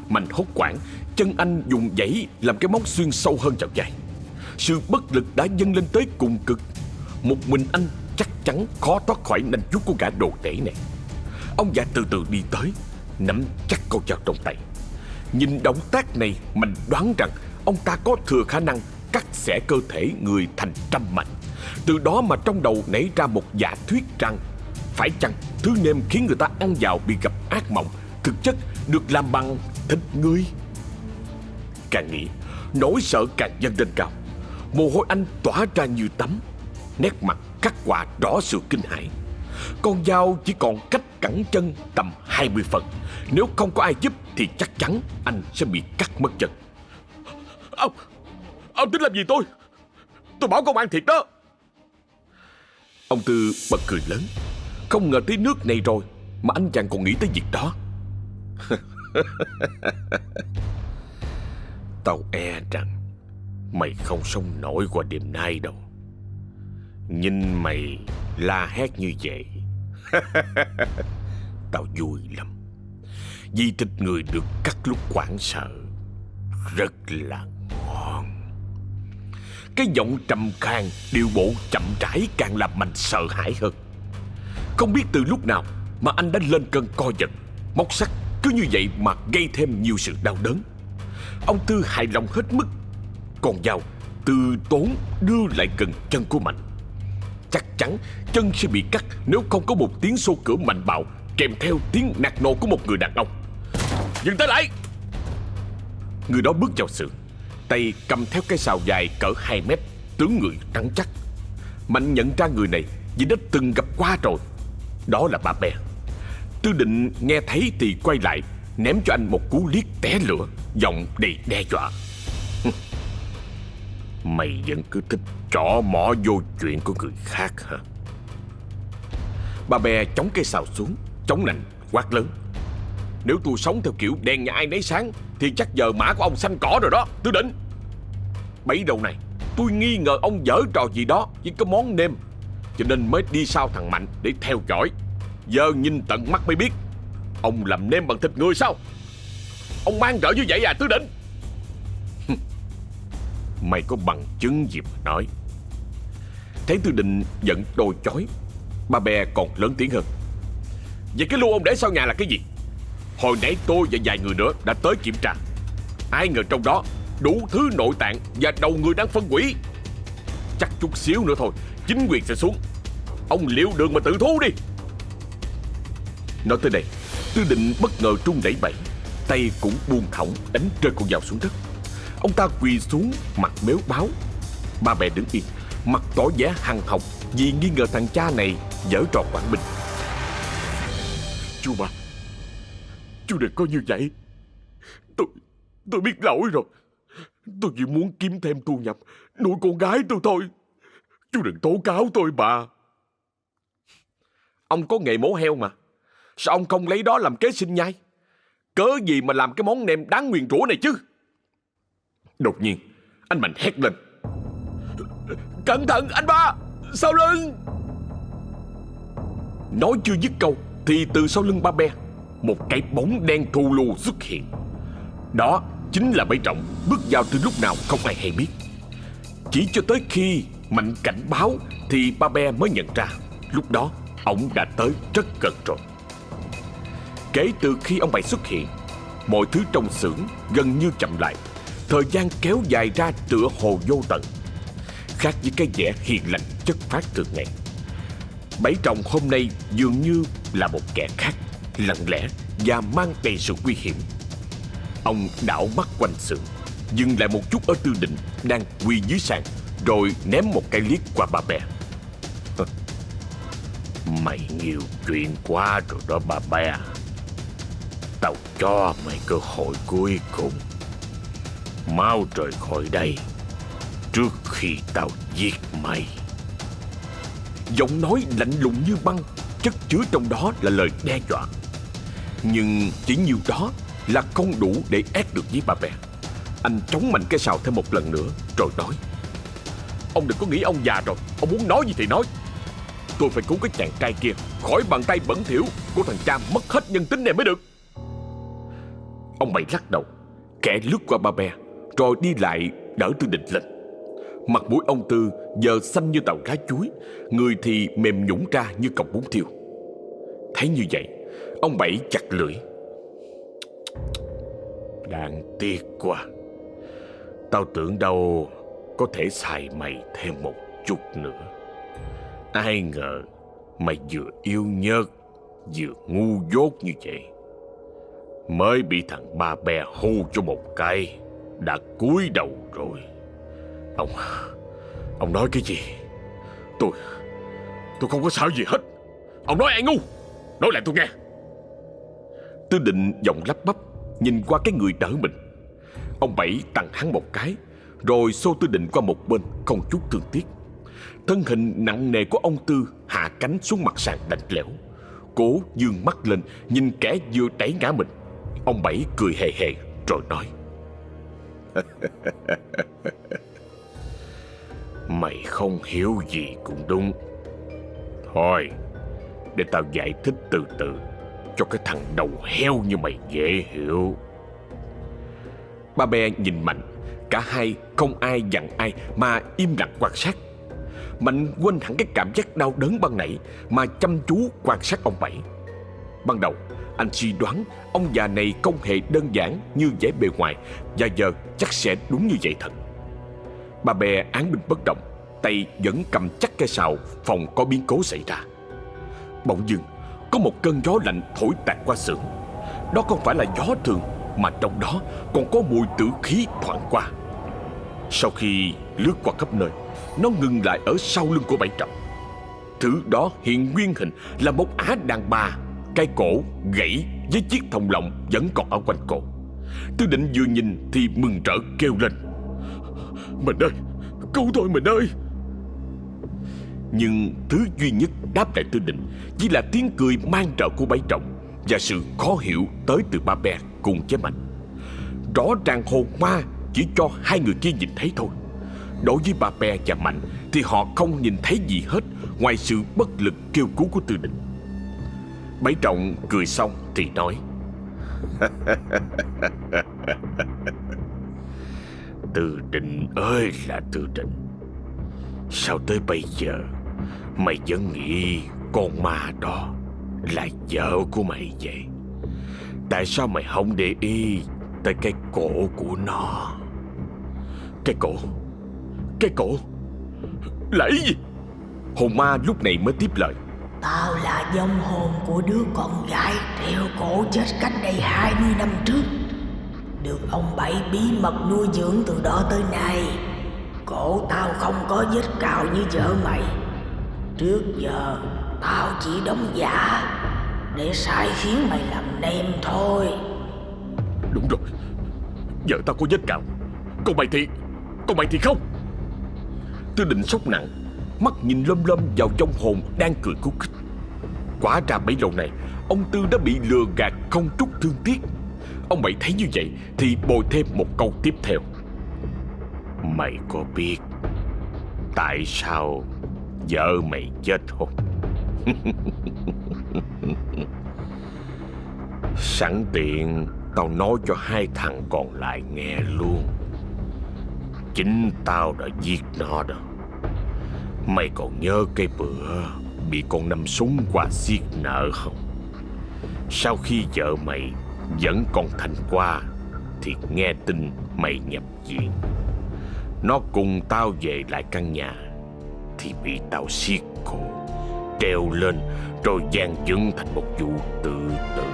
Mạnh hốt hoảng, chân anh dùng dãy làm cái móc xuyên sâu hơn vào vai. Sự bất lực đã dâng lên tới cùng cực. Một mình anh chắc chắn khó thoát khỏi nanh vuốt của gã đồ tể này. Ông già từ từ đi tới, nắm chắc con dao trong tay. Nhìn động tác này, Mạnh đoán rằng ông ta có thừa khả năng cắt xẻ cơ thể người thành trăm mảnh. Từ đó mà trong đầu nảy ra một giả thuyết rằng phải chăng thứ nêm khiến người ta ăn vào bị gặp ác mộng thực chất được làm bằng thịt người. Càng nghĩ, nỗi sợ càng dâng lên cao. Mồ hôi anh tỏa ra như tắm, nét mặt khắc họa rõ sự kinh hãi. Con dao chỉ còn cách cẳng chân tầm 20 phần. Nếu không có ai giúp thì chắc chắn anh sẽ bị cắt mất chân. Ông tính làm gì tôi? Tôi bảo công an thiệt đó." Ông Tư bật cười lớn. Không ngờ tới nước này rồi mà anh chàng còn nghĩ tới việc đó. "Tao e rằng mày không sống nổi qua đêm nay đâu. Nhìn mày la hét như vậy, tao vui lắm. Vì thịt người được cắt lúc hoảng sợ rất là ngon." Cái giọng trầm khan, điệu bộ chậm rãi càng làm Mạnh sợ hãi hơn. Không biết từ lúc nào mà anh đã lên cơn co giật. Móc sắt cứ như vậy mà gây thêm nhiều sự đau đớn. Ông Tư hài lòng hết mức. Con dao từ tốn đưa lại gần chân của Mạnh. Chắc chắn chân sẽ bị cắt nếu không có một tiếng xô cửa mạnh bạo kèm theo tiếng nạt nộ của một người đàn ông. "Dừng tay lại!" Người đó bước vào xưởng, tay cầm theo cây sào dài cỡ 2 mét, tướng người rắn chắc. Mạnh nhận ra người này vì đã từng gặp qua rồi. Đó là bà Be. Tư Định nghe thấy thì quay lại, ném cho anh một cú liếc té lửa, giọng đầy đe dọa: "Mày vẫn cứ thích trỏ mỏ vô chuyện của người khác hả?" Bà Be chống cây sào xuống, chống nạnh, quát lớn: "Nếu tôi sống theo kiểu đèn nhà ai nấy sáng thì chắc giờ mã của ông xanh cỏ rồi đó, Tư Định. Bấy đầu này tôi nghi ngờ ông giở trò gì đó với cái món nêm, cho nên mới đi sau thằng Mạnh để theo dõi. Giờ nhìn tận mắt mới biết ông làm nêm bằng thịt người sao? Ông mang rợ như vậy à Tư Định? Mày có bằng chứng gì mà nói? Thấy Tư Định giận đôi chói, ba Bè còn lớn tiếng hơn. Vậy cái lu ông để sau nhà là cái gì? Hồi nãy tôi và vài người nữa đã tới kiểm tra. Ai ngờ trong đó đủ thứ nội tạng và đầu người đang phân hủy. Chắc chút xíu nữa thôi chính quyền sẽ xuống. Ông liệu đường mà tự thu đi. Nói tới đây, Tư Định bất ngờ trung đẩy bẩy, tay cũng buông thõng đánh rơi con dao xuống đất. Ông ta quỳ xuống mặt méo máu. Ba Bè đứng yên, mặt tỏ vẻ hằn học vì nghi ngờ thằng cha này giở trò quản binh. Chú ba, chú đừng có như vậy. Tôi biết lỗi rồi. Tôi chỉ muốn kiếm thêm thu nhập nuôi con gái tôi thôi. Chú đừng tố cáo tôi bà. Ông có nghề mổ heo mà, sao ông không lấy đó làm kế sinh nhai? Cớ gì mà làm cái món nem đáng nguyền rủa này chứ? Đột nhiên anh Mạnh hét lên. Cẩn thận anh ba, sau lưng! Nói chưa dứt câu thì từ sau lưng ba Be, một cái bóng đen thù lù xuất hiện. Đó chính là Bảy Trọng bước vào từ lúc nào không ai hay biết. Chỉ cho tới khi Mạnh cảnh báo thì ba Be mới nhận ra lúc đó ông đã tới rất gần rồi. Kể từ khi ông Bảy xuất hiện, mọi thứ trong xưởng gần như chậm lại. Thời gian kéo dài ra tựa hồ vô tận, khác với cái vẻ hiền lành chất phác thường ngày. Bảy Trọng hôm nay dường như là một kẻ khác, lặng lẽ và mang đầy sự nguy hiểm. Ông đảo mắt quanh xưởng, dừng lại một chút ở Tư Định đang quỳ dưới sàn, rồi ném một cái liếc qua ba Be. Mày nhiều chuyện quá rồi đó bà Be. Tao cho mày cơ hội cuối cùng. Mau rời khỏi đây trước khi tao giết mày. Giọng nói lạnh lùng như băng, chất chứa trong đó là lời đe dọa. Nhưng chỉ nhiều đó là không đủ để ép được với bà Be. Anh chống mạnh cái sào thêm một lần nữa rồi nói. Ông đừng có nghĩ ông già rồi, ông muốn nói gì thì nói. Tôi phải cứu cái chàng trai kia khỏi bàn tay bẩn thỉu của thằng cha mất hết nhân tính này mới được. Ông Bảy lắc đầu, kẻ lướt qua ba Be, rồi đi lại đỡ Tư Định lên. Mặt mũi ông Tư giờ xanh như tàu lá chuối, người thì mềm nhũn ra như cọng bún thiêu. Thấy như vậy, ông Bảy chặt lưỡi. Đáng tiếc quá. Tao tưởng đâu có thể xài mày thêm một chút nữa. Ai ngờ mày vừa yêu nhớt vừa ngu dốt như vậy. Mới bị thằng ba Be hù cho một cái đã cúi đầu rồi. Ông nói cái gì? Tôi không có sao gì hết. Ông nói ai ngu? Nói lại tôi nghe. Tư Định giọng lắp bắp nhìn qua cái người đỡ mình. Ông Bảy tặng hắn một cái, rồi xô Tư Định qua một bên không chút thương tiếc. Thân hình nặng nề của ông Tư hạ cánh xuống mặt sàn lạnh lẽo, cố dương mắt lên nhìn kẻ vừa đẩy ngã mình. Ông Bảy cười hề hề rồi nói. Mày không hiểu gì cũng đúng. Thôi, để tao giải thích từ từ cho cái thằng đầu heo như mày dễ hiểu. Ba Be nhìn Mạnh, cả hai không ai dặn ai mà im lặng quan sát. Mạnh quên hẳn cái cảm giác đau đớn ban nãy mà chăm chú quan sát ông Bảy. Ban đầu anh suy đoán ông già này không hề đơn giản như vẻ bề ngoài, và giờ chắc sẽ đúng như vậy thật. Ba Be án binh bất động, tay vẫn cầm chắc cây sào phòng có biến cố xảy ra. Bỗng dưng có một cơn gió lạnh thổi tạt qua xưởng. Đó không phải là gió thường, mà trong đó còn có mùi tử khí thoảng qua. Sau khi lướt qua khắp nơi, nó ngừng lại ở sau lưng của Bảy Trọng. Thứ đó hiện nguyên hình là một ả đàn bà, cái cổ gãy với chiếc thòng lọng vẫn còn ở quanh cổ. Tư Định vừa nhìn thì mừng rỡ kêu lên. Mình ơi, cứu tôi mình ơi! Nhưng thứ duy nhất đáp lại Tư Định chỉ là tiếng cười man rợ của Bảy Trọng và sự khó hiểu tới từ ba Be cùng với Mạnh. Rõ ràng hồn ma chỉ cho hai người kia nhìn thấy thôi. Đối với ba Be và Mạnh thì họ không nhìn thấy gì hết ngoài sự bất lực kêu cứu của Tư Định. Bảy Trọng cười xong thì nói: Tư Định ơi là Tư Định, sao tới bây giờ mày vẫn nghĩ con ma đó là vợ của mày vậy? Tại sao mày không để ý tới cái cổ của nó? Cái cổ là ý gì? Hồn ma lúc này mới tiếp lời: Tao là vong hồn của đứa con gái treo cổ chết cách đây 20 năm trước, được ông Bảy bí mật nuôi dưỡng từ đó tới nay. Cổ tao không có vết cào như vợ mày. Trước giờ tao chỉ đóng giả để sai khiến mày làm nem thôi. Đúng rồi, vợ tao có vết cạo, còn mày thì không. Tư Định sốc nặng, mắt nhìn lom lom vào trong hồn đang cười khúc khích. Quả ra bấy lâu này ông Tư đã bị lừa gạt không chút thương tiếc. Ông Bảy thấy như vậy thì bồi thêm một câu tiếp theo: Mày có biết tại sao vợ mày chết không? Sẵn tiện tao nói cho hai thằng còn lại nghe luôn. Chính tao đã giết nó đó. Mày còn nhớ cái bữa bị con Năm súng qua xiết nợ không? Sau khi vợ mày vẫn còn Thành qua thì nghe tin mày nhập viện. Nó cùng tao về lại căn nhà thì bị tao xiết cổ, treo lên rồi dàn dựng thành một vụ tự tử.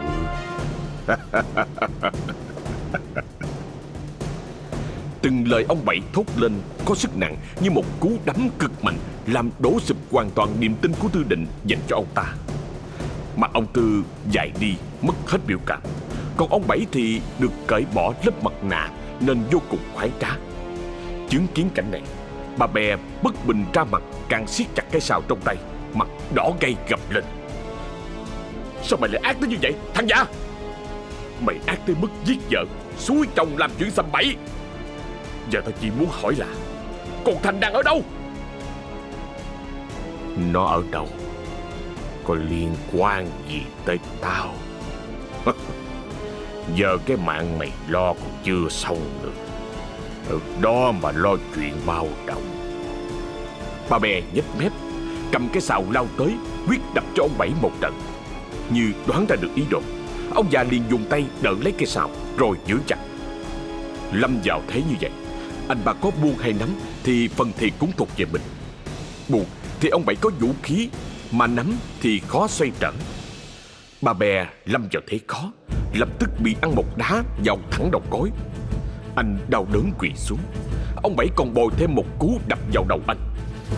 Từng lời ông Bảy thốt lên có sức nặng như một cú đấm cực mạnh, làm đổ sụp hoàn toàn niềm tin của Tư Định dành cho ông ta. Mặt ông Tư dại đi, mất hết biểu cảm. Còn ông Bảy thì được cởi bỏ lớp mặt nạ nên vô cùng khoái trá. Chứng kiến cảnh này, bà Bè bất bình ra mặt, càng siết chặt cái sào trong tay, mặt đỏ gay gầm lên: Sao mày lại ác tới như vậy thằng già? Mày ác tới mức giết vợ, xúi chồng làm chuyện sầm bậy. Giờ tao chỉ muốn hỏi là con Thành đang ở đâu? Nó ở đâu có liên quan gì tới tao? Giờ cái mạng mày lo còn chưa xong nữa, ở đó mà lo chuyện bao đồng. Bà Bè nhếch mép, cầm cái sào lao tới, quyết đập cho ông Bảy một trận. Như đoán ra được ý đồ, ông già liền dùng tay đỡ lấy cây sào rồi giữ chặt. Lâm vào thế như vậy, anh bà có buông hay nắm thì phần thiệt cũng thuộc về mình. Buông thì ông Bảy có vũ khí, mà nắm thì khó xoay trở. Bà Bè lâm vào thế khó, lập tức bị ăn một đá vào thẳng đầu gối. Anh đau đớn quỳ xuống. Ông Bảy còn bồi thêm một cú đập vào đầu anh.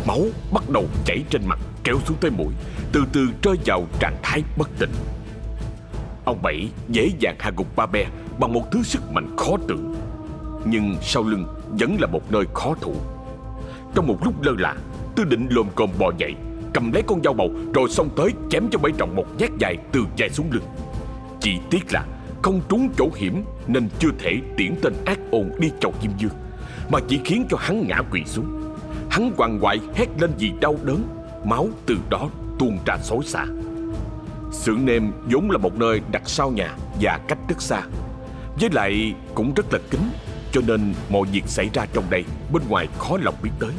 Máu bắt đầu chảy trên mặt, kéo xuống tới mũi, từ từ rơi vào trạng thái bất tỉnh. Ông Bảy dễ dàng hạ gục bà Bè bằng một thứ sức mạnh khó tưởng, nhưng sau lưng vẫn là một nơi khó thủ. Trong một lúc lơ là, Tư Định lồm cồm bò dậy, cầm lấy con dao bầu rồi xông tới chém cho Bảy Trọng một nhát dài từ vai xuống lưng. Chỉ tiếc là không trúng chỗ hiểm nên chưa thể tiễn tên ác ôn đi chầu Diêm Dương, mà chỉ khiến cho hắn ngã quỵ xuống. Hắn quằn quại hét lên vì đau đớn, máu từ đó tuôn ra xối xả. Xưởng nêm vốn là một nơi đặt sau nhà và cách rất xa, với lại cũng rất là kín, cho nên mọi việc xảy ra trong đây bên ngoài khó lòng biết tới.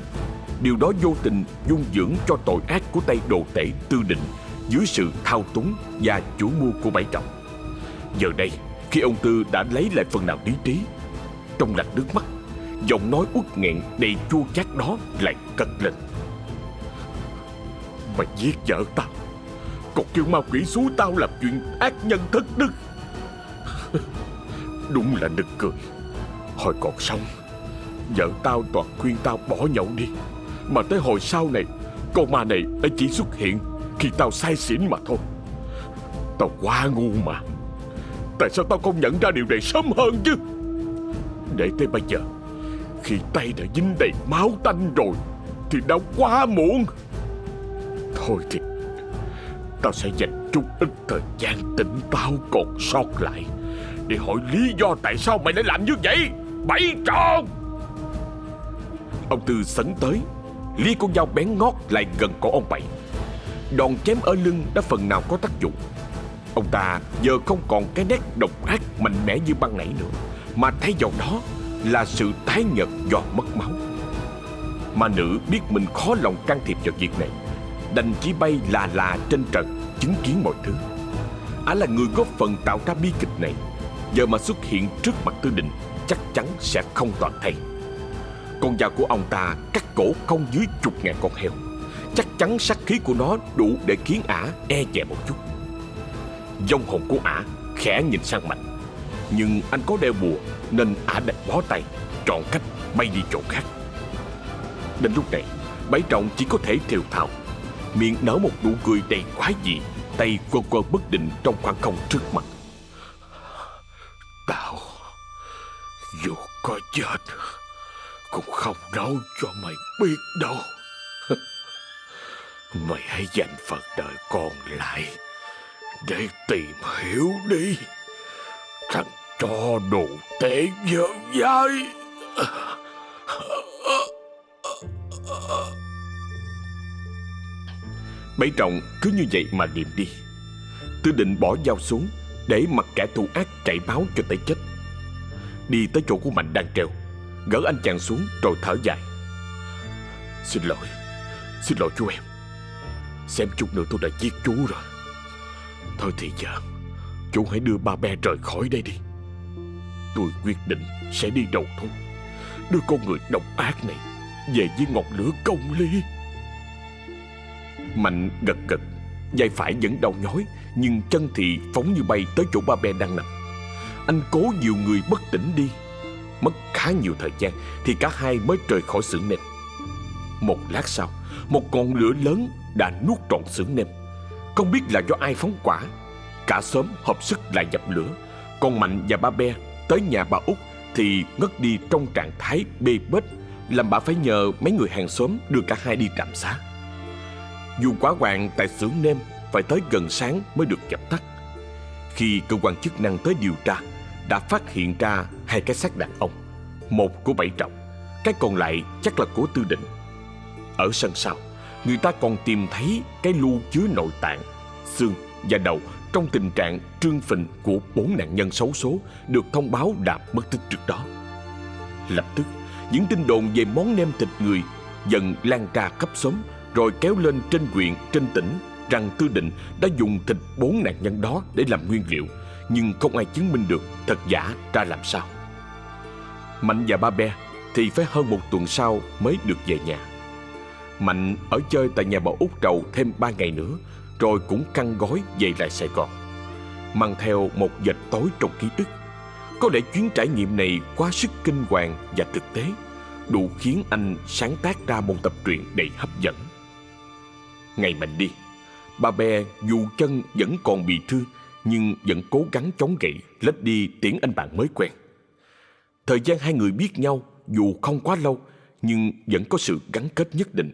Điều đó vô tình dung dưỡng cho tội ác của tay đồ tể Tư Định dưới sự thao túng và chủ mưu của Bảy Trọng. Giờ đây, khi ông Tư đã lấy lại phần nào lý trí, trong lạch nước mắt, giọng nói uất nghẹn đầy chua chát đó lại cất lên: Mày giết vợ tao, còn kêu ma quỷ xúi tao làm chuyện ác nhân thất đức. Đúng là nực cười. Hồi còn sống, vợ tao toàn khuyên tao bỏ nhậu đi, mà tới hồi sau này, con ma này ấy chỉ xuất hiện khi tao say xỉn mà thôi. Tao quá ngu mà. Tại sao tao không nhận ra điều này sớm hơn chứ? Để tới bây giờ, khi tay đã dính đầy máu tanh rồi thì đã quá muộn. Thôi thì tao sẽ dành chút ít thời gian tỉnh táo còn sót lại để hỏi lý do tại sao mày lại làm như vậy, Bảy Trọng. Ông Tư sấn tới, lia con dao bén ngót lại gần cổ ông Bảy. Đòn chém ở lưng đã phần nào có tác dụng. Ông ta giờ không còn cái nét độc ác mạnh mẽ như ban nãy nữa, mà thay vào đó là sự tái nhợt do mất máu. Ma nữ biết mình khó lòng can thiệp vào việc này, đành chỉ bay là trên trần, chứng kiến mọi thứ. Ả là người góp phần tạo ra bi kịch này, giờ mà xuất hiện trước mặt Tư Định chắc chắn sẽ không toàn thay. Con dao của ông ta cắt cổ không dưới 10.000 con heo, chắc chắn sát khí của nó đủ để khiến Ả e dè một chút. Vong hồn của Ả khẽ nhìn sang Mạnh, nhưng anh có đeo bùa nên Ả đành bó tay, chọn cách bay đi chỗ khác. Đến lúc này, Bảy Trọng chỉ có thể thều thào, miệng nở một nụ cười đầy quái dị, tay quơ quơ bất định trong khoảng không trước mặt. Tao dù có chết cũng không nói cho mày biết đâu. Mày hãy dành phần đời còn lại để tìm hiểu đi, thằng cho đồ tệ dở dai. Bảy Trọng cứ như vậy mà niệm đi. Tư Định bỏ dao xuống để mặc kẻ thù ác chảy máu cho tới chết. Đi tới chỗ của Mạnh đang treo, gỡ anh chàng xuống rồi thở dài. Xin lỗi chú em. Xem chút nữa tôi đã giết chú rồi. Thôi thì giờ chú hãy đưa Ba Be rời khỏi đây đi. Tôi quyết định sẽ đi đầu thú, đưa con người độc ác này về với ngọn lửa công lý. Mạnh gật gật, vai phải vẫn đau nhói, nhưng chân thì phóng như bay tới chỗ Ba Be đang nằm. Anh cố dìu người bất tỉnh đi. Mất khá nhiều thời gian thì cả hai mới rời khỏi xưởng nêm. Một lát sau, một ngọn lửa lớn đã nuốt trọn xưởng nêm. Không biết là do ai phóng hỏa. Cả xóm hợp sức lại dập lửa. Còn Mạnh và Ba Be tới nhà bà Út thì ngất đi trong trạng thái bê bết, làm bà phải nhờ mấy người hàng xóm đưa cả hai đi trạm xá. Dù hỏa hoạn tại xưởng nêm phải tới gần sáng mới được dập tắt. Khi cơ quan chức năng tới điều tra, đã phát hiện ra hai cái xác đàn ông, một của Bảy Trọng, cái còn lại chắc là của Tư Định. Ở sân sau, người ta còn tìm thấy cái lu chứa nội tạng, xương và đầu trong tình trạng trương phình của 4 nạn nhân xấu số được thông báo đã mất tích trước đó. Lập tức, những tin đồn về món nem thịt người dần lan ra khắp xóm, rồi kéo lên trên huyện, trên tỉnh rằng Tư Định đã dùng thịt 4 nạn nhân đó để làm nguyên liệu, nhưng không ai chứng minh được thật giả ra làm sao. Mạnh và Ba Be thì phải hơn 1 tuần sau mới được về nhà. Mạnh ở chơi tại nhà bà Út Trầu thêm 3 ngày nữa, rồi cũng căng gói về lại Sài Gòn, mang theo một vệt tối trong ký ức. Có lẽ chuyến trải nghiệm này quá sức kinh hoàng và thực tế, đủ khiến anh sáng tác ra một tập truyện đầy hấp dẫn. Ngày Mạnh đi, Ba Be dù chân vẫn còn bị thương nhưng vẫn cố gắng chống gậy lết đi tiễn anh bạn mới quen. Thời gian hai người biết nhau dù không quá lâu nhưng vẫn có sự gắn kết nhất định.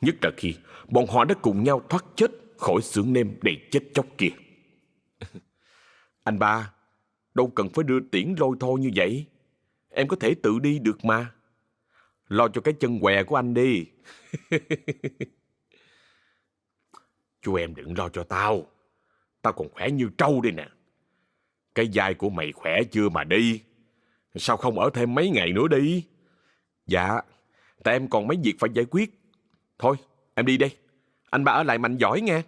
Nhất là khi bọn họ đã cùng nhau thoát chết khỏi xưởng nêm đầy chết chóc kia. Anh Ba, đâu cần phải đưa tiễn lôi thôi như vậy. Em có thể tự đi được mà. Lo cho cái chân què của anh đi. Chú em đừng lo cho tao. Tao còn khỏe như trâu đây nè. Cái vai của mày khỏe chưa mà đi. Sao không ở thêm mấy ngày nữa đi? Dạ, tại em còn mấy việc phải giải quyết. Thôi, em đi đây. Anh Ba ở lại mạnh giỏi nghe.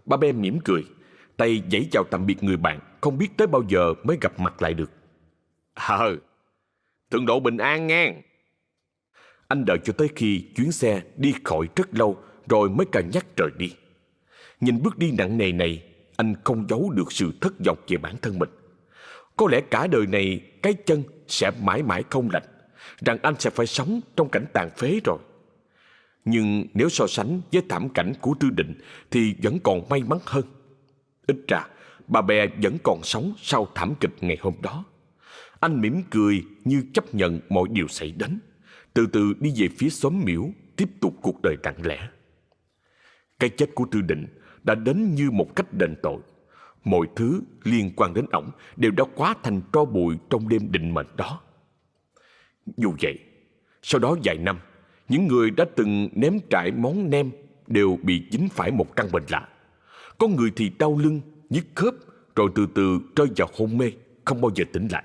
Ba Be mỉm cười, tay giãy chào tạm biệt người bạn không biết tới bao giờ mới gặp mặt lại được. Thượng độ bình an nghe. Anh đợi cho tới khi chuyến xe đi khỏi rất lâu rồi mới cân nhắc rời đi. Nhìn bước đi nặng nề này, anh không giấu được sự thất vọng về bản thân mình. Có lẽ cả đời này cái chân sẽ mãi mãi không lành, rằng anh sẽ phải sống trong cảnh tàn phế rồi. Nhưng nếu so sánh với thảm cảnh của Tư Định thì vẫn còn may mắn hơn. Ít ra, Ba Be vẫn còn sống sau thảm kịch ngày hôm đó. Anh mỉm cười như chấp nhận mọi điều xảy đến, từ từ đi về phía xóm miễu, tiếp tục cuộc đời lặng lẽ. Cái chết của Tư Định đã đến như một cách đền tội. Mọi thứ liên quan đến ổng đều đã hóa thành tro bụi trong đêm định mệnh đó. Dù vậy, sau đó vài năm, những người đã từng nếm trải món nem đều bị dính phải một căn bệnh lạ. Có người thì đau lưng, nhức khớp, rồi từ từ rơi vào hôn mê, không bao giờ tỉnh lại.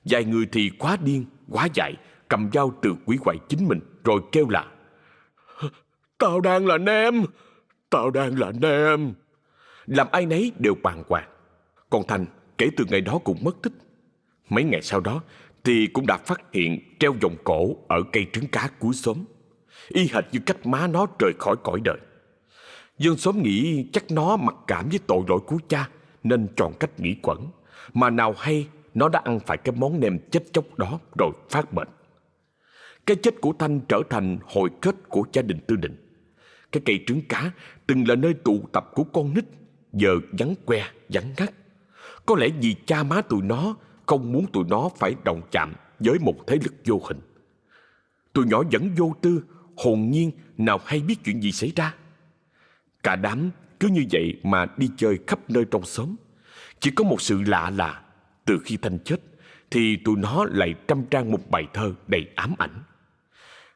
Vài người thì quá điên, quá dại, cầm dao tự hủy hoại chính mình, rồi kêu là: Tao đang là Nem, tao đang là Nem. Làm ai nấy đều bàng hoàng. Còn Thành kể từ ngày đó cũng mất tích. Mấy ngày sau đó thì cũng đã phát hiện treo vòng cổ ở cây trứng cá cuối xóm, y hệt như cách má nó rời khỏi cõi đời. Dân xóm nghĩ chắc nó mặc cảm với tội lỗi của cha nên chọn cách nghỉ quẩn, mà nào hay nó đã ăn phải cái món nem chết chóc đó rồi phát bệnh. Cái chết của Thanh trở thành hồi kết của gia đình Tư Định. Cái cây trứng cá từng là nơi tụ tập của con nít giờ vắng que, vắng ngắt. Có lẽ vì cha má tụi nó không muốn tụi nó phải động chạm với một thế lực vô hình. Tụi nhỏ vẫn vô tư, hồn nhiên, nào hay biết chuyện gì xảy ra. Cả đám cứ như vậy mà đi chơi khắp nơi trong xóm. Chỉ có một sự lạ là từ khi Thanh chết thì tụi nó lại trăm trang một bài thơ đầy ám ảnh.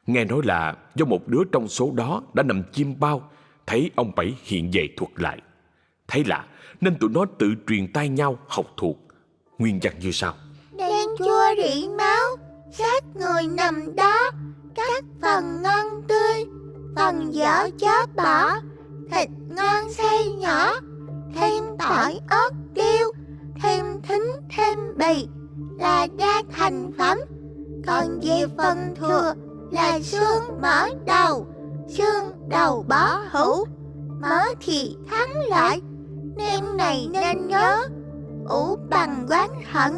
Nghe nói là do một đứa trong số đó đã nằm chim bao, thấy ông Bảy hiện về thuật lại. Thấy lạ nên tụi nó tự truyền tai nhau học thuộc. Nguyên văn như sau: Đen chua rỉ máu, xác người nằm đó, các phần ngon tươi, phần dở chớ bỏ, thịt ngon xay nhỏ, thêm tỏi ớt tiêu, thêm thính thêm bì là đa thành phẩm. Còn về phần thừa là xương mỡ đầu, xương đầu bó hũ, mỡ thì thắng lợi. Nem này nên nhớ, ủ bằng oán hận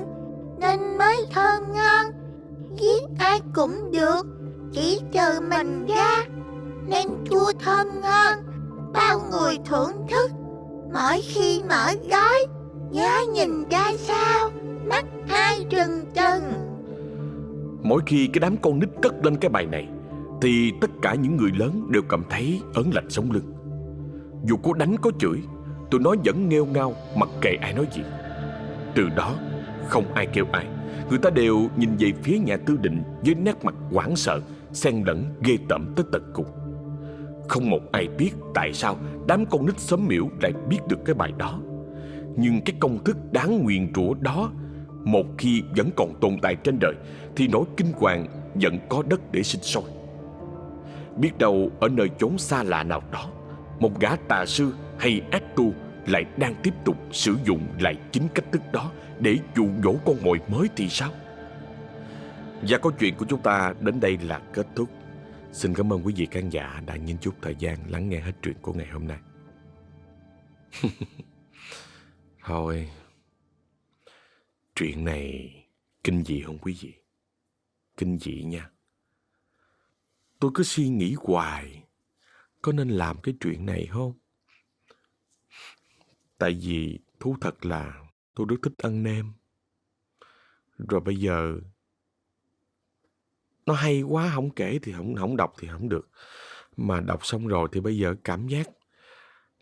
nên mới thơm ngon. Giết ai cũng được, chỉ trừ mình ra. Nem chua thơm ngon, bao người thưởng thức. Mỗi khi mở gói, nhớ nhìn ra sao, mắt ai trừng trừng. Mỗi khi cái đám con nít cất lên cái bài này thì tất cả những người lớn đều cảm thấy ớn lạnh sống lưng. Dù có đánh có chửi, tụi nó vẫn nghêu ngao mặc kệ ai nói gì. Từ đó không ai kêu ai, người ta đều nhìn về phía nhà Tư Định với nét mặt hoảng sợ, xen lẫn ghê tởm tới tận cùng. Không một ai biết tại sao đám con nít xóm Miễu lại biết được cái bài đó. Nhưng cái công thức đáng nguyền rủa đó, một khi vẫn còn tồn tại trên đời thì nỗi kinh hoàng vẫn có đất để sinh sôi. Biết đâu ở nơi chốn xa lạ nào đó, một gã tà sư hay ác tu lại đang tiếp tục sử dụng lại chính cách thức đó để dụ dỗ con mồi mới thì sao? Và câu chuyện của chúng ta đến đây là kết thúc. Xin cảm ơn quý vị khán giả đã dành chút thời gian lắng nghe hết chuyện của ngày hôm nay. Thôi, chuyện này kinh dị không quý vị? Kinh dị nha. Tôi cứ suy nghĩ hoài, có nên làm cái chuyện này không? Tại vì thú thật là tôi rất thích ăn nem. Rồi bây giờ nó hay quá, không kể thì không đọc thì không được. Mà đọc xong rồi thì bây giờ cảm giác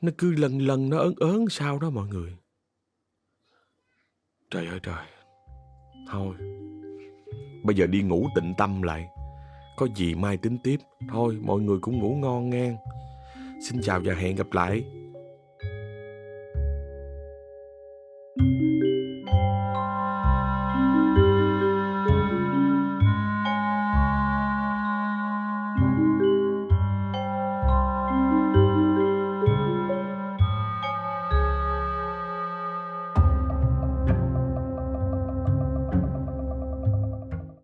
nó cứ lần lần nó ớn ớn sao đó mọi người. Trời ơi trời. Thôi, bây giờ đi ngủ tịnh tâm lại. Có gì mai tính tiếp. Thôi mọi người cũng ngủ ngon nghe. Xin chào và hẹn gặp lại.